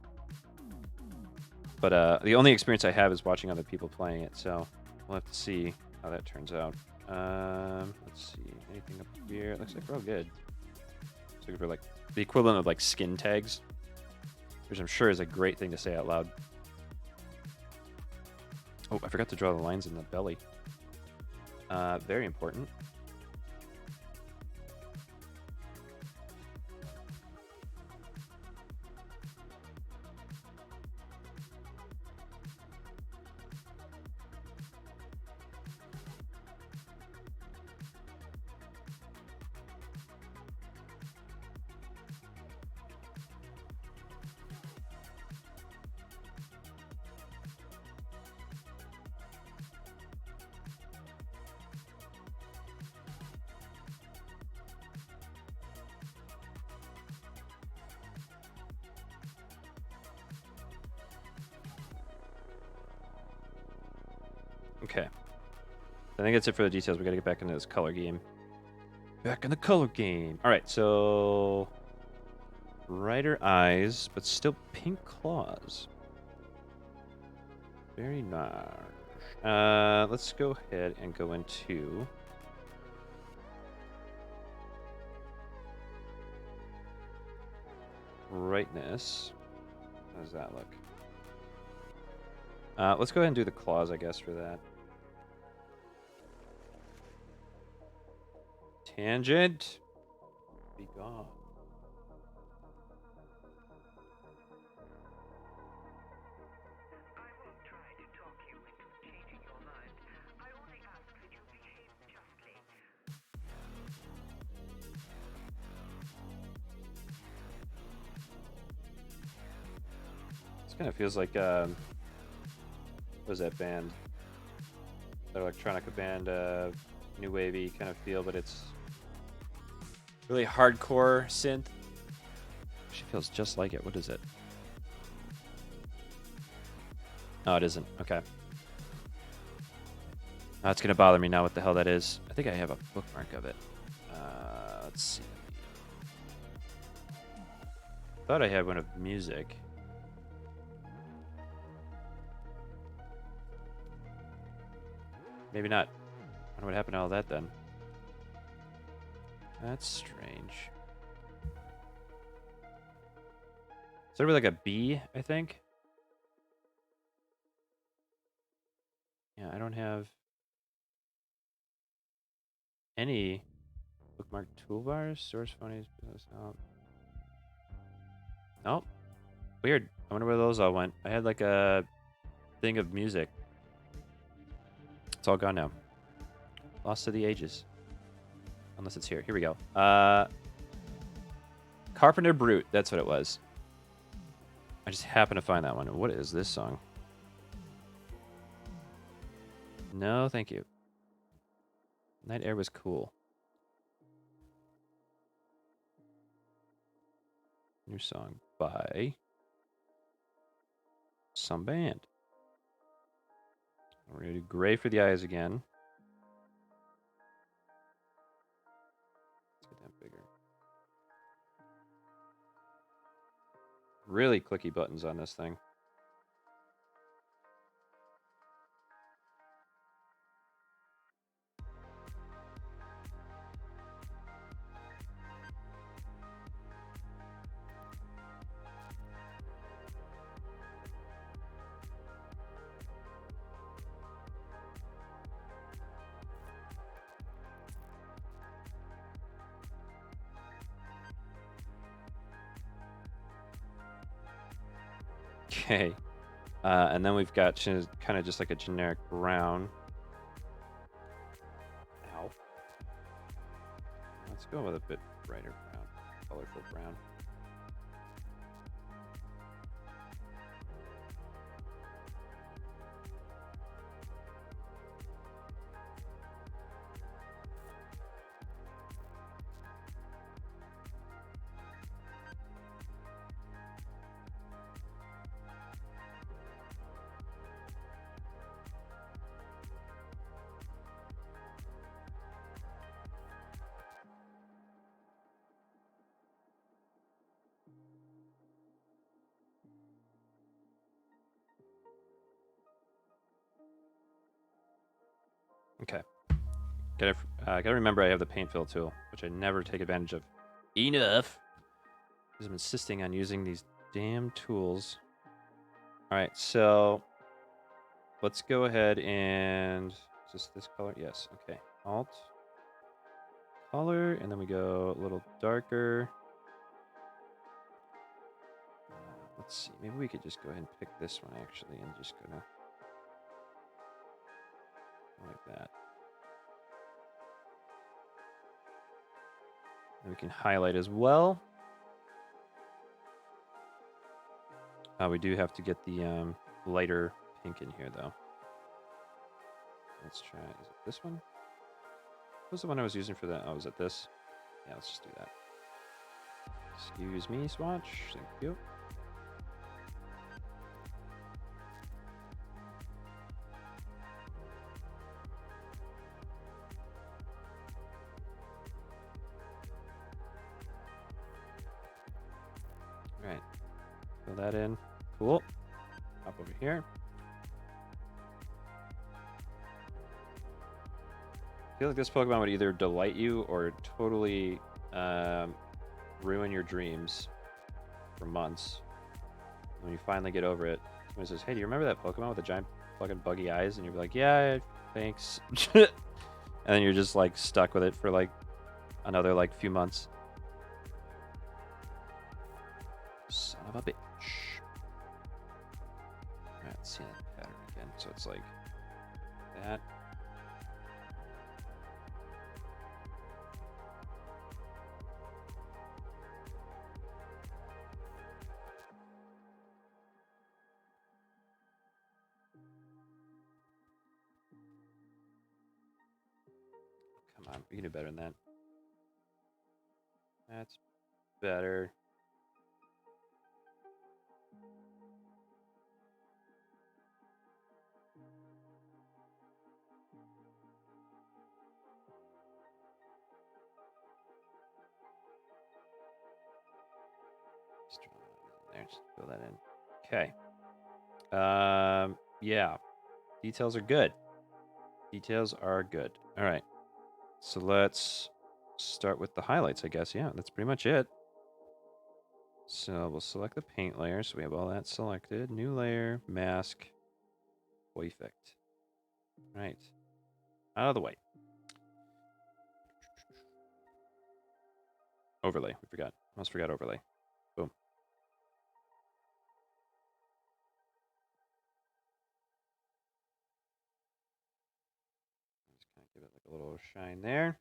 But the only experience I have is watching other people playing it, so we'll have to see how that turns out. Let's see, anything up here? It looks like we're all good. Just looking for like the equivalent of like skin tags, which I'm sure is a great thing to say out loud. Oh, I forgot to draw the lines in the belly. Very important. Okay. I think that's it for the details. We gotta get back into this color game. Back in the color game. All right, so brighter eyes, but still pink claws. Very nice. Let's go ahead and go into brightness. How does that look? Let's go ahead and do the claws, I guess, for that. Tangent. Be gone. This kind of feels like what was that band? That electronica band, new wavy kind of feel, but it's really hardcore synth. She feels just like it. What is it? Oh, it isn't. Okay. That's gonna bother me now. What the hell that is? I think I have a bookmark of it. Let's see. Thought I had one of music. Maybe not. I wonder what happened to all that then. That's strange. Started with like a B, I think. Yeah, I don't have any bookmark toolbars. Source phonies. Nope. Weird. I wonder where those all went. I had like a thing of music. It's all gone now. Lost to the ages. Unless it's here. Here we go. Carpenter Brute. That's what it was. I just happened to find that one. What is this song? No, thank you. Night Air was cool. New song by some band. We're going to do Gray for the Eyes again. Let's get that bigger. really clicky buttons on this thing. Okay. And then we've got kind of just like a generic brown. Ow. Let's go with a bit brighter brown, colorful brown. Okay. Gotta remember I have the paint fill tool, which I never take advantage of. Enough! Because I'm insisting on using these damn tools. Alright, so let's go ahead and... Is this color? Yes, okay. Alt. Color, and then we go a little darker. Let's see, maybe we could just go ahead and pick this one actually and just gonna... like that. And we can highlight as well. We do have to get the lighter pink in here, though. Let's try. Is it this one? What was the one I was using for that? Oh, was it this? Yeah, let's just do that. Excuse me, swatch. Thank you. All right. Fill that in. Cool. Hop over here. I feel like this Pokemon would either delight you or totally ruin your dreams for months. When you finally get over it, someone says, "Hey, do you remember that Pokemon with the giant fucking buggy eyes?" And you're like, "Yeah, thanks." And then you're just like stuck with it for like another like few months. Son of a bitch. Alright, let's see that pattern again. So it's like that. Come on, we can do better than that. That's better. There, just fill that in. Okay. Yeah. Details are good. Details are good. All right. So let's start with the highlights, I guess. Yeah, that's pretty much it. So we'll select the paint layer. So we have all that selected. New layer, mask, effect. All right. Out of the way. Overlay. We forgot. Almost forgot overlay. Boom. Just kind of give it like a little shine there.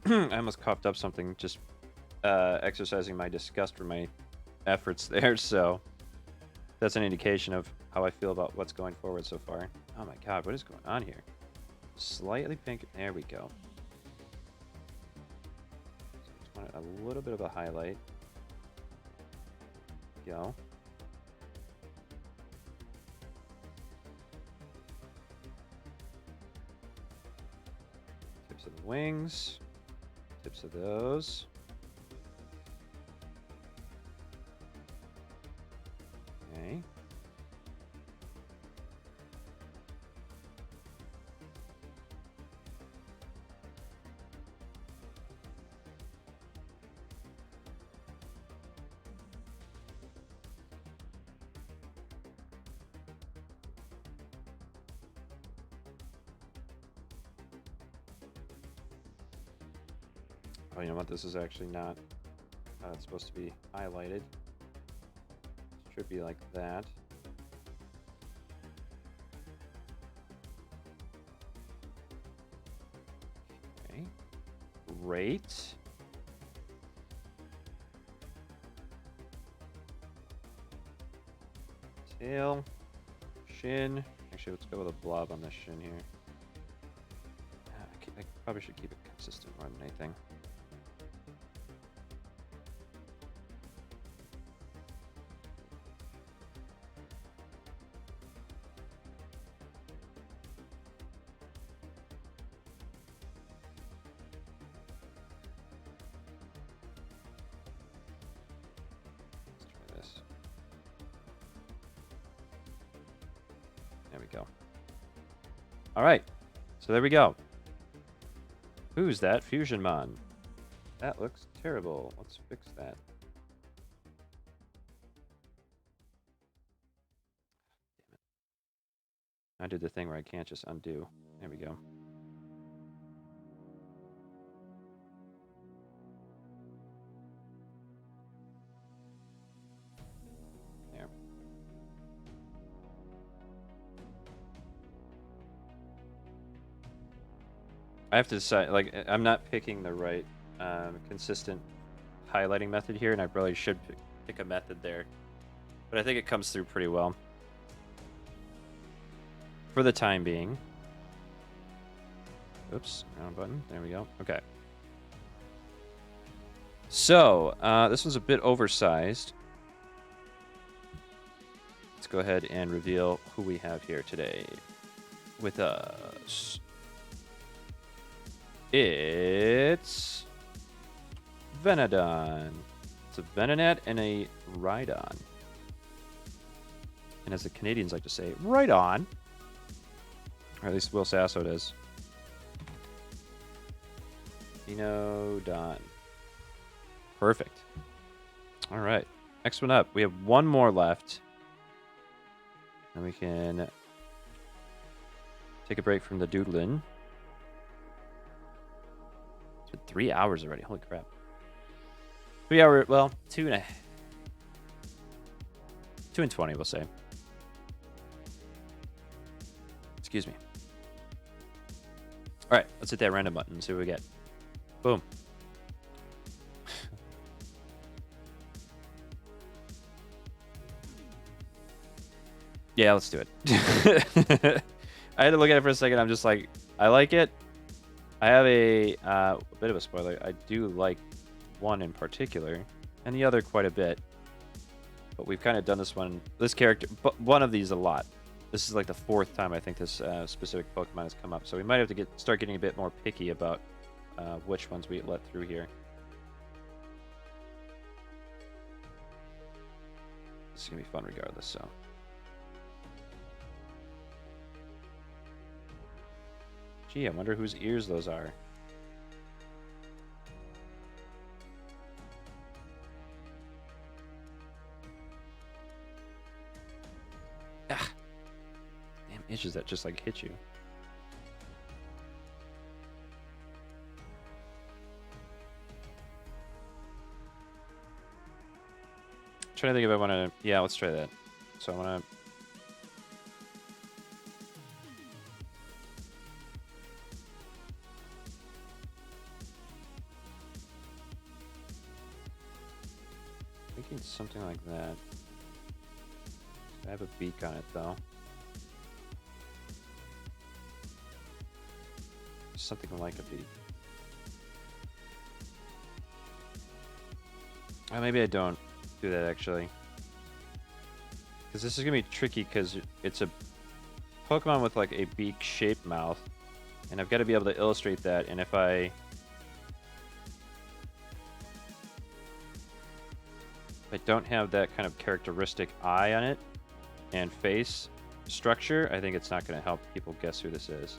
I almost coughed up something just exercising my disgust for my efforts there, so that's an indication of how I feel about what's going forward so far. Oh my god, what is going on here? Slightly pink. There we go. it a little bit of a highlight. Go. Tips of the wings. Tips of those. Okay. Oh, you know what? This is actually not how it's supposed to be highlighted. It should be like that. Okay. Great. Tail. Shin. Actually, let's go with a blob on this shin here. I probably should keep it consistent more than anything. There we go. All right, so there we go. Who's that Fusionmon? That looks terrible. Let's fix that. Damn it. I did the thing where I can't just undo. There we go. There. I have to decide, like, I'm not picking the right consistent highlighting method here, and I probably should pick a method there. But I think it comes through pretty well. For the time being. Oops, wrong button. There we go. Okay. So, this one's a bit oversized. Let's go ahead and reveal who we have here today with us. It's Venodon. It's a Venonat and a Rhydon. And as the Canadians like to say, right on. Or at least Will Sasso does. Venodon. Perfect. All right. Next one up. We have one more left. And we can take a break from the doodling. It's been 3 hours already. Holy crap. 3 hour, well, 2 and 20, we'll say. Excuse me. All right, let's hit that random button and see what we get. Boom. Yeah, let's do it. I had to look at it for a second. I'm just like, I like it. I have a bit of a spoiler. I do like one in particular, and the other quite a bit. But we've kind of done this character, but one of these a lot. This is like the 4th time I think this specific Pokemon has come up. So we might have to start getting a bit more picky about which ones we let through here. This is going to be fun regardless, so. Gee, I wonder whose ears those are. Ah. Damn itches that just like hit you. Trying to think if I want to. Yeah, let's try that. So I want to. Thinking something like that. I have a beak on it though. Something like a beak. Maybe I don't do that actually. Because this is going to be tricky because it's a Pokemon with like a beak-shaped mouth. And I've got to be able to illustrate that. And if I don't have that kind of characteristic eye on it and face structure, I think it's not going to help people guess who this is.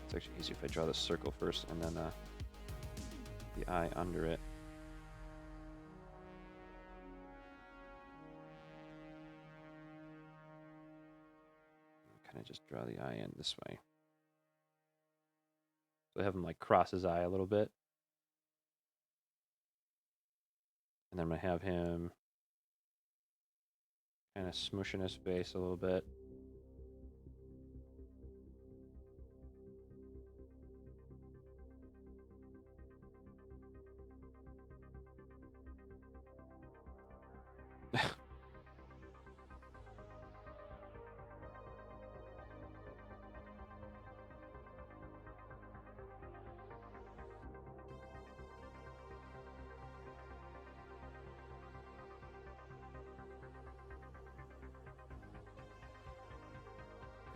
It's actually easier if I draw the circle first and then the eye under it. Kind of just draw the eye in this way. So I have him like cross his eye a little bit. And then I'm going to have him kind of smooshing his face a little bit.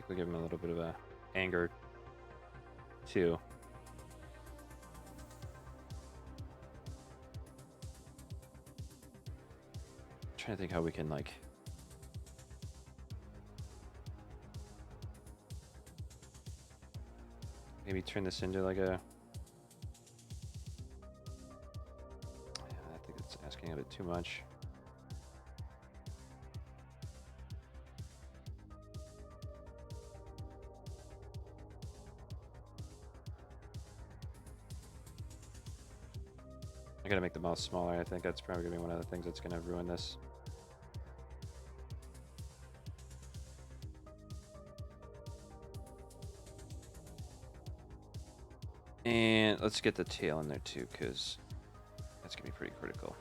We'll give him a little bit of a anger too. I'm trying to think how we can like maybe turn this into like a I think it's asking a bit too much. I gotta make the mouth smaller. I think that's probably gonna be one of the things that's gonna ruin this. And let's get the tail in there too, because that's gonna be pretty critical.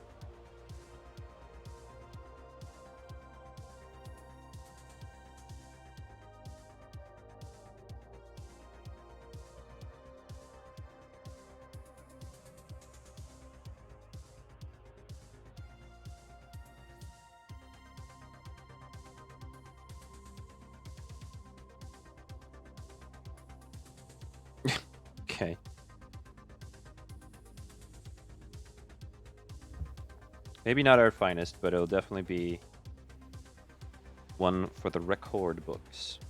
Okay. Maybe not our finest, but it'll definitely be one for the record books.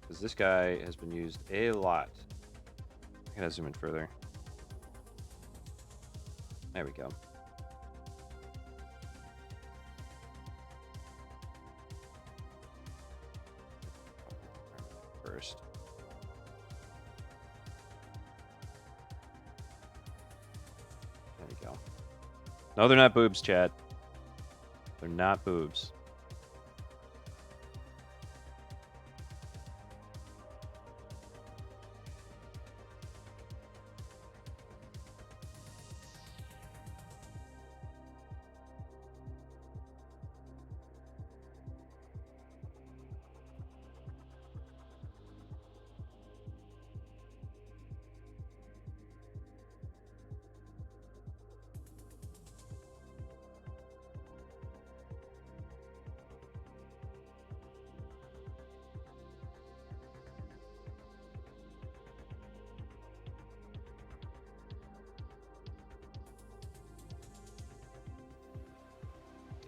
Because this guy has been used a lot. I gotta zoom in further. There we go. First. There we go. No, they're not boobs, Chad. They're not boobs.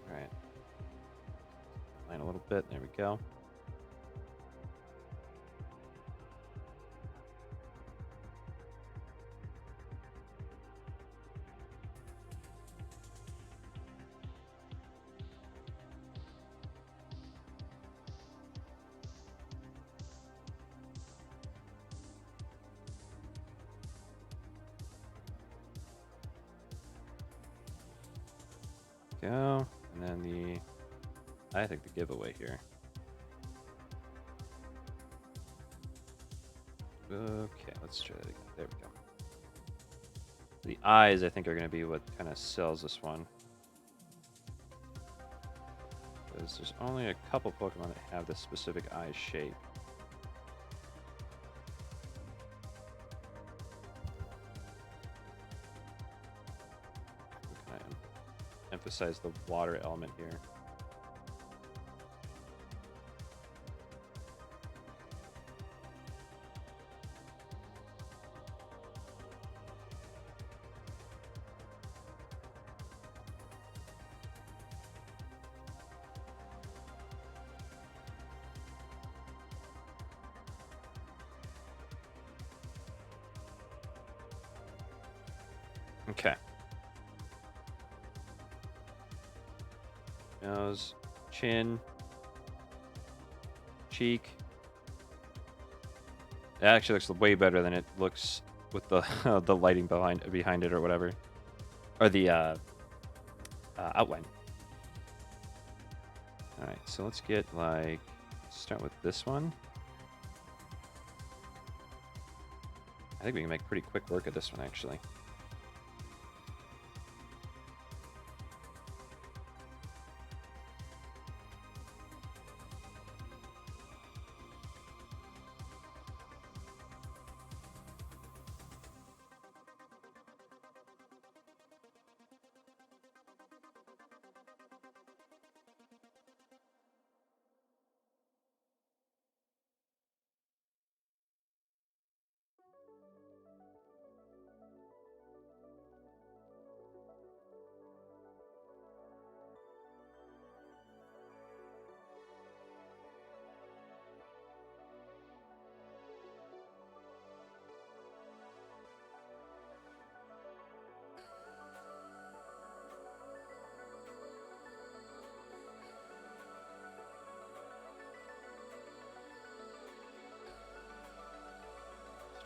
Alright. Line a little bit. There we go. Go. And then I think the giveaway here. Okay, let's try that again. There we go. The eyes, I think, are going to be what kind of sells this one. because there's only a couple Pokemon that have this specific eye shape. Kind of emphasize the water element here. Okay. Nose, chin, cheek. It actually looks way better than it looks with the the lighting behind it or whatever, or the outline. All right, so let's get like start with this one. I think we can make pretty quick work of this one actually.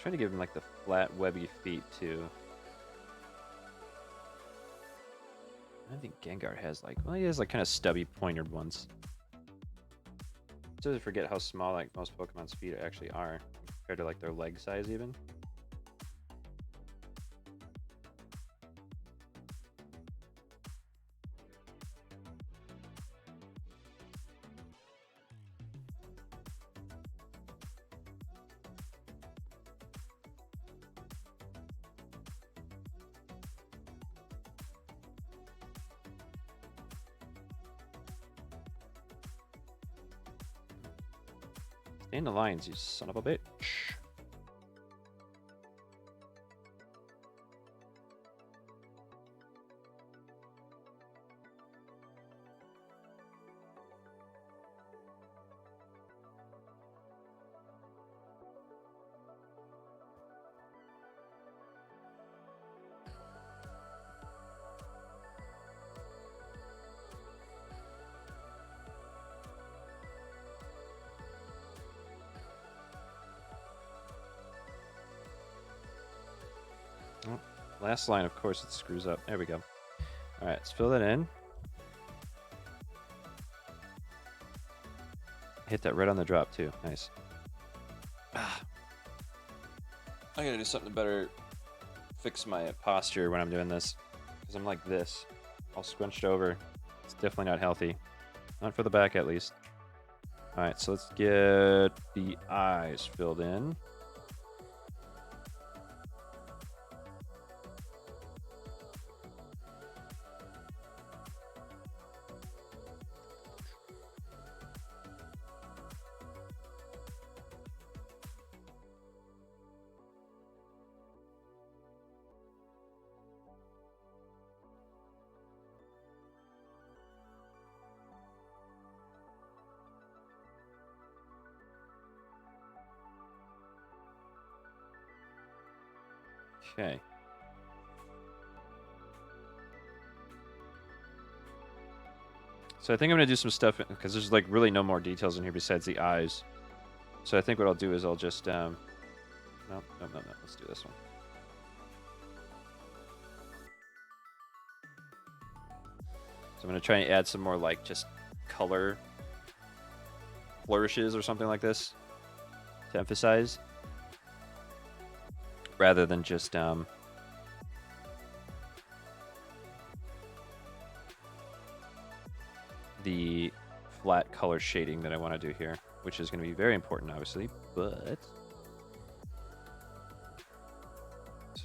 Trying to give him like the flat, webby feet too. I think Gengar has like, well, he has like kind of stubby, pointed ones. Just forget how small like most Pokemon's feet actually are compared to like their leg size even. Stay in the lines, you son of a bitch. Last line, of course, it screws up. There we go. All right, let's fill that in. Hit that right on the drop, too. Nice. I gotta do something to better fix my posture when I'm doing this. Because I'm like this, all scrunched over. It's definitely not healthy. Not for the back, at least. All right, so let's get the eyes filled in. Okay. So I think I'm going to do some stuff, because there's like really no more details in here besides the eyes. So I think what I'll do is I'll just, no. Let's do this one. So I'm going to try and add some more like just color flourishes or something like this to emphasize, rather than just the flat color shading that I want to do here, which is going to be very important, obviously, but let's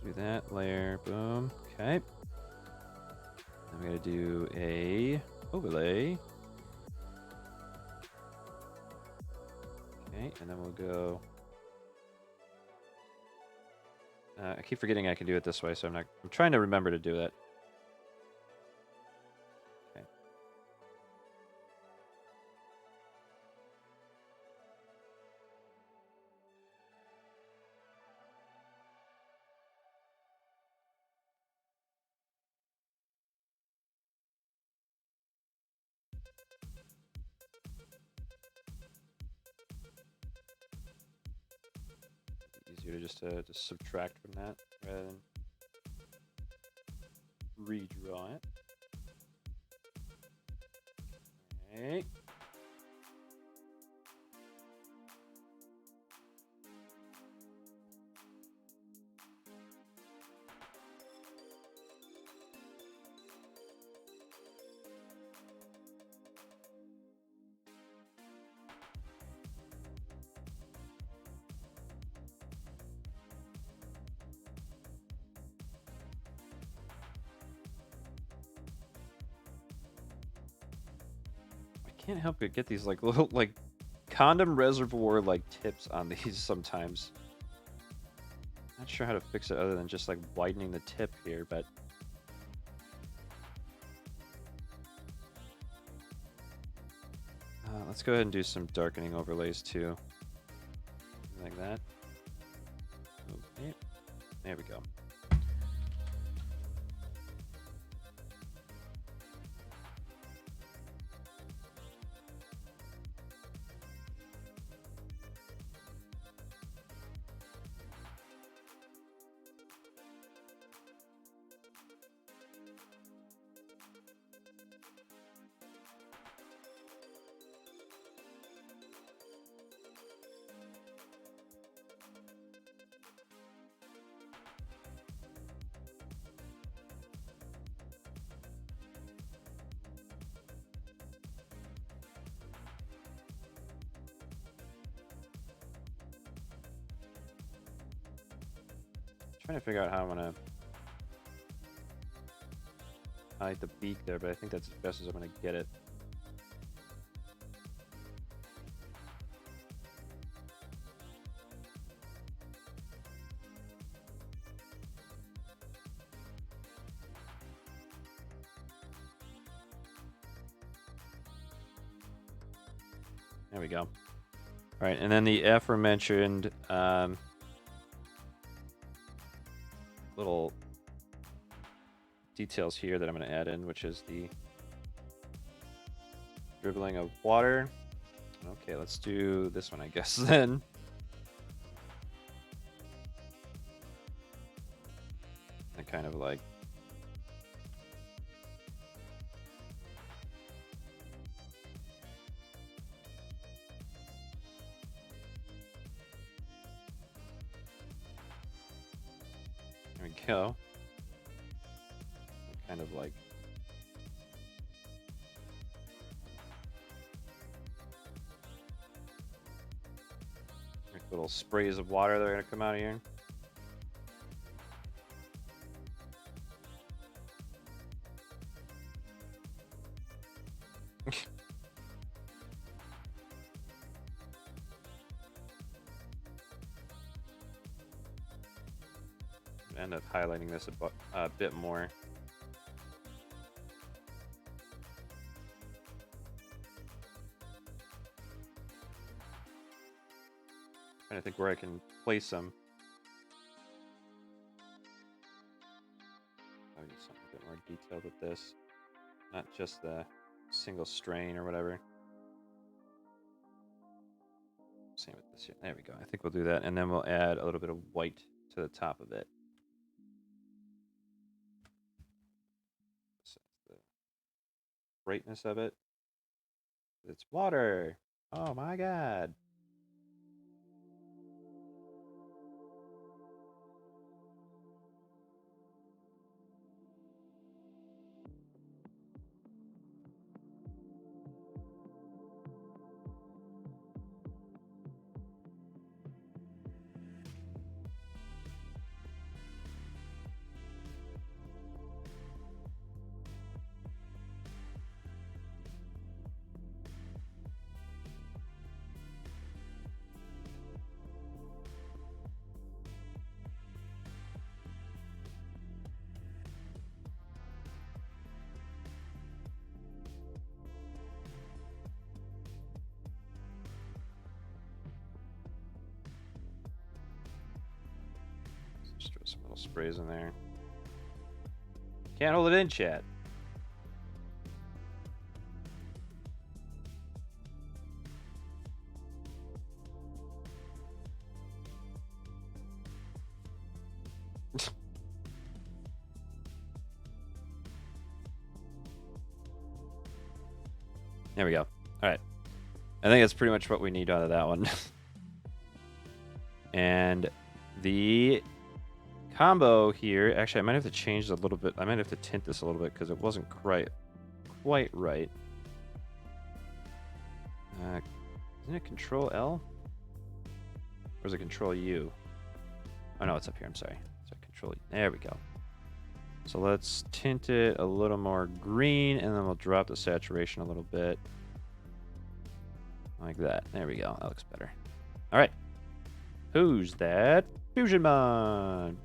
do that layer. Boom. Okay. I'm going to do a overlay. Okay, and then we'll go. I keep forgetting I can do it this way, so I'm trying to remember to do that. Okay. Easier to just subtract from that rather than redraw it. Okay. Can't help but get these like little like condom reservoir like tips on these sometimes. Not sure how to fix it other than just like widening the tip here, but let's go ahead and do some darkening overlays too. Like that. Okay. There we go. Trying to figure out how I'm gonna hide the beak there, but I think that's as best as I'm gonna get it. There we go. All right, and then the aforementioned little details here that I'm going to add in, which is the dribbling of water. Okay, let's do this one, I guess, then. And kind of like there we go. Kind of like little sprays of water that are going to come out of here. End up highlighting this a bit more. Trying to think where I can place them. I'll do something a bit more detailed with this, not just the single strain or whatever. Same with this here. There we go. I think we'll do that, and then we'll add a little bit of white to the top of it. So the brightness of it. It's water. Oh my god. Just throw some little sprays in there. Can't hold it in, chat. There we go. All right. I think that's pretty much what we need out of that one. And the combo here, actually, I might have to change this a little bit. I might have to tint this a little bit because it wasn't quite right. Isn't it Control L? Or is it Control U? Oh, no, it's up here. I'm sorry. So Control U. There we go. So let's tint it a little more green, and then we'll drop the saturation a little bit. Like that. There we go. That looks better. All right. Who's that? Fusionmon!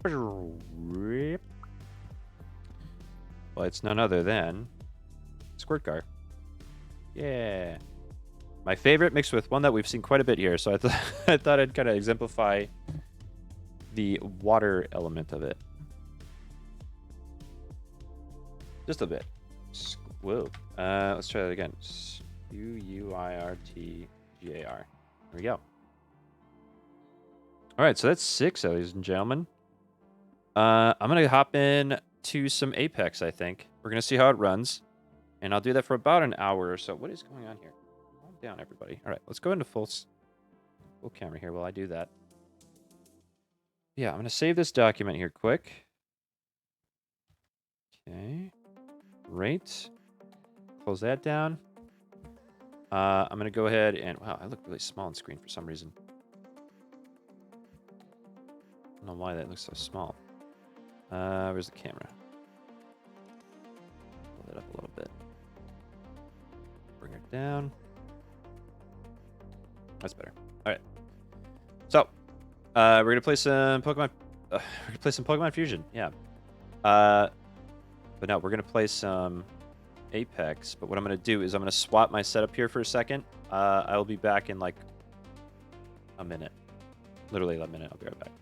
Well, it's none other than Squirtgar. Yeah. My favorite mixed with one that we've seen quite a bit here, so I thought I'd kind of exemplify the water element of it. Just a bit. Whoa. Let's try that again. Uirtgar. There we go. All right, so that's 6, ladies and gentlemen. I'm going to hop in to some Apex, I think. We're going to see how it runs. And I'll do that for about an hour or so. What is going on here? Calm down, everybody. All right, let's go into full camera here while I do that. Yeah, I'm going to save this document here quick. Okay. Great. Close that down. I'm going to go ahead and... Wow, I look really small on screen for some reason. I don't know why that looks so small. Where's the camera? Pull it up a little bit. Bring it down. That's better. All right. So, we're gonna play some Pokemon. We're gonna play some Pokemon Fusion. Yeah. But no, we're gonna play some Apex. But what I'm gonna do is I'm gonna swap my setup here for a second. I will be back in like a minute. Literally a minute. I'll be right back.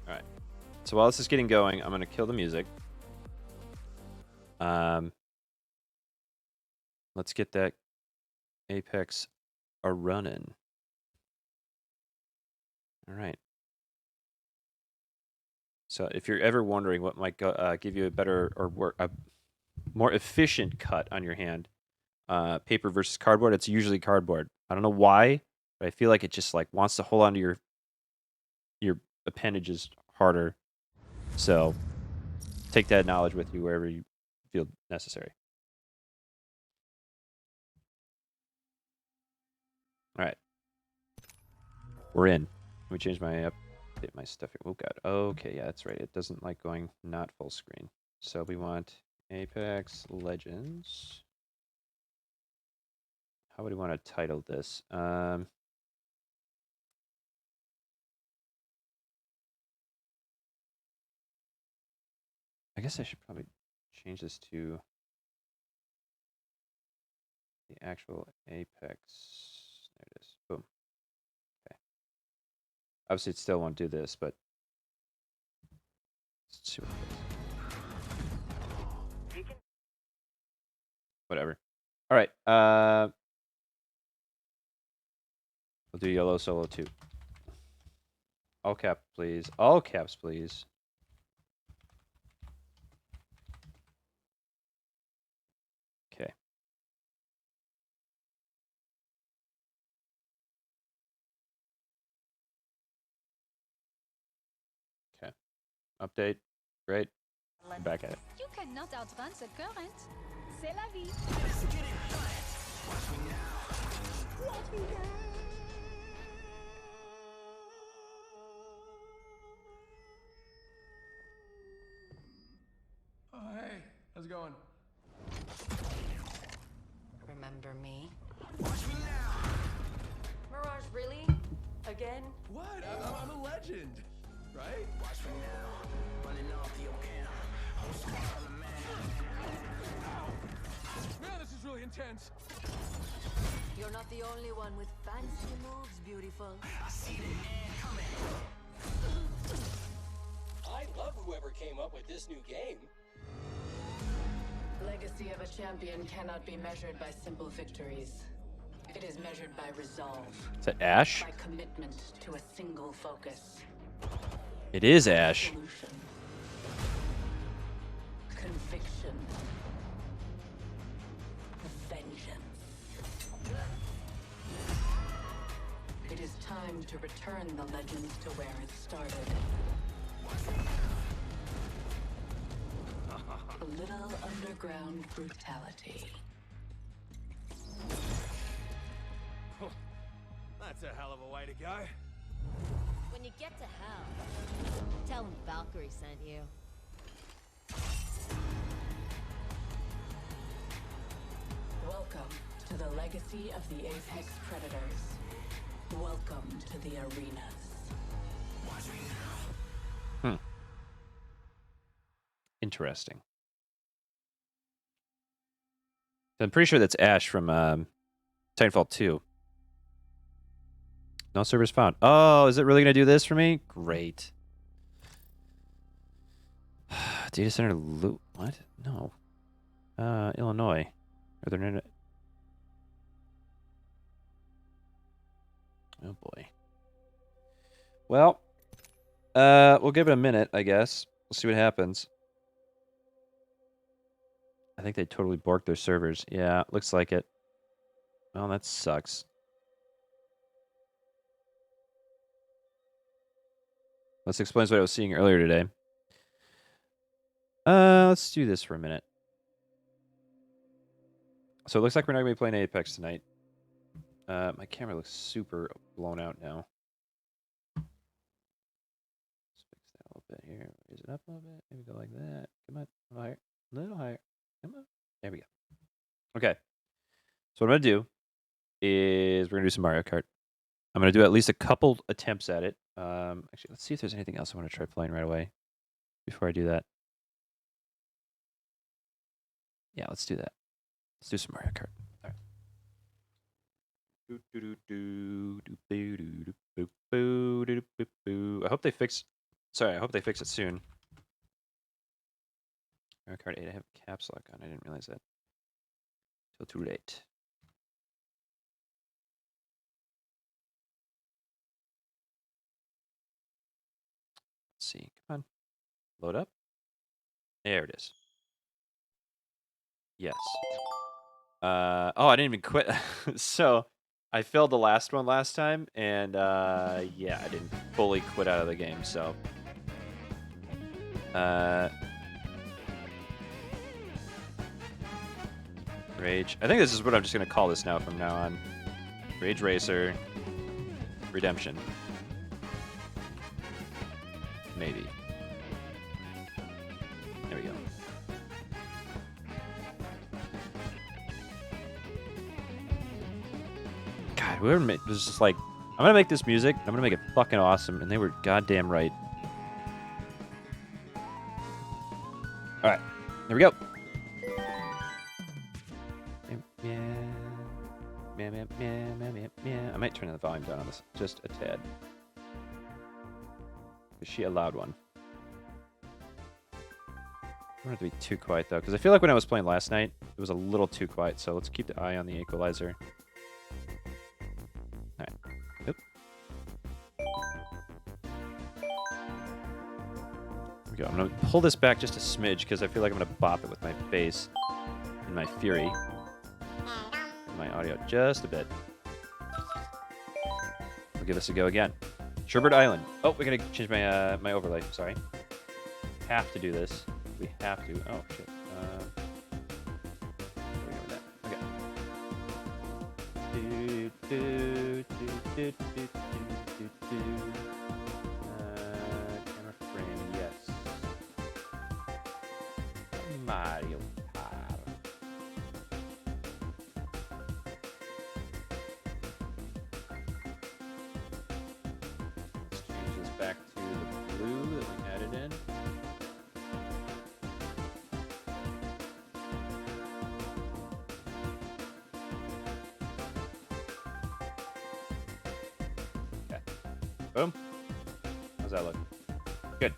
Alright. So while this is getting going, I'm going to kill the music. Let's get that Apex a-running. Alright. So if you're ever wondering what might give you a better or a more efficient cut on your hand, paper versus cardboard, it's usually cardboard. I don't know why, but I feel like it just like wants to hold on to your appendages harder. So take that knowledge with you wherever you feel necessary. All right, we're in. Let me change my update my stuff here. Oh god. Okay, yeah, that's right. It doesn't like going not full screen. So we want Apex Legends. How would we want to title this? I guess I should probably change this to the actual Apex. There it is. Boom. Okay. Obviously, it still won't do this, but let's see what it does. Whatever. All right. We'll do Yellow Solo 2. All caps, please. All caps, please. Okay. Okay. Update. Great. I'm back at it. You cannot outrun the current. C'est la vie. Oh, hey, how's it going? Remember me? Mirage, really? Again? What? I'm a legend, right? Man, this is really intense. You're not the only one with fancy moves, beautiful. I love whoever came up with this new game. Legacy of a champion cannot be measured by simple victories. It is measured by resolve, Is that Ash? by commitment to a single focus. It is Ash. Solution. Conviction. Vengeance. It is time to return the legends to where it started. A little underground brutality. That's a hell of a way to go. When you get to hell, tell him Valkyrie sent you. Welcome to the legacy of the Apex Predators. Welcome to the arenas. Interesting. I'm pretty sure that's Ash from Titanfall 2. No servers found. Oh, is it really going to do this for me? Great. Data center loot. What? No. Illinois. Are there no... Oh, boy. Well, we'll give it a minute, I guess. We'll see what happens. I think they totally borked their servers. Yeah, looks like it. Well, that sucks. This explains what I was seeing earlier today. Let's do this for a minute. So it looks like we're not going to be playing Apex tonight. My camera looks super blown out now. Let's fix that a little bit here. Raise it up a little bit. Maybe go like that. Come on. A little higher. A little higher. Come on. There we go. Okay. So what I'm going to do is we're going to do some Mario Kart. I'm going to do at least a couple attempts at it. Actually, let's see if there's anything else I want to try playing right away before I do that. Yeah, let's do that. Let's do some Mario Kart. All right. I hope they fix... Sorry, I hope they fix it soon. Mario Kart 8, I have caps lock on. I didn't realize that. Till too late. Let's see. Come on. Load up. There it is. Yes. Oh, I didn't even quit. So, I failed the last one last time, and yeah, I didn't fully quit out of the game, so... Rage. I think this is what I'm just going to call this now from now on. Rage Racer. Redemption. Maybe. There we go. God, whoever was just like, I'm going to make this music. I'm going to make it fucking awesome. And they were goddamn right. All right. There we go. I might turn the volume down on this just a tad. Is she a loud one? I don't want it to be too quiet though, because I feel like when I was playing last night, it was a little too quiet. So let's keep the eye on the equalizer. All right. Oop. go. I'm gonna pull this back just a smidge because I feel like I'm gonna bop it with my face and my fury. My audio just a bit. We'll give this a go again. Sherbert Island. Oh, we gotta change my my overlay. Sorry. Have to do this. We have to. Oh shit. Where we go with that? Okay. Camera frame. Yes. Mario Kart. Let's change this back to the blue that we had it in. Okay. Boom. How's that look? Good.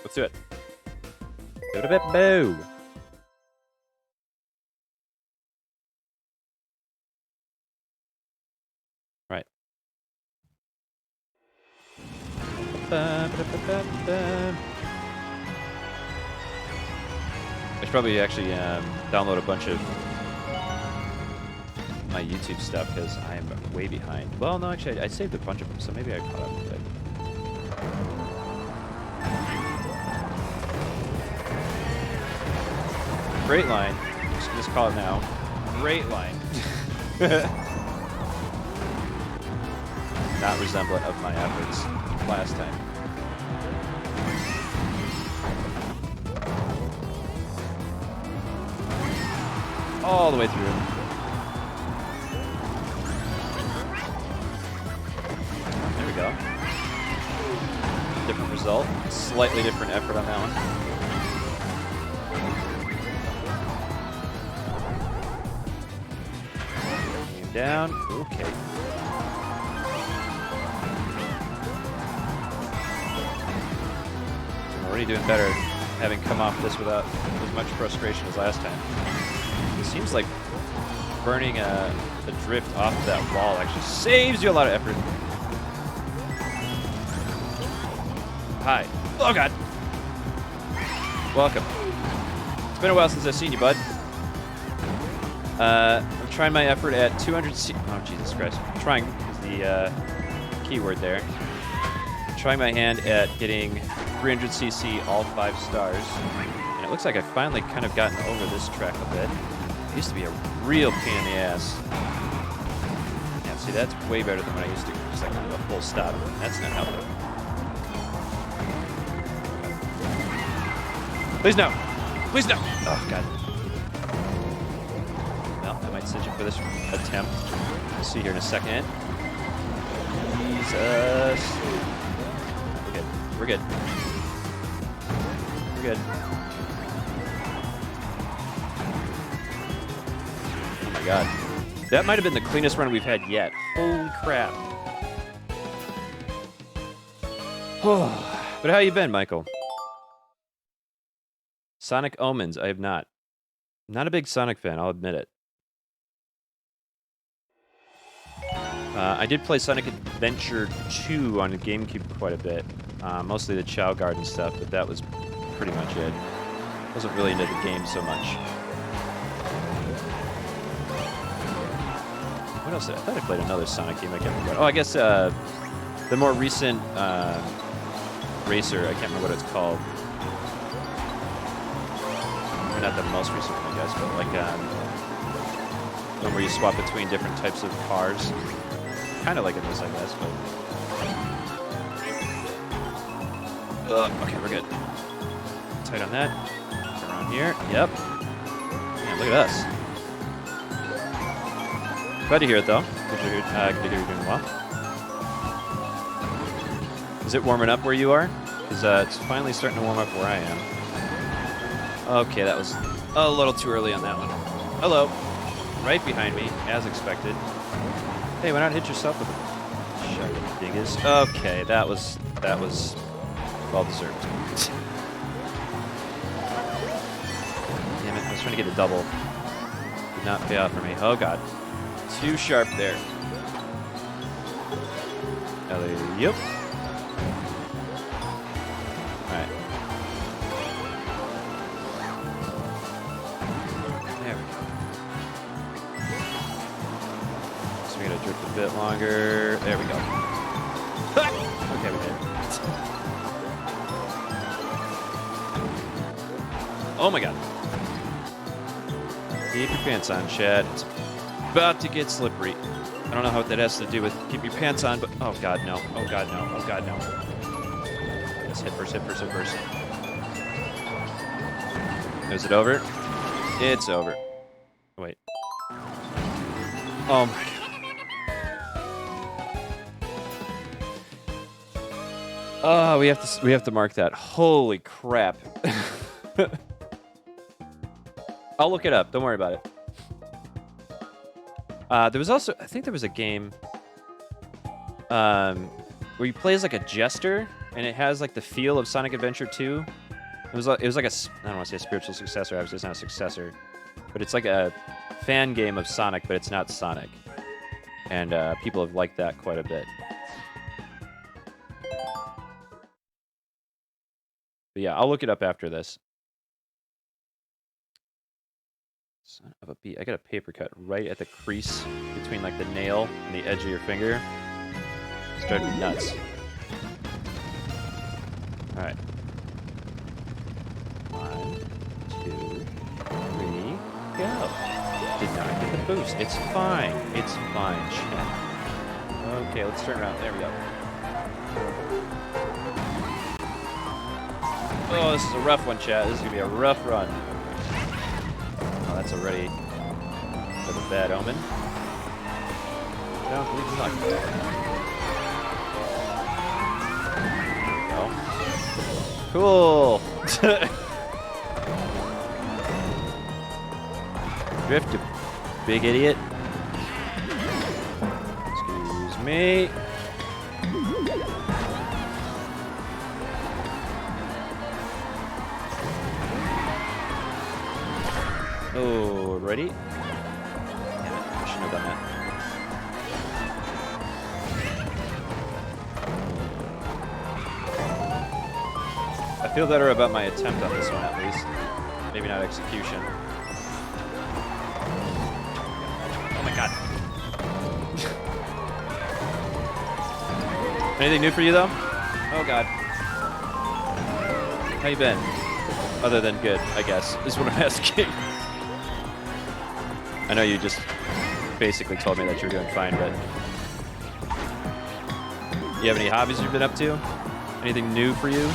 Let's do it. Boo. Right. I should probably actually download a bunch of my YouTube stuff because I'm way behind. Well, no, actually, I saved a bunch of them, so maybe I caught up with it. Great line. Just call it now. Great line. Not resemblant of my efforts last time. All the way through. There we go. Different result. Slightly different effort on that one. Aim down. Okay. I'm already doing better having come off this without as much frustration as last time. It seems like burning a drift off of that wall actually saves you a lot of effort. Hi. Oh, God. Welcome. It's been a while since I've seen you, bud. I'm trying my effort at 200 C... Oh, Jesus Christ. Trying is the key word there. Trying my hand at getting 300cc all 5 stars. And it looks like I've finally kind of gotten over this track a bit. It used to be a real pain in the ass. Yeah, see, that's way better than what I used to. Just like a full stop. That's not helping. Please no. Please no. Oh, God. Well, I might cinch it for this attempt. We'll see here in a second. Jesus. We're good. We're good. We're good. Oh, my God. That might have been the cleanest run we've had yet. Holy crap. But how you been, Michael? Sonic Omens, I have not. I'm not a big Sonic fan, I'll admit it. I did play Sonic Adventure 2 on the GameCube quite a bit. Mostly the Chow Garden stuff, but that was pretty much it. Wasn't really into the game so much. What else? I thought I played another Sonic game, I can't remember. Oh, I guess the more recent racer, I can't remember what it's called. Or not the most recent one, I guess, but like one where you swap between different types of cars. Kind of like in this, I guess, but... okay, we're good. Tight on that. Around here. Yep. Man, look at us. Glad to hear it, though. Good to hear you're doing well. Is it warming up where you are? Because it's finally starting to warm up where I am. Okay, that was a little too early on that one. Hello. Right behind me, as expected. Hey, why not hit yourself with a shot of dingus? Okay, that was well deserved. Damn it, I was trying to get a double. Did not pay off for me. Oh, God. Too sharp there. Yep. Alright. bit longer. There we go. Okay, we did. Oh my god. Keep your pants on, Chad. It's about to get slippery. I don't know what that has to do with keep your pants on, but oh god, no. Oh god, no. Oh god, no. Let's hit first, hit first, hit first. Is it over? It's over. Wait. Oh my god. Oh, we have to mark that. Holy crap. I'll look it up. Don't worry about it. There was also, I think there was a game where you play as like a jester, and it has like the feel of Sonic Adventure 2. It was like a, I don't want to say a spiritual successor. Obviously, it's not a successor, but it's like a fan game of Sonic, but it's not Sonic, and people have liked that quite a bit. But yeah, I'll look it up after this. Son of a bee. I got a paper cut right at the crease between like the nail and the edge of your finger. It's driving me nuts. Alright. 1, 2, 3, go. Did not get the boost. It's fine. It's fine, Chad. Okay, let's turn around. There we go. Oh, this is a rough one, Chad. This is going to be a rough run. Oh, that's already for the bad omen. No, please luck. There we go. Cool. Drift, you big idiot. Excuse me. Oh, ready? Damn it, I shouldn't have done that. I feel better about my attempt on this one, at least. Maybe not execution. Oh my god. Anything new for you, though? Oh god. How you been? Other than good, I guess, is what I'm asking. I know you just basically told me that you were doing fine, but... You have any hobbies you've been up to? Anything new for you?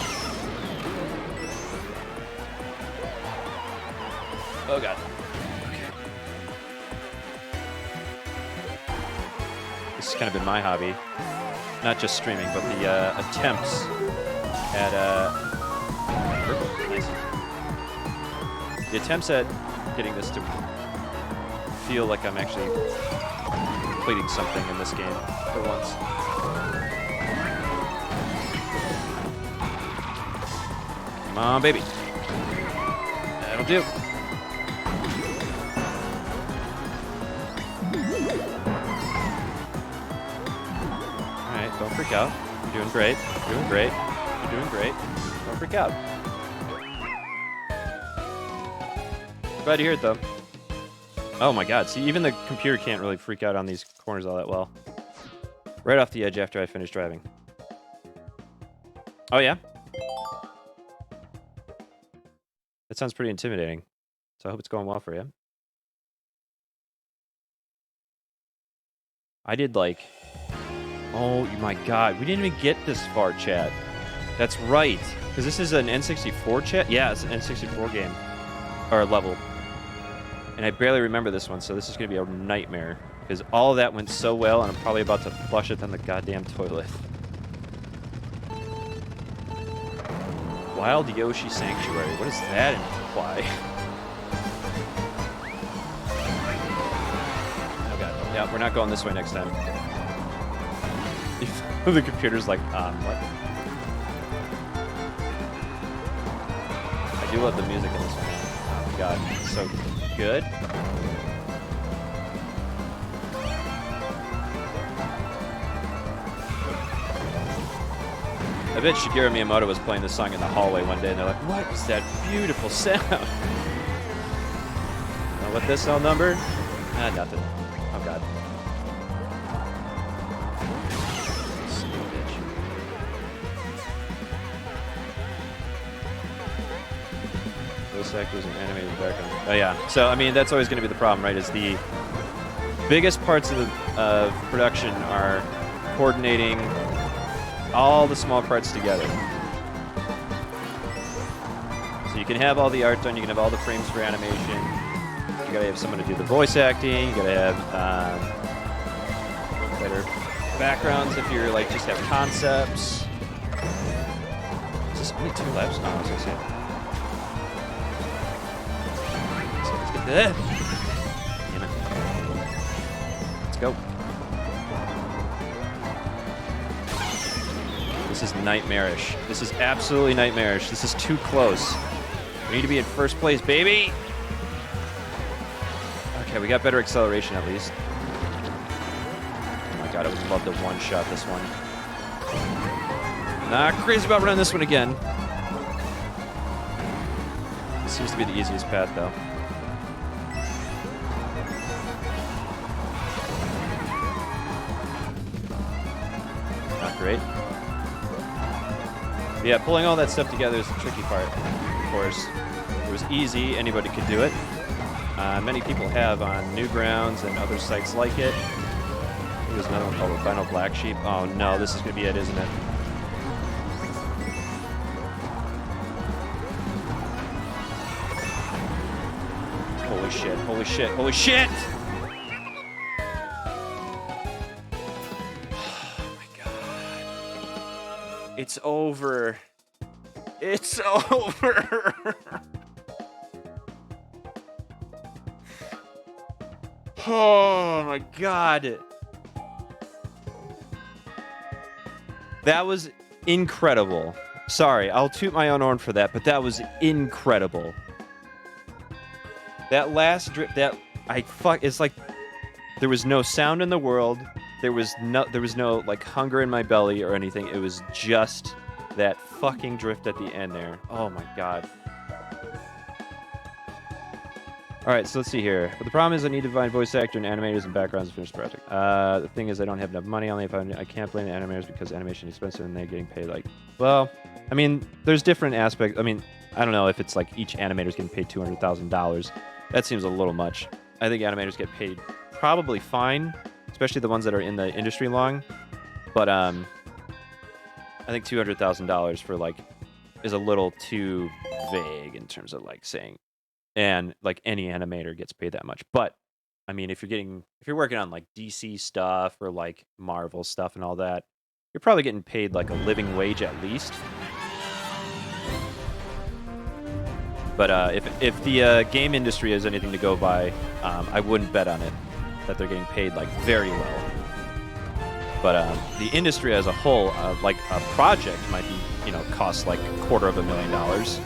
Oh god. This has kind of been my hobby. Not just streaming, but the attempts at... Nice. The attempts at getting this to feel like I'm actually completing something in this game for once. Come on, baby. That'll do. Alright, don't freak out. You're doing great. You're doing great. You're doing great. Don't freak out. Glad to hear it, though. Oh my god, see, even the computer can't really freak out on these corners all that well. Right off the edge after I finish driving. Oh yeah? That sounds pretty intimidating. So I hope it's going well for you. I did like... Oh my god, we didn't even get this far, chat. That's right. Because this is an N64 chat? Yeah, it's an N64 game. Or level. And I barely remember this one, so this is going to be a nightmare. Because all of that went so well, and I'm probably about to flush it down the goddamn toilet. Wild Yoshi Sanctuary. What does that imply? Oh god. Yeah, we're not going this way next time. The computer's like, what? I do love the music in this one. Oh my god, it's so good. I bet Shigeru Miyamoto was playing this song in the hallway one day, and they're like, what is that beautiful sound? Know what this cell number? Ah, nothing. Oh god. voice actors and animated background. Oh yeah. So I mean, that's always going to be the problem, right? Is the biggest parts of production are coordinating all the small parts together. So you can have all the art done, you can have all the frames for animation. You gotta have someone to do the voice acting. You gotta have better backgrounds if you're like just have concepts. Is this only 2 laps? Oh, I was gonna say. So let's get that. Damn it. Let's go. This is nightmarish. This is absolutely nightmarish. This is too close. We need to be in first place, baby! Okay, we got better acceleration at least. Oh my god, I would love to one-shot this one. Not crazy about running this one again. This seems to be the easiest path, though. Not great. Yeah, pulling all that stuff together is the tricky part, of course. If it was easy, anybody could do it. Many people have on Newgrounds and other sites like it. There's another one called the Final Black Sheep. Oh no, this is going to be it, isn't it? Holy shit, holy shit, holy shit! It's over. It's over. Oh my god. That was incredible. Sorry, I'll toot my own horn for that, but that was incredible. That last drip, it's like there was no sound in the world. There was no like hunger in my belly or anything. It was just that fucking drift at the end there. Oh my god. All right, so let's see here. But the problem is I need to find voice actor and animators and backgrounds to finish the project. The thing is I don't have enough money. I can't blame the animators because animation is expensive and they're getting paid like... Well, I mean, there's different aspects. I mean, I don't know if it's like each animator's getting paid $200,000. That seems a little much. I think animators get paid probably fine, especially the ones that are in the industry long. But I think $200,000 for like is a little too vague in terms of like saying, and like any animator gets paid that much. But I mean, if you're working on like DC stuff or like Marvel stuff and all that, you're probably getting paid like a living wage at least. But if the game industry is anything to go by, I wouldn't bet on it that they're getting paid like very well. But the industry as a whole, like a project might be, cost like $250,000.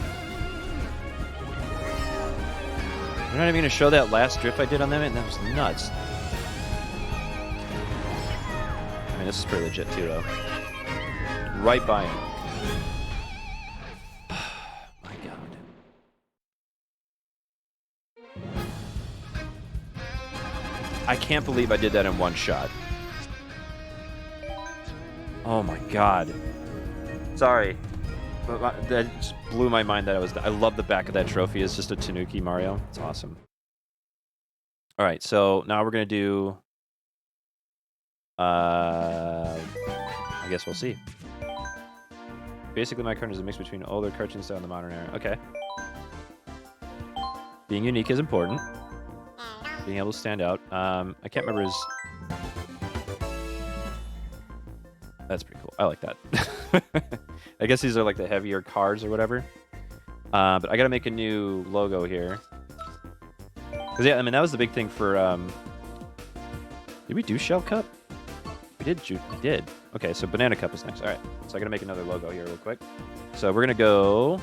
You're not even gonna show that last drift I did on them, and that was nuts. I mean, this is pretty legit too, though. Right by him. My God. I can't believe I did that in one shot. Oh my God. Sorry. But that just blew my mind that I love the back of that trophy. It's just a Tanuki Mario. It's awesome. All right, so now we're going to do... I guess we'll see. Basically, my current is a mix between older cartoon style and the modern era. Okay. Being unique is important. Being able to stand out. I can't remember his... That's pretty cool. I like that. I guess these are like the heavier cars or whatever. But I gotta make a new logo here. Cause yeah, I mean that was the big thing for. Did we do Shell Cup? We did. Okay, so Banana Cup is next. All right, so I gotta make another logo here real quick. So we're gonna go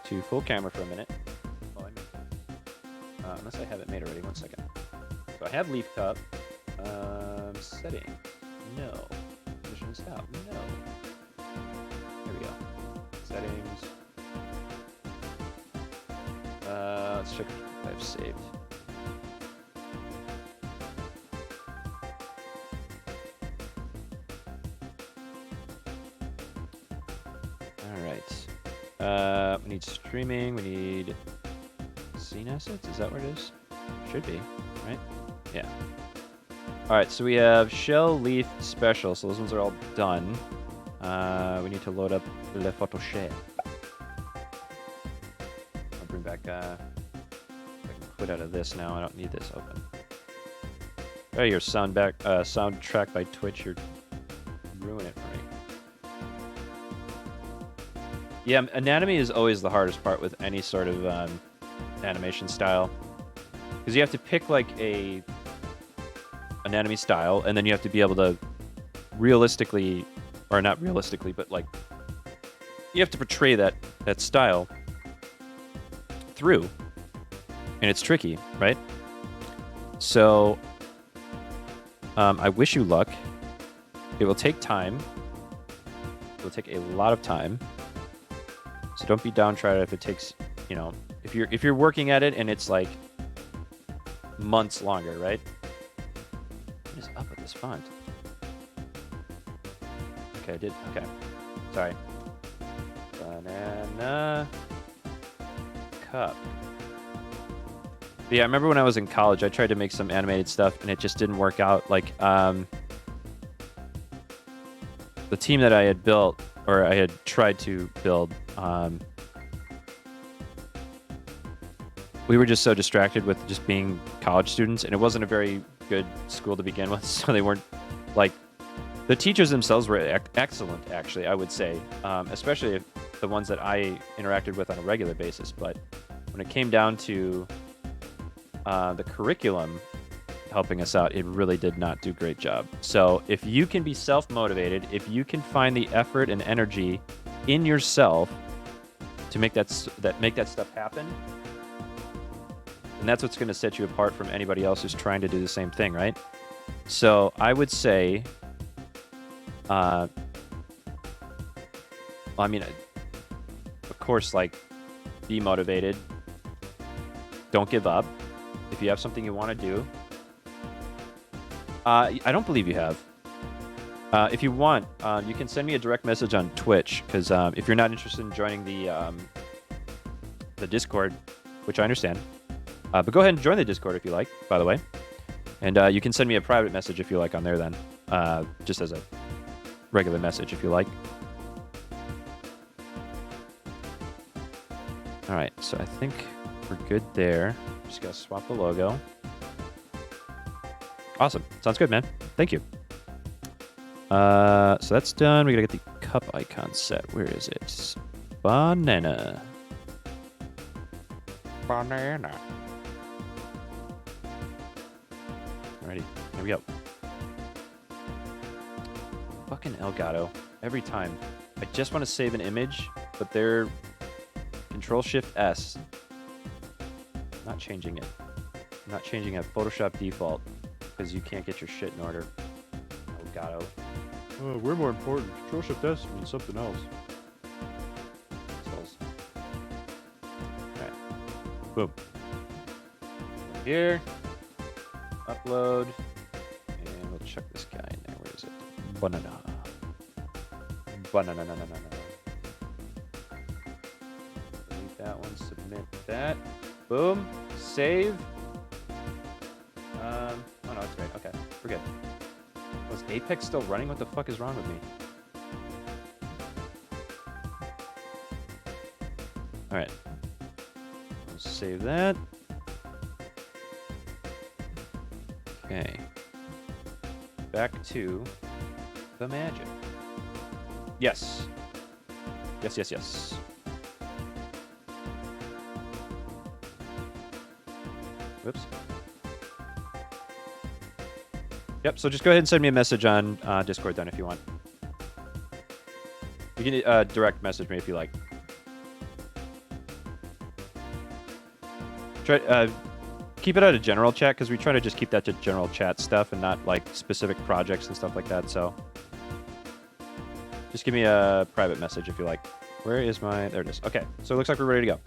to full camera for a minute. Unless I have it made already. 1 second. So I have Leaf Cup. Setting. No. Mission stop. No. Here we go. Settings. Let's check if I've saved. All right. We need need streaming. We need scene assets. Is that what it is? Should be, right? Yeah. All right, so we have shell, leaf, special. So those ones are all done. We need to load up Le Photoshop. I'll bring back. I can quit out of this now. I don't need this open. Oh, your soundtrack by Twitch. You're ruining it for me. Yeah, anatomy is always the hardest part with any sort of animation style, because you have to pick like a anatomy style, and then you have to be able to realistically, or not realistically, but like you have to portray that style through, and it's tricky, right? So I wish you luck. It will take time. It will take a lot of time. So don't be downtrodden if it takes, you know, if you're working at it and it's like months longer, right? What is up with this font? Okay, I did. Okay, sorry. Banana cup. But yeah, I remember when I was in college, I tried to make some animated stuff and it just didn't work out. Like, the team that I had built, or I had tried to build, we were just so distracted with just being college students, and it wasn't a very good school to begin with, so they weren't, like, the teachers themselves were excellent, actually, I would say, especially if the ones that I interacted with on a regular basis, but when it came down to the curriculum helping us out, it really did not do a great job. So if you can be self-motivated, if you can find the effort and energy in yourself to make that stuff happen, and that's what's going to set you apart from anybody else who's trying to do the same thing, right? So I would say, I mean, of course, like, be motivated. Don't give up. If you have something you want to do, I don't believe you have. If you want, you can send me a direct message on Twitch, because if you're not interested in joining the Discord, which I understand, but go ahead and join the Discord if you like, by the way. And you can send me a private message if you like on there then, just as a regular message if you like. All right, so I think we're good there. Just gotta swap the logo. Awesome. Sounds good, man. Thank you. So that's done. We gotta get the cup icon set. Where is it? Banana. Banana. Alrighty. Here we go. Fucking Elgato. Every time. I just want to save an image, but they're Control-Shift-S. Not changing it. I'm not changing it. Photoshop default. Because you can't get your shit in order. Elgato. Oh, we're more important. Control-Shift-S means something else. Alright. Boom. Here. Upload. And we'll check this guy in there. Where is it? Banana. Banana. Delete that one. Submit that. Boom. Save. Oh no, it's great. Okay, we're good. Was Apex still running? What the fuck is wrong with me? Alright. We'll save that. Okay. Back to the magic. Yes. Yes. Whoops. Yep, so just go ahead and send me a message on Discord then if you want. You can direct message me if you like. Try keep it out of general chat, because we try to just keep that to general chat stuff and not like specific projects and stuff like that. So just give me a private message if you like. Where is my... There it is. Okay, so it looks like we're ready to go.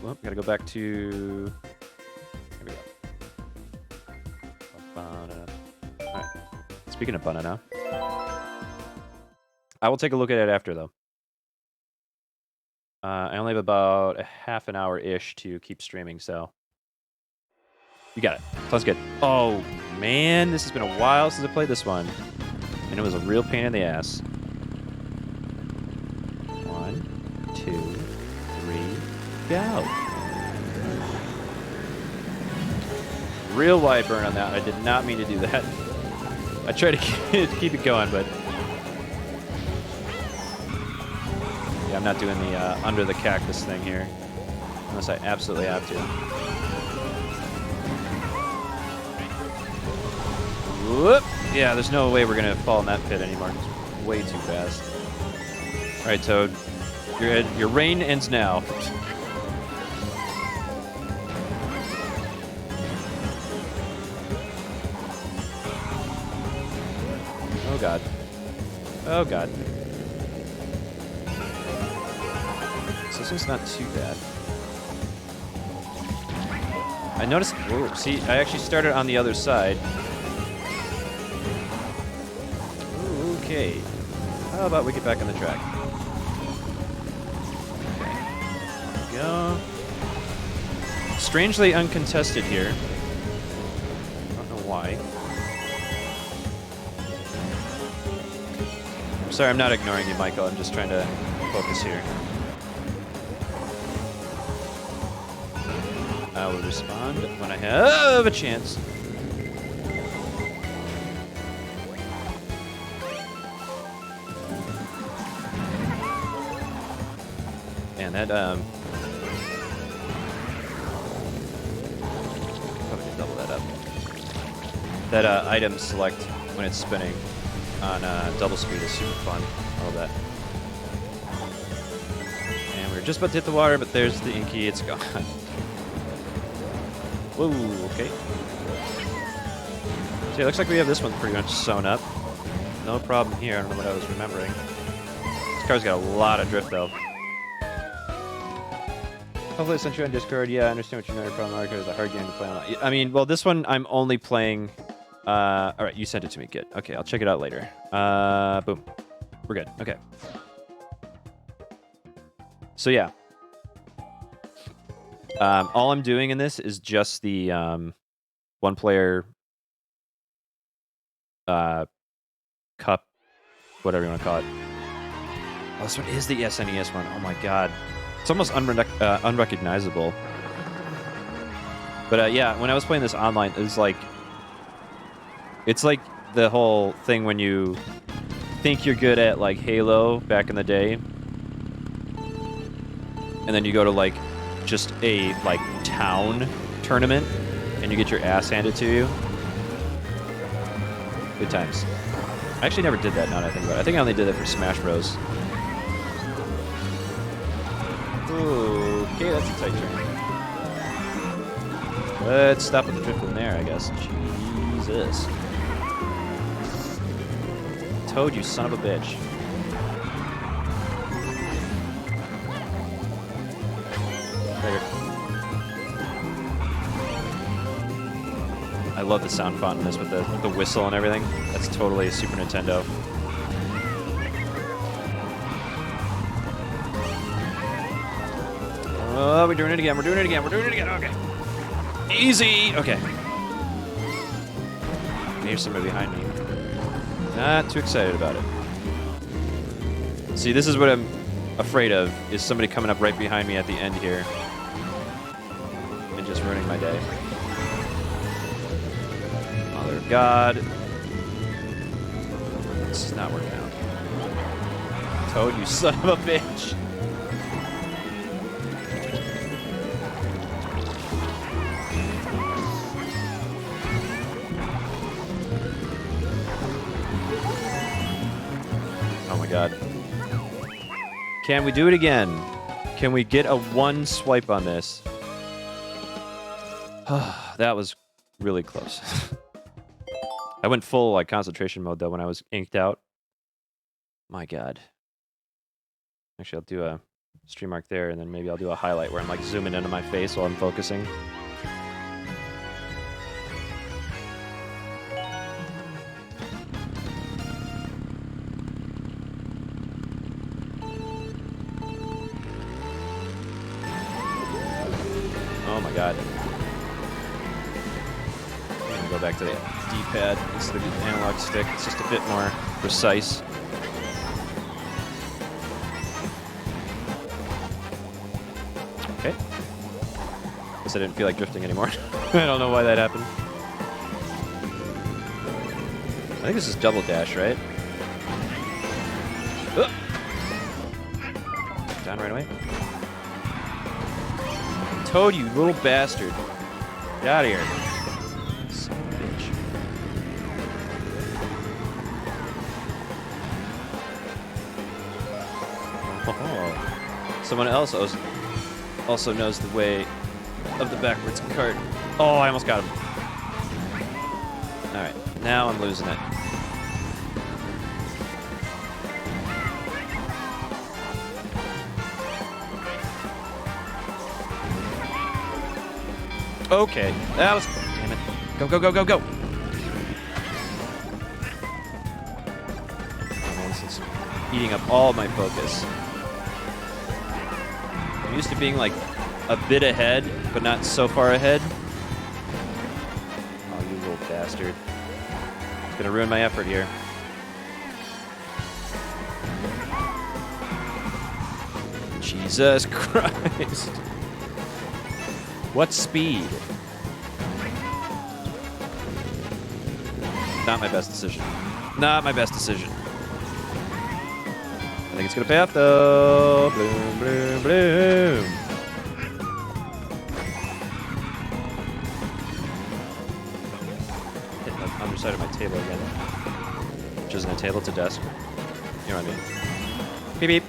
Well, gotta go back to... Here we go. Alright. Speaking of banana, I will take a look at it after, though. I only have about a half an hour-ish to keep streaming, so... You got it. Sounds good. Oh, man, this has been a while since I played this one. And it was a real pain in the ass. 1, 2, 3, go. Real wide burn on that. I did not mean to do that. I tried to keep it going, but... Yeah, I'm not doing the under the cactus thing here. Unless I absolutely have to. Whoop! Yeah, there's no way we're gonna fall in that pit anymore. It's way too fast. All right, Toad. Your reign ends now. Oh god. Oh god. So this one's not too bad. I noticed. Whoa, see, I actually started on the other side. Okay. How about we get back on the track? Okay. There we go. Strangely uncontested here. I don't know why. I'm sorry, I'm not ignoring you, Michael. I'm just trying to focus here. I will respond when I have a chance. Man, that probably can double that up. That item select when it's spinning on double speed is super fun. I love that. And we're just about to hit the water, but there's the inky. It's gone. Whoa, okay. So it looks like we have this one pretty much sewn up. No problem here. I don't know what I was remembering. This car's got a lot of drift, though. Hopefully I sent you on Discord. Yeah, I understand what you know. Your problem, Mario Kart is a hard game to play on. I mean, well, this one I'm only playing... all right, you sent it to me. Good. Okay, I'll check it out later. Boom. We're good. Okay. So, yeah. All I'm doing in this is just the one-player cup, whatever you want to call it. Oh, this one is the SNES one. Oh, my God. It's almost unrecognizable. But yeah, when I was playing this online, it was like... It's like the whole thing when you think you're good at, like, Halo back in the day. And then you go to, like, just a, like, town tournament, and you get your ass handed to you. Good times. I actually never did that, now that I think about it. I think I only did it for Smash Bros. Okay, that's a tight turn. Let's stop with the drift in there, I guess. Jesus. Toad, you son of a bitch. Later. I love the sound font in this with the whistle and everything. That's totally Super Nintendo. Oh, we're doing it again. We're doing it again. We're doing it again. Okay. Easy. Okay. Here's somebody behind me. Not too excited about it. See, this is what I'm afraid of, is somebody coming up right behind me at the end here and just ruining my day. Mother of God. This is not working out. Toad, you son of a bitch. God. Can we do it again? Can we get a one swipe on this? That was really close. I went full like concentration mode though when I was inked out. My God. Actually, I'll do a stream mark there, and then maybe I'll do a highlight where I'm like zooming into my face while I'm focusing. Oh my god. I'm gonna go back to the D-pad instead of the analog stick. It's just a bit more precise. Okay. Guess I didn't feel like drifting anymore. I don't know why that happened. I think this is double dash, right? Ugh. Down right away. Toad, you little bastard. Get out of here. Son of a bitch. Oh. Someone else also knows the way of the backwards cart. Oh, I almost got him. Alright, now I'm losing it. Okay, that was... Damn it. Go, go, go, go, go! Oh man, this is eating up all my focus. I'm used to being like a bit ahead, but not so far ahead. Oh, you little bastard. It's gonna ruin my effort here. Jesus Christ. What speed? Not my best decision. Not my best decision. I think it's gonna pay off though. Bloom, bloom, bloom. Hitting the underside of my table again. Which isn't a table, it's a desk. You know what I mean. Beep beep.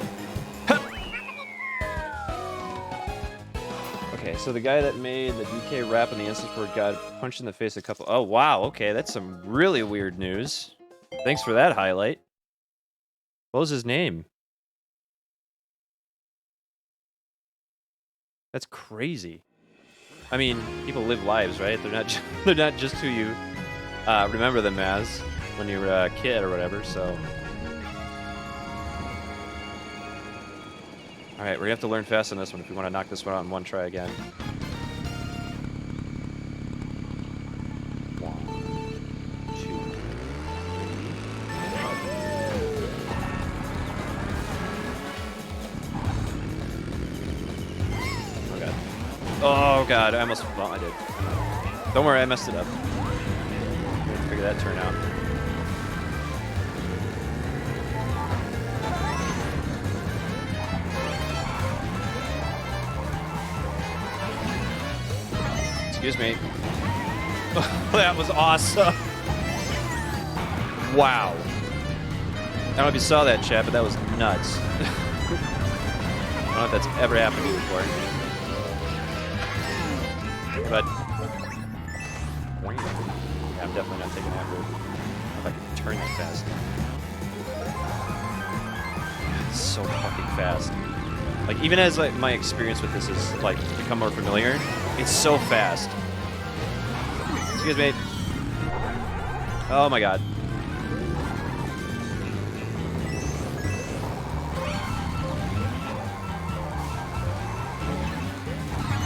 Okay, so the guy that made the DK rap on the Instance Board got punched in the face a couple... Oh, wow, okay, that's some really weird news. Thanks for that highlight. What was his name? That's crazy. I mean, people live lives, right? They're not just who you remember them as when you were a kid or whatever, so... Alright, we're gonna have to learn fast on this one if we want to knock this one out in one try again. One, two, three. Oh god. Oh god, I almost... Well, I did. Don't worry, I messed it up. Let's figure that turn out. Excuse me. That was awesome. Wow. I don't know if you saw that, chat, but that was nuts. I don't know if that's ever happened to you before. But... Yeah, I'm definitely not taking that route. I don't know if I can turn that fast. It's so fucking fast. Like, even as like my experience with this is like become more familiar, it's so fast. Excuse me. Oh my god.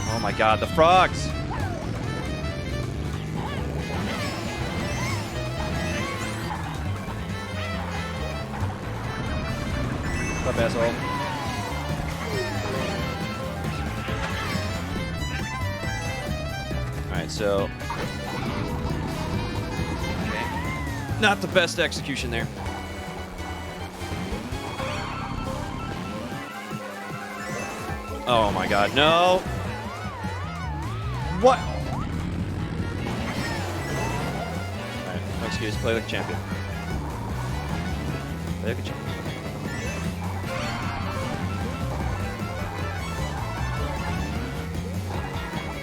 Oh my god, the frogs! What's up, asshole? Alright, so... Okay. Not the best execution there. Oh my god, no! What? Alright, no excuse, play like a champion. Play like a champion.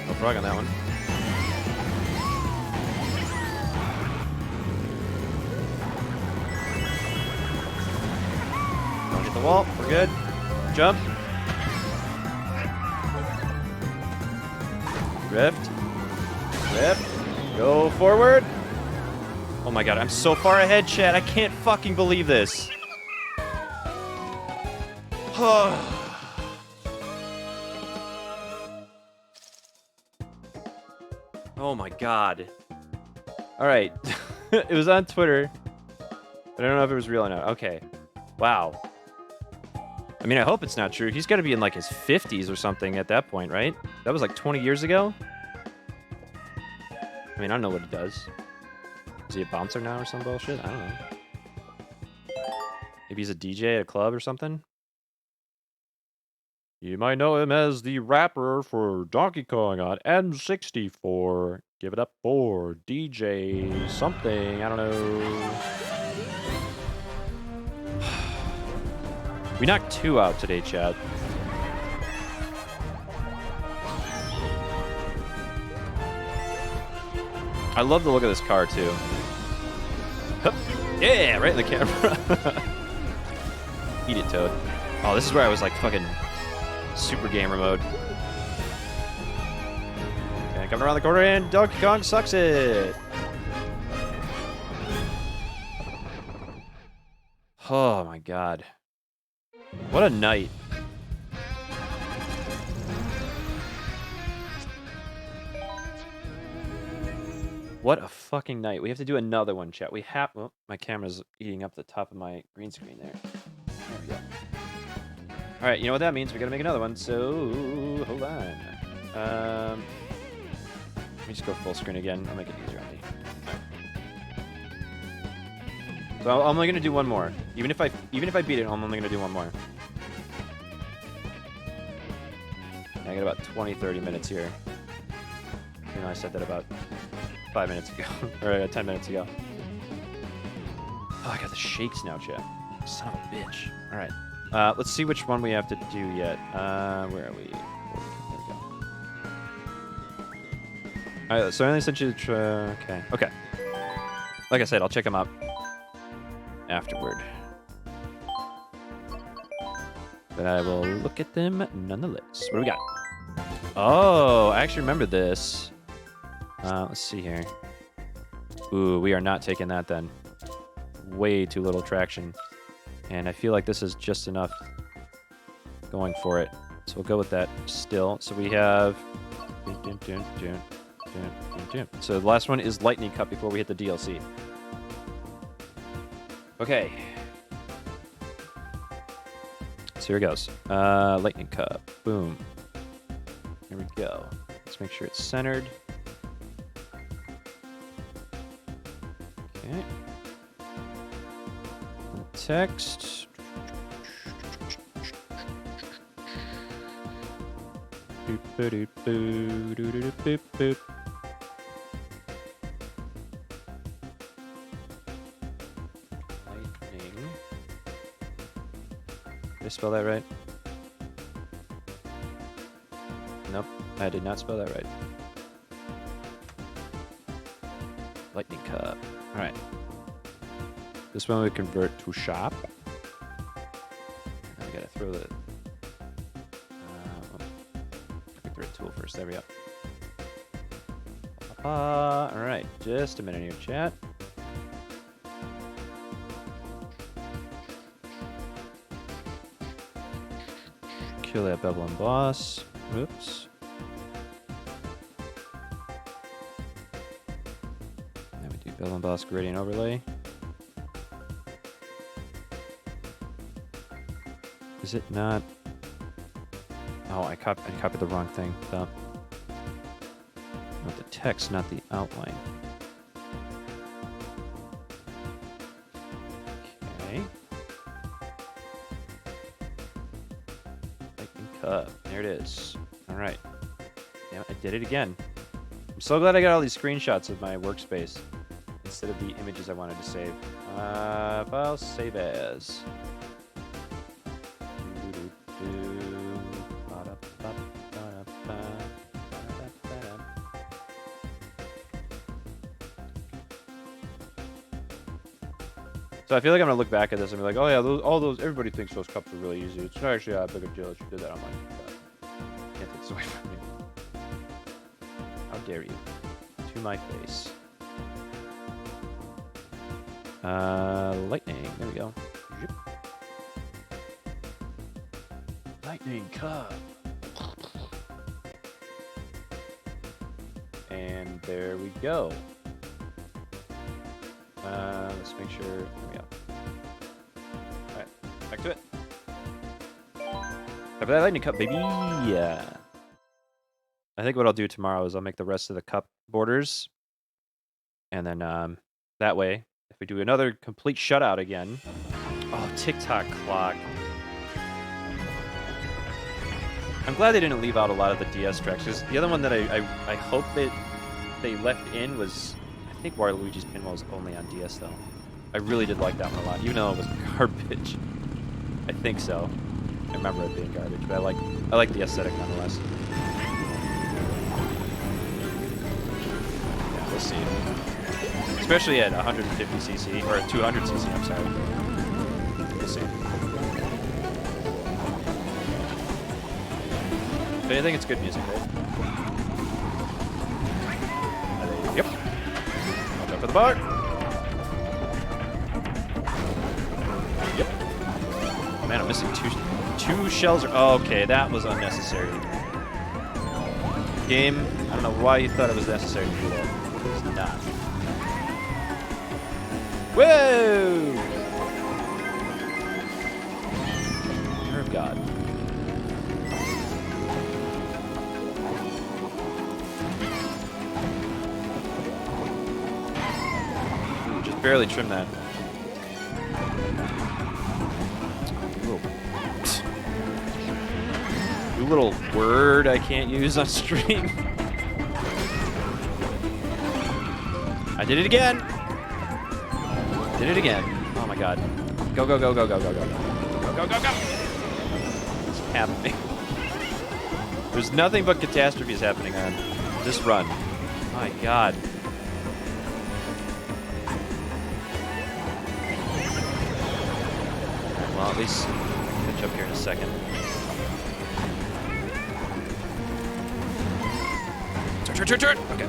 No frog on that one. Don't hit the wall, we're good. Jump. Drift. Drift. Go forward. Oh my god, I'm so far ahead, chat. I can't fucking believe this. Oh my god. All right. It was on Twitter, but I don't know if it was real or not. Okay. Wow. I mean, I hope it's not true. He's got to be in like his 50s or something at that point, right? That was like 20 years ago. I mean, I don't know what he does. Is he a bouncer now or some bullshit? I don't know. Maybe he's a DJ at a club or something? You might know him as the rapper for Donkey Kong on N64. Give it up for DJ something. I don't know. We knocked 2 out today, chat. I love the look of this car, too. Hup. Yeah, right in the camera. Eat it, Toad. Oh, this is where I was like fucking super gamer mode. Okay, coming around the corner and Donkey Kong sucks it. Oh my god. What a night. What a fucking night. We have to do another one, chat. We have... Well, my camera's eating up the top of my green screen there. There we go. Alright, you know what that means? We gotta make another one, so... Hold on. Let me just go full screen again. I'll make it easier on me. So I'm only gonna do one more. Even if I beat it, I'm only gonna do one more. I got about 20-30 minutes here. You know, I said that about 5 minutes ago. or 10 minutes ago. Oh, I got the shakes now, chat. Son of a bitch. Alright. Let's see which one we have to do yet. Where are we? There we go. Alright, so I only sent you the okay. Like I said, I'll check them out afterward. But I will look at them nonetheless. What do we got? Oh, I actually remember this. Let's see here. Ooh, we are not taking that then. Way too little traction. And I feel like this is just enough going for it. So we'll go with that still. So we have... So the last one is Lightning Cup before we hit the DLC. Okay. So here it goes. Lightning Cup. Boom. Here we go. Let's make sure it's centered. Okay. Text. Lightning. Did I spell that right? Nope, I did not spell that right. Lightning Cup. All right. This one we convert to shop. I gotta throw the quick tool first. There we go. All right, just a minute here, chat. Kill that bevel and boss. Oops. Then we do bevel and boss gradient overlay. Is it not? Oh, I copied the wrong thing. Not the text, not the outline. Okay. Lightning Cup. There it is. All right. Yeah, I did it again. I'm so glad I got all these screenshots of my workspace instead of the images I wanted to save. File save as. So I feel like I'm gonna look back at this and be like, oh yeah, everybody thinks those cups are really easy. It's not actually that big a deal that you did that. I'm like, can't take this away from me. How dare you? To my face. Lightning. There we go. Zip. Lightning Cup. And there we go. Let's make sure. There we go. Alright, back to it. Have that lightning cup, baby! Yeah. I think what I'll do tomorrow is I'll make the rest of the cup borders. And then that way, if we do another complete shutout again. Oh, TikTok clock. I'm glad they didn't leave out a lot of the DS tracks, because the other one that I hope that they left in was, I think Waluigi's Pinball was only on DS though. I really did like that one a lot, even though it was garbage. I think so. I remember it being garbage, but I like the aesthetic nonetheless. Yeah, we'll see. Especially at 150cc, or 200cc, I'm sorry. We'll see. If anything, it's good music, right? Yep. Watch out for the bar. Yep. Oh, man, I'm missing two shells. Okay, that was unnecessary. Game, I don't know why you thought it was necessary to do that. It's not. Whoa! Fear of God. Barely trim that. New little word I can't use on stream. I did it again. Did it again. Oh my god. Go, go, go, go, go, go, go. Go, go, go, go. What's happening? There's nothing but catastrophes happening on this run. My god. Well, at least I'll catch up here in a second. Turn! Okay.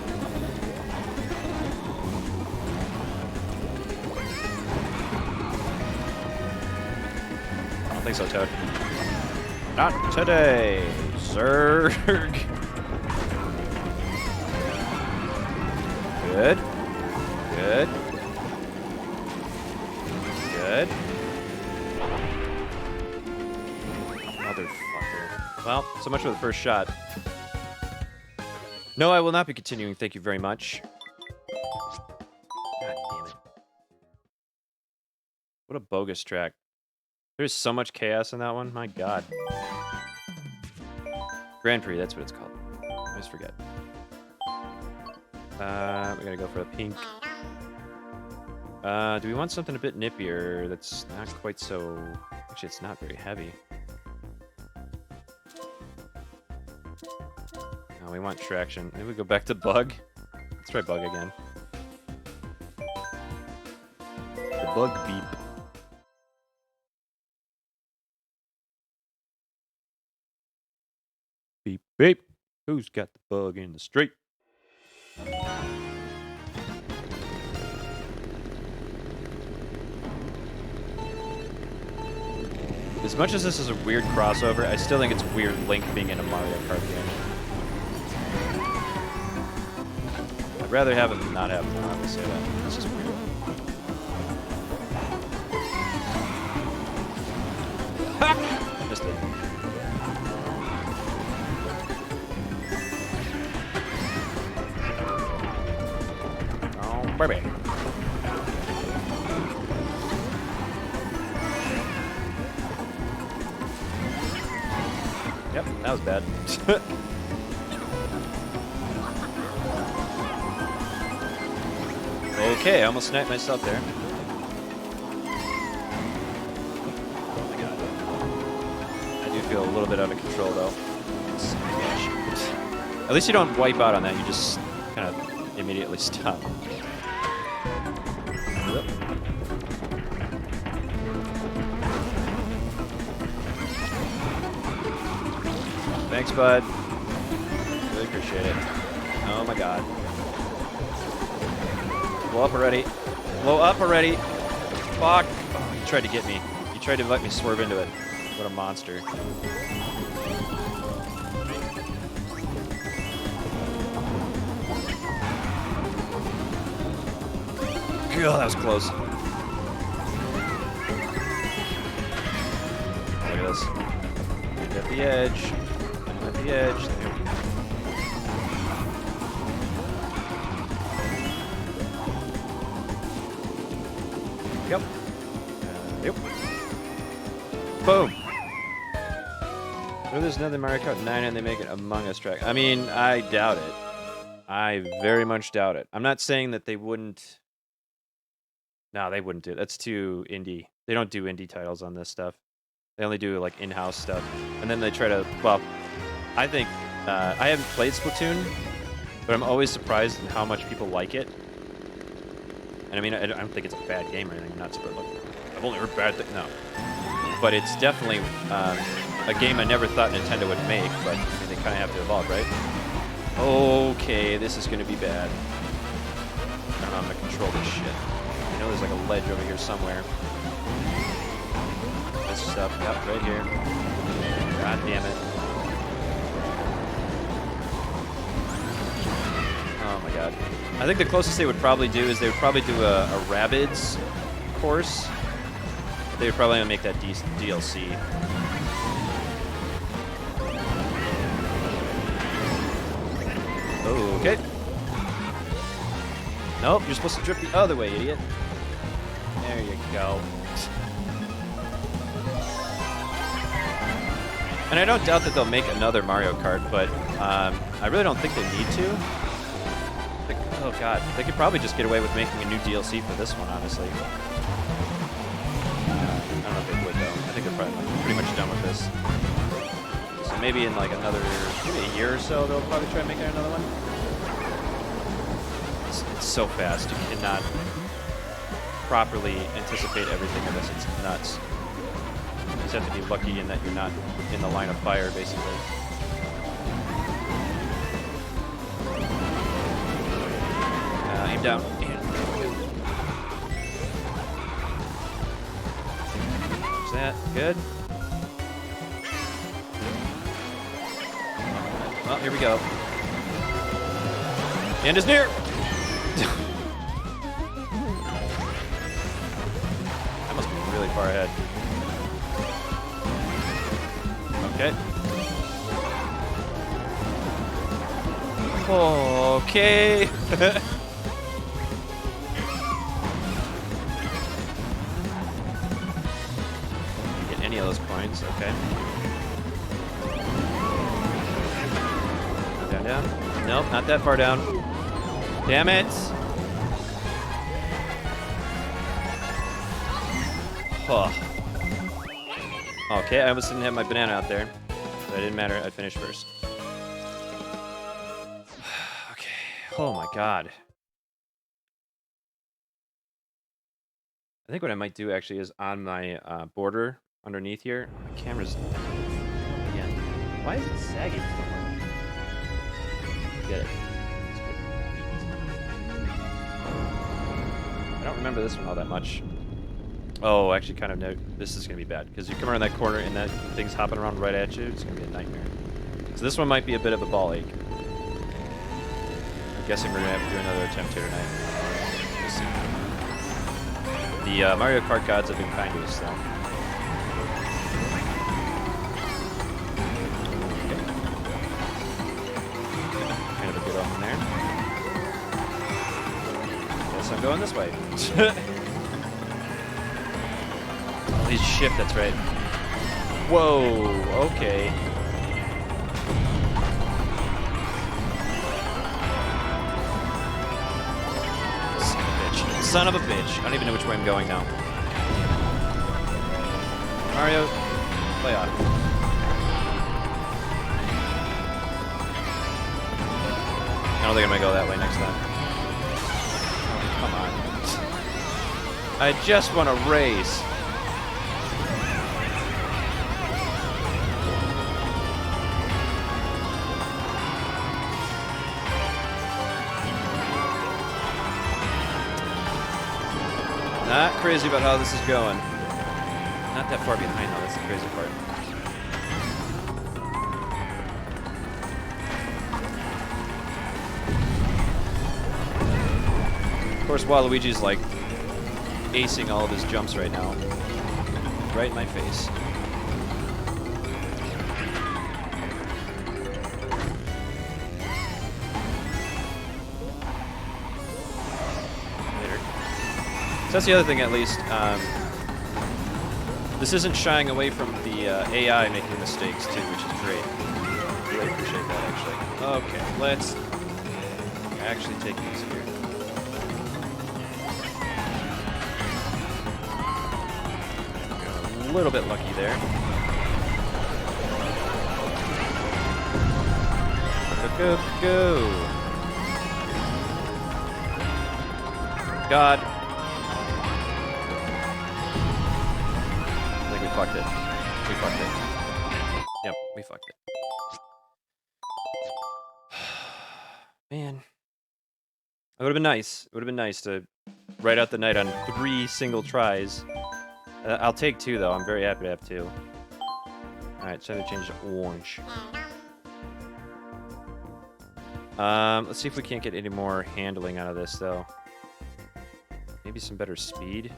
I don't think so, Toad. Not today, Zerg. Good. Good. Good. Motherfucker. Well, so much for the first shot. No, I will not be continuing. Thank you very much. God damn it. What a bogus track. There's so much chaos in that one. My god. Grand Prix, that's what it's called. I always forget. We gotta go for the pink. Do we want something a bit nippier that's not quite so... Actually, it's not very heavy. No, we want traction. Maybe we go back to bug. Let's try bug again. The bug beep. Beep, beep. Who's got the bug in the street? As much as this is a weird crossover, I still think it's weird Link being in a Mario Kart game. I'd rather have him than not have him, I would say that. It's just weird. Ha! Missed it. Oh, baby. Yep, that was bad. Okay, I almost sniped myself there. Oh my god. I do feel a little bit out of control though. At least you don't wipe out on that, you just kind of immediately stop. Yep. Thanks, bud. Really appreciate it. Oh my god. Blow up already. Blow up already. Fuck. Oh, you tried to get me. You tried to let me swerve into it. What a monster. Oh, that was close. Look at this. At the edge. At the edge. There. Yep. Yep. Boom. What if there's another Mario Kart 9 and they make it Among Us track? I mean, I doubt it. I very much doubt it. I'm not saying that they wouldn't. No, they wouldn't do it. That's too indie. They don't do indie titles on this stuff. They only do like in-house stuff. And then they try to, well, I think, I haven't played Splatoon, but I'm always surprised in how much people like it. And I mean, I don't think it's a bad game or anything. I'm not super, like, I've only heard bad things. No. But it's definitely a game I never thought Nintendo would make, but I mean, they kind of have to evolve, right? Okay, this is going to be bad. I don't know, I'm going to control this shit. I know there's like a ledge over here somewhere. This stuff, yep, right here. God damn it. Oh my god. I think the closest they would probably do is they would probably do a Rabbids course. They would probably make that DLC. Okay. Nope, you're supposed to drift the other way, idiot. There you go. And I don't doubt that they'll make another Mario Kart, but I really don't think they need to. Oh god, they could probably just get away with making a new DLC for this one, honestly. I don't know if they would, though. I think they're probably pretty much done with this. So maybe in like maybe a year or so, they'll probably try and make another one. It's so fast. You cannot properly anticipate everything in this. It's nuts. You just have to be lucky in that you're not in the line of fire, basically. Aim down. Is that good? Well, here we go. The end is near! That must be really far ahead. Okay. Okay. Get any of those coins, okay. Down, down. Nope, not that far down. Damn it! Oh. Okay, I almost didn't have my banana out there. But it didn't matter, I finished first. Okay. Oh my god. I think what I might do actually is on my border underneath here. My camera's again. Why is it sagging so much? Get it. I don't remember this one all that much. Oh, actually, kind of no. This is gonna be bad because you come around that corner and that thing's hopping around right at you. It's gonna be a nightmare. So this one might be a bit of a ball ache. I'm guessing we're gonna have to do another attempt here tonight. We'll see. The Mario Kart gods have been kind to us, though. Okay. Kind of a good omen there. Guess I'm going this way. Please shift, that's right. Whoa, okay. Son of a bitch. I don't even know which way I'm going now. Mario, play on. I don't think I'm gonna go that way next time. Oh, come on. I just want to race. Not crazy about how this is going. Not that far behind though, that's the crazy part. Of course, Waluigi's like acing all of his jumps right now. Right in my face. Later. So that's the other thing, at least. This isn't shying away from the AI making mistakes, too, which is great. Really appreciate that, actually. Okay, let's actually take these here. A little bit lucky there. Go, go, go. God. I think we fucked it. We fucked it. Yep, we fucked it. Man. It would have been nice. It would have been nice to ride out the night on 3 single tries. I'll take 2, though. I'm very happy to have 2. Alright, it's time to change to orange. Let's see if we can't get any more handling out of this, though. Maybe some better speed.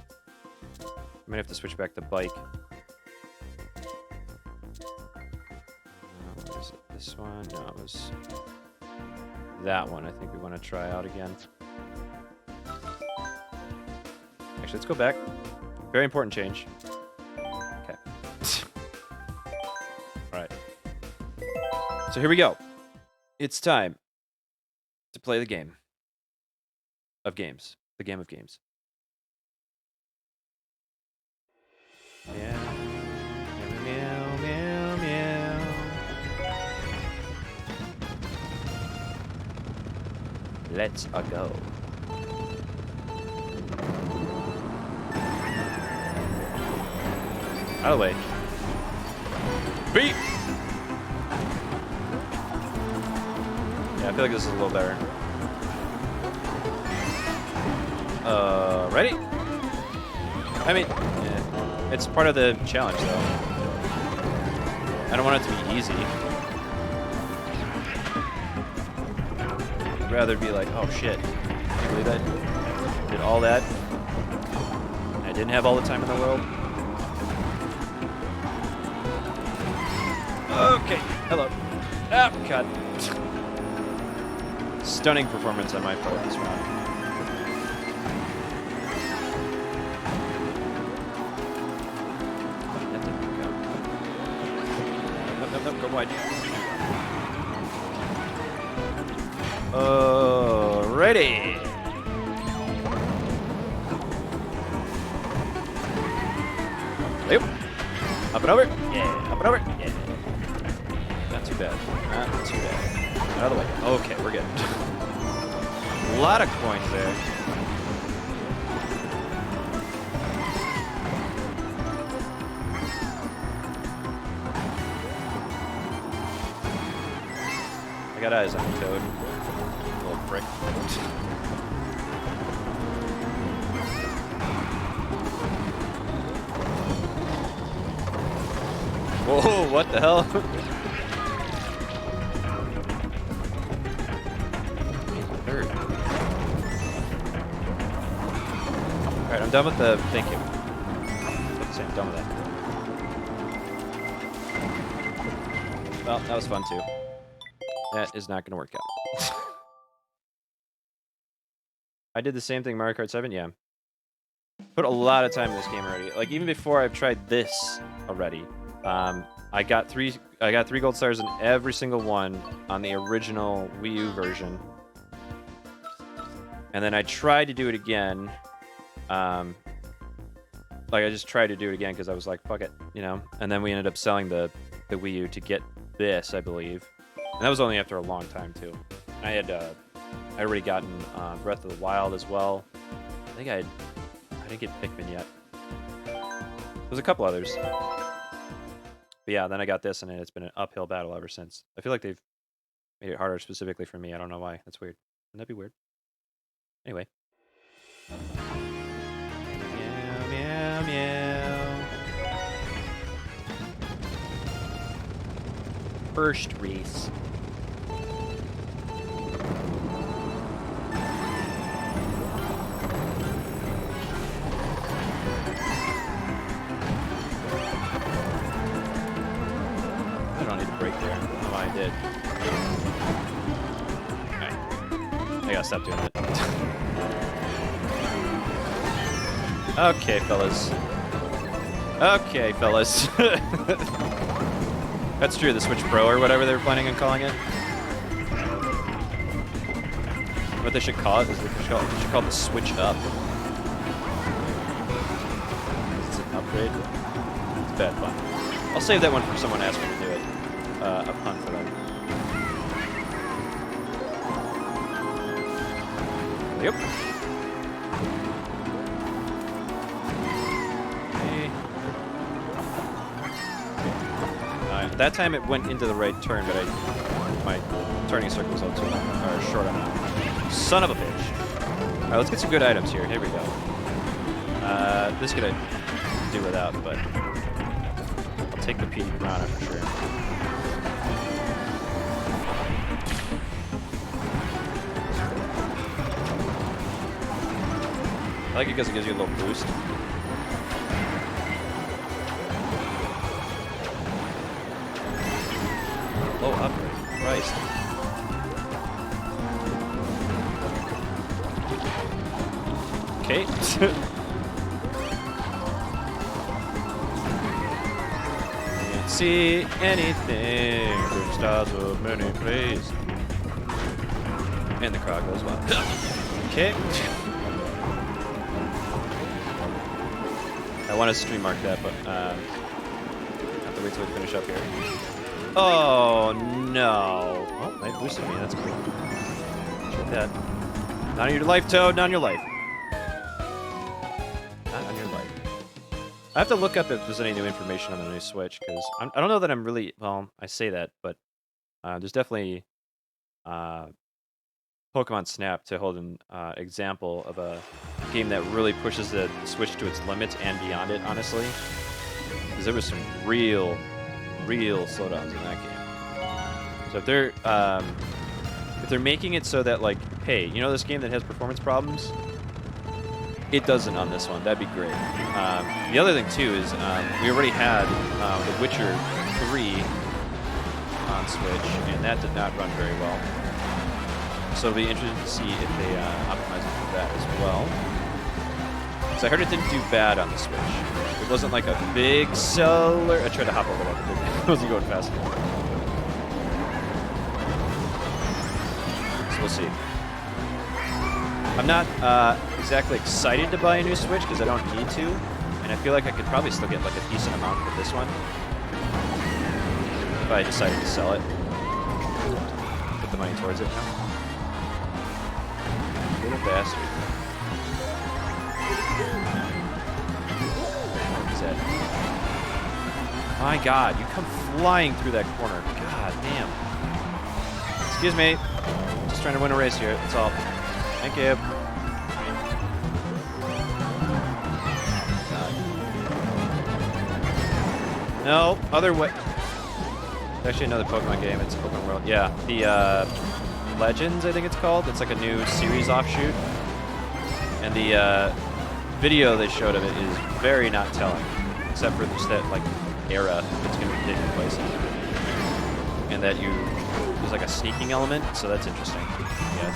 Might have to switch back to bike. What is it? This one? No, it was that one. I think we want to try out again. Actually, let's go back. Very important change. Okay. Alright. So here we go. It's time to play the game of games. The game of games. Meow, meow, meow, meow. Let's go. Out of the way. Beep! Yeah, I feel like this is a little better. Ready? I mean, yeah, it's part of the challenge, though. I don't want it to be easy. I'd rather be like, oh shit, can you believe that? Did all that. I didn't have all the time in the world. Okay, hello. Ah, God. Stunning performance on my part this round. Nope, go wide. Ready. Yep. Up and over. Yeah. Up and over. Yeah. Not too bad. Not too bad. Out of the way. Okay, we're good. A lot of coins there. I got eyes on you, Toad. Little prick. Whoa, what the hell? Third. Alright, I'm done with the... Thank you. I'm done with that. Well, that was fun, too. That is not going to work out. I did the same thing Mario Kart 7, yeah. Put a lot of time in this game already. Like, even before I've tried this already. I got three gold stars in every single one on the original Wii U version. And then I tried to do it again. Like, I just tried to do it again because I was like, fuck it, you know? And then we ended up selling the Wii U to get this, I believe. And that was only after a long time, too. I had already gotten Breath of the Wild as well. I think I didn't get Pikmin yet. There's a couple others. But yeah, then I got this, and it's been an uphill battle ever since. I feel like they've made it harder specifically for me. I don't know why. That's weird. Wouldn't that be weird? Anyway. Meow, meow, meow. First race. gotta stop doing it. Okay, fellas. Okay, fellas. That's true, the Switch Pro or whatever they were planning on calling it. What they should call it is they should call it the Switch Up. It's an upgrade. It's bad fun. I'll save that one for someone asking me to do it. A pun for them. Yep. That time it went into the right turn, but my turning circle was a little too long, or short on it. Son of a bitch. Alright, let's get some good items here. Here we go. This could I do without, but I'll take the PD Piranha for sure. I like it because it gives you a little boost. Low upgrade. Christ. Okay. Can't see anything. From stars of many places. And the crowd goes wild. Okay. I want to stream mark that, but I have to wait till we finish up here. Oh no! Oh, they boosted me. That's cool. Get that. Not on your life, Toad. Not on your life. Not on your life. I have to look up if there's any new information on the new Switch because I don't know that I'm really well. I say that, but there's definitely Pokemon Snap to hold an example of a game that really pushes the Switch to its limits and beyond it. Honestly, because there was some real slowdowns in that game. So if they're making it so that like, hey, you know this game that has performance problems? It doesn't on this one. That'd be great. The other thing too is we already had The Witcher 3 on Switch, and that did not run very well. So it'll be interesting to see if they optimize it for that as well. So I heard it didn't do bad on the Switch. It wasn't like a big seller. I tried to hop over that. It wasn't going fast enough. So we'll see. I'm not exactly excited to buy a new Switch because I don't need to. And I feel like I could probably still get like a decent amount for this one. If I decided to sell it. Put the money towards it now. Little bastard. My God, you come flying through that corner. God damn. Excuse me. Just trying to win a race here. That's all. Thank you. God. No, other way. It's actually another Pokemon game. It's Pokemon World. Yeah, the Legends, I think it's called. It's like a new series offshoot. And the video they showed of it is very not telling, except for just that like era it's going to be taking place in. And that there's like a sneaking element, so that's interesting. Yes.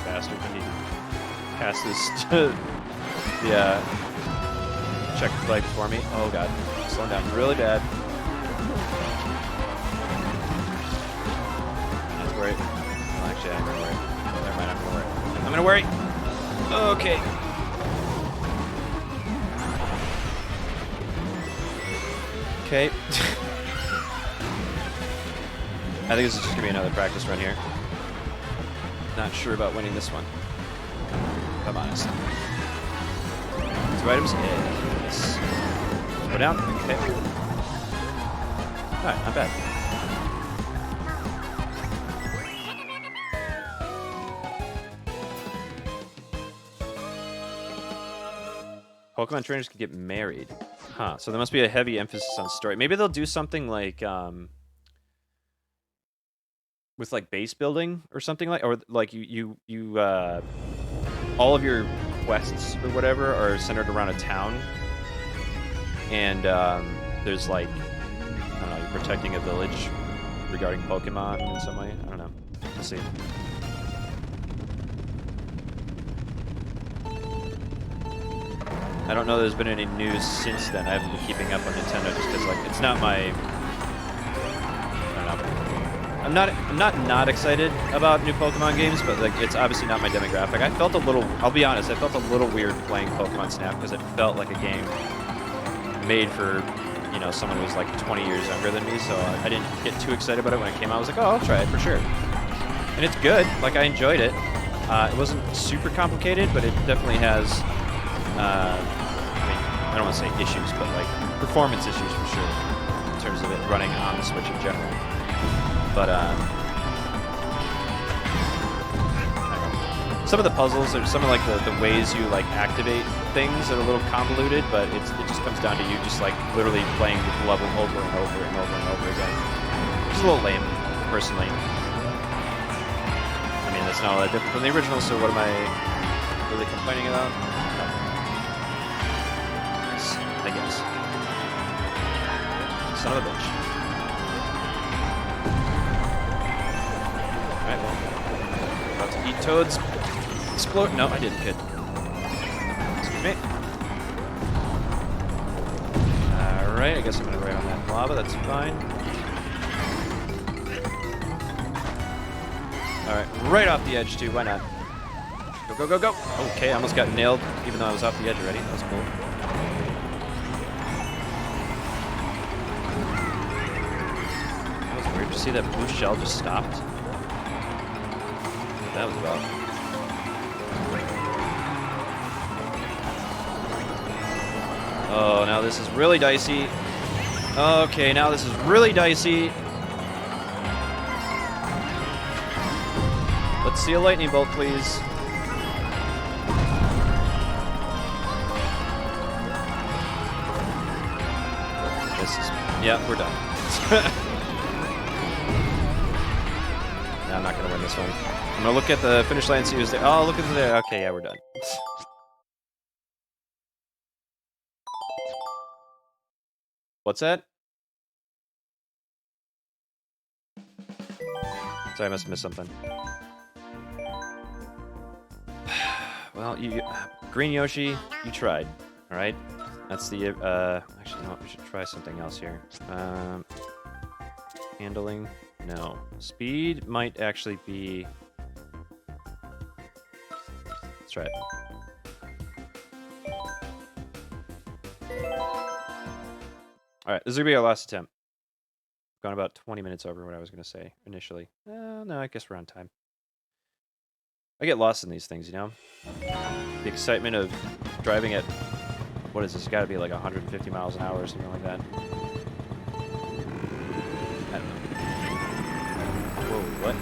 Bastard, he passed this to the check flag for me. Oh god, slowing down really bad. That's great. Well, actually, I'm gonna worry. Never mind, I'm gonna worry. I'm gonna worry. Okay. Okay. I think this is just gonna be another practice run here. Not sure about winning this one, if I'm honest. 2 items. Yes. Go down. Okay. Alright, not bad. Pokemon trainers can get married. Huh, so there must be a heavy emphasis on story. Maybe they'll do something like, with like base building or something like, or like you all of your quests or whatever are centered around a town. And there's like, I don't know, you're protecting a village regarding Pokemon in some way. I don't know. We'll see. I don't know there's been any news since then. I haven't been keeping up on Nintendo just because, like, it's not my... I don't know. I'm not excited about new Pokemon games, but, like, it's obviously not my demographic. I felt a little... I'll be honest, I felt a little weird playing Pokemon Snap because it felt like a game made for, you know, someone who's, like, 20 years younger than me, so I didn't get too excited about it when it came out. I was like, oh, I'll try it for sure. And it's good. Like, I enjoyed it. It wasn't super complicated, but it definitely has... I mean, I don't want to say issues, but like performance issues for sure in terms of it running on the Switch in general. But I don't know. Some of the puzzles or some of like the ways you like activate things are a little convoluted, but it just comes down to you just like literally playing the level over and over and over and over again. Which is a little lame, personally. I mean, that's not all that different from the original, so what am I really complaining about? I guess. Son of a bitch. Alright, well. About to eat toads. Explode. No, I didn't, kid. Excuse me. Alright, I guess I'm gonna go right on that lava. That's fine. Alright, right off the edge, too. Why not? Go, go, go, go. Okay, I almost got nailed, even though I was off the edge already. That was cool. Weird to see that blue shell just stopped. That was about. Oh, now this is really dicey. Okay, now this is really dicey. Let's see a lightning bolt, please. This is. Yeah, we're done. I'm not gonna win this one. I'm gonna look at the finish line and see who's there. Oh, look at there. Okay, yeah, we're done. What's that? Sorry, I must have missed something. Well, Green Yoshi, you tried. All right. That's the. Actually, no. We should try something else here. Handling. No. Speed might actually be... Let's try it. Alright, this is going to be our last attempt. Gone about 20 minutes over what I was going to say initially. No, I guess we're on time. I get lost in these things, you know? The excitement of driving at... What is this? It's got to be like 150 miles an hour or something like that. I don't know. Whoa, what?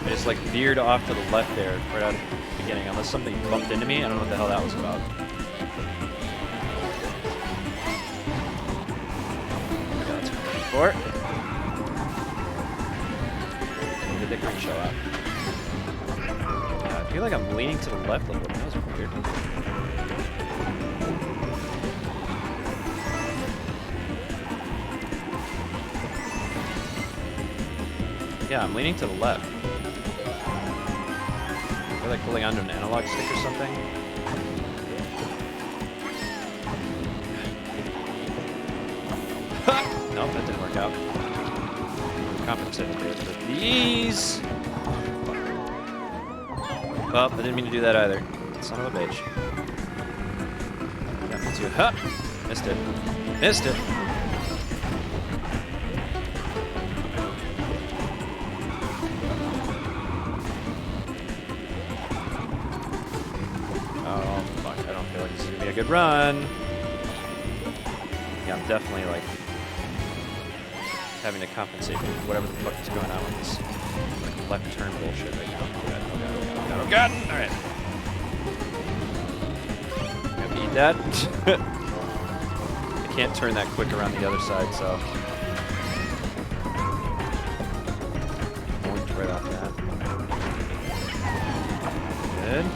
I just like veered off to the left there right out of the beginning, unless something bumped into me. I don't know what the hell that was about. Okay, that's what I'm looking for. Did the green show up? I feel like I'm leaning to the left a little bit. That was weird. Yeah, I'm leaning to the left. Are like pulling onto an analog stick or something? Ha! Nope, that didn't work out. Compensated for these. Oh, I didn't mean to do that either. Son of a bitch. That means you. Ha! Missed it. Missed it. A good run. Yeah, I'm definitely like having to compensate for whatever the fuck is going on with this like left turn bullshit right now. Oh god, oh god, oh god, oh god, oh god. Alright. Gonna eat that. I can't turn that quick around the other side, so going right off that. Good.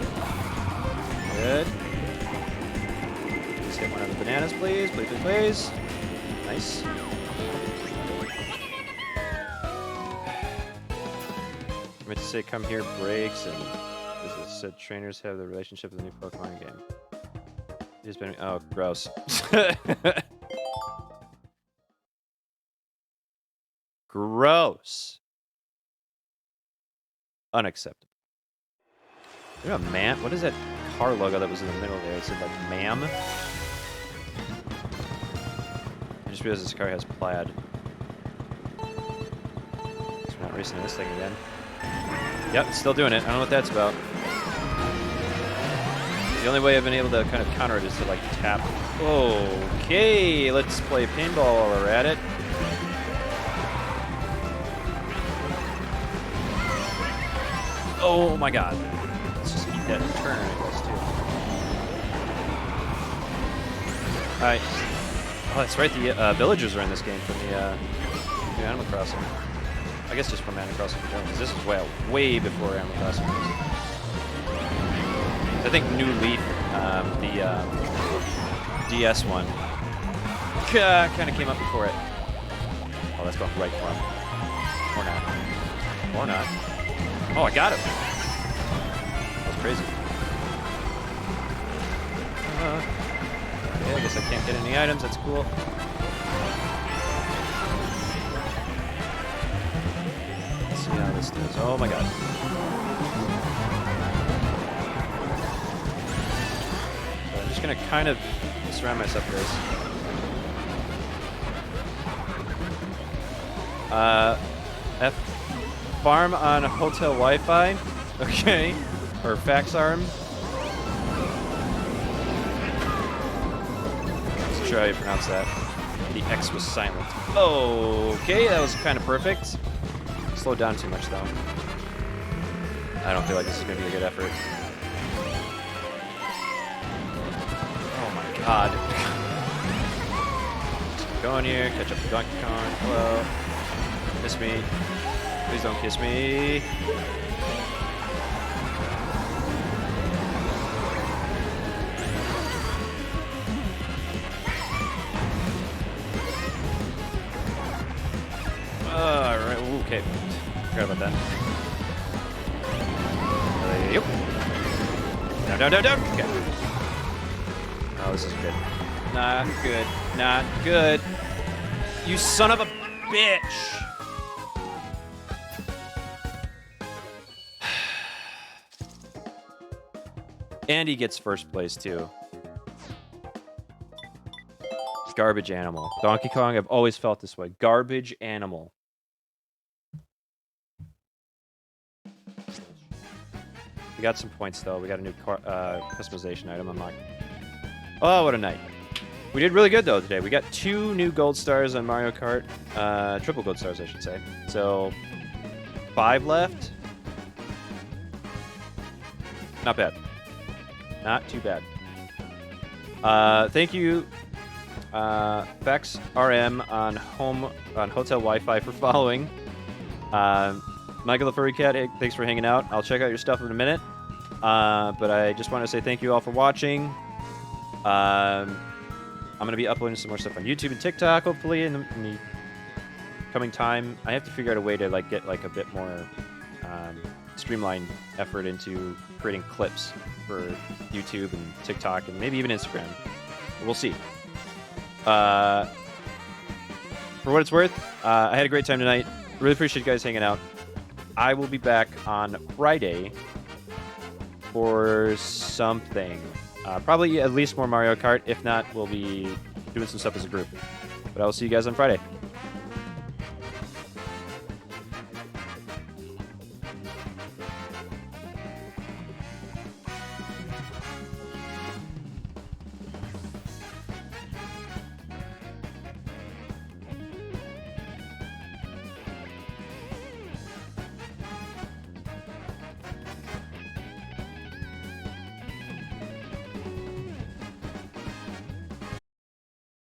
Good. Hit one of the bananas, please. Please, please, please. Nice. meant to say come here breaks, and as it said, trainers have the relationship with the new Pokemon game. It's been, oh, gross. Gross. Unacceptable. You know, ma'am? What is that car logo that was in the middle there? It said, like, ma'am? I just realized this car has plaid. So we're not racing this thing again. Yep, it's still doing it. I don't know what that's about. The only way I've been able to kind of counter it is to, like, tap. Okay, let's play pinball while we're at it. Oh my god. Let's just eat that turn, I guess, too. Alright. Oh, that's right, the villagers are in this game from the new Animal Crossing. I guess just from Animal Crossing in general, because this is way before Animal Crossing was. I think New Leaf, the DS one, kind of came up before it. Oh, that's going right for him. Or not. Or not. Oh, I got him. That was crazy. Okay, I guess I can't get any items. That's cool. Let's see how this does. Oh my god. So I'm just gonna kind of surround myself with this. Farm on hotel Wi-Fi. Okay. Or fax arm. Let's try how you pronounce that. The X was silent. Okay, that was kind of perfect. Slowed down too much, though. I don't feel like this is going to be a good effort. Oh my god. Just keep going here. Catch up to Donkey Kong. Hello. Miss me. Please don't kiss me. Alright, okay. Forgot about that. Yep. Down. Okay. Oh, this is good. Not good. Not good. You son of a bitch! And he gets first place, too. Garbage animal. Donkey Kong, I've always felt this way. Garbage animal. We got some points, though. We got a new customization item unlocked. Oh, what a night. We did really good, though, today. We got 2 new gold stars on Mario Kart. Triple gold stars, I should say. So, 5 left. Not bad. Not too bad. Thank you, Vex RM on Hotel Wi-Fi for following. Michael the Furry Cat, hey, thanks for hanging out. I'll check out your stuff in a minute. But I just want to say thank you all for watching. I'm going to be uploading some more stuff on YouTube and TikTok, hopefully, in the coming time. I have to figure out a way to get a bit more streamlined effort into creating clips for YouTube and TikTok and maybe even Instagram. We'll see. For what it's worth, I had a great time tonight. Really appreciate you guys hanging out. I will be back on Friday for something. Probably at least more Mario Kart. If not, we'll be doing some stuff as a group. But I will see you guys on Friday.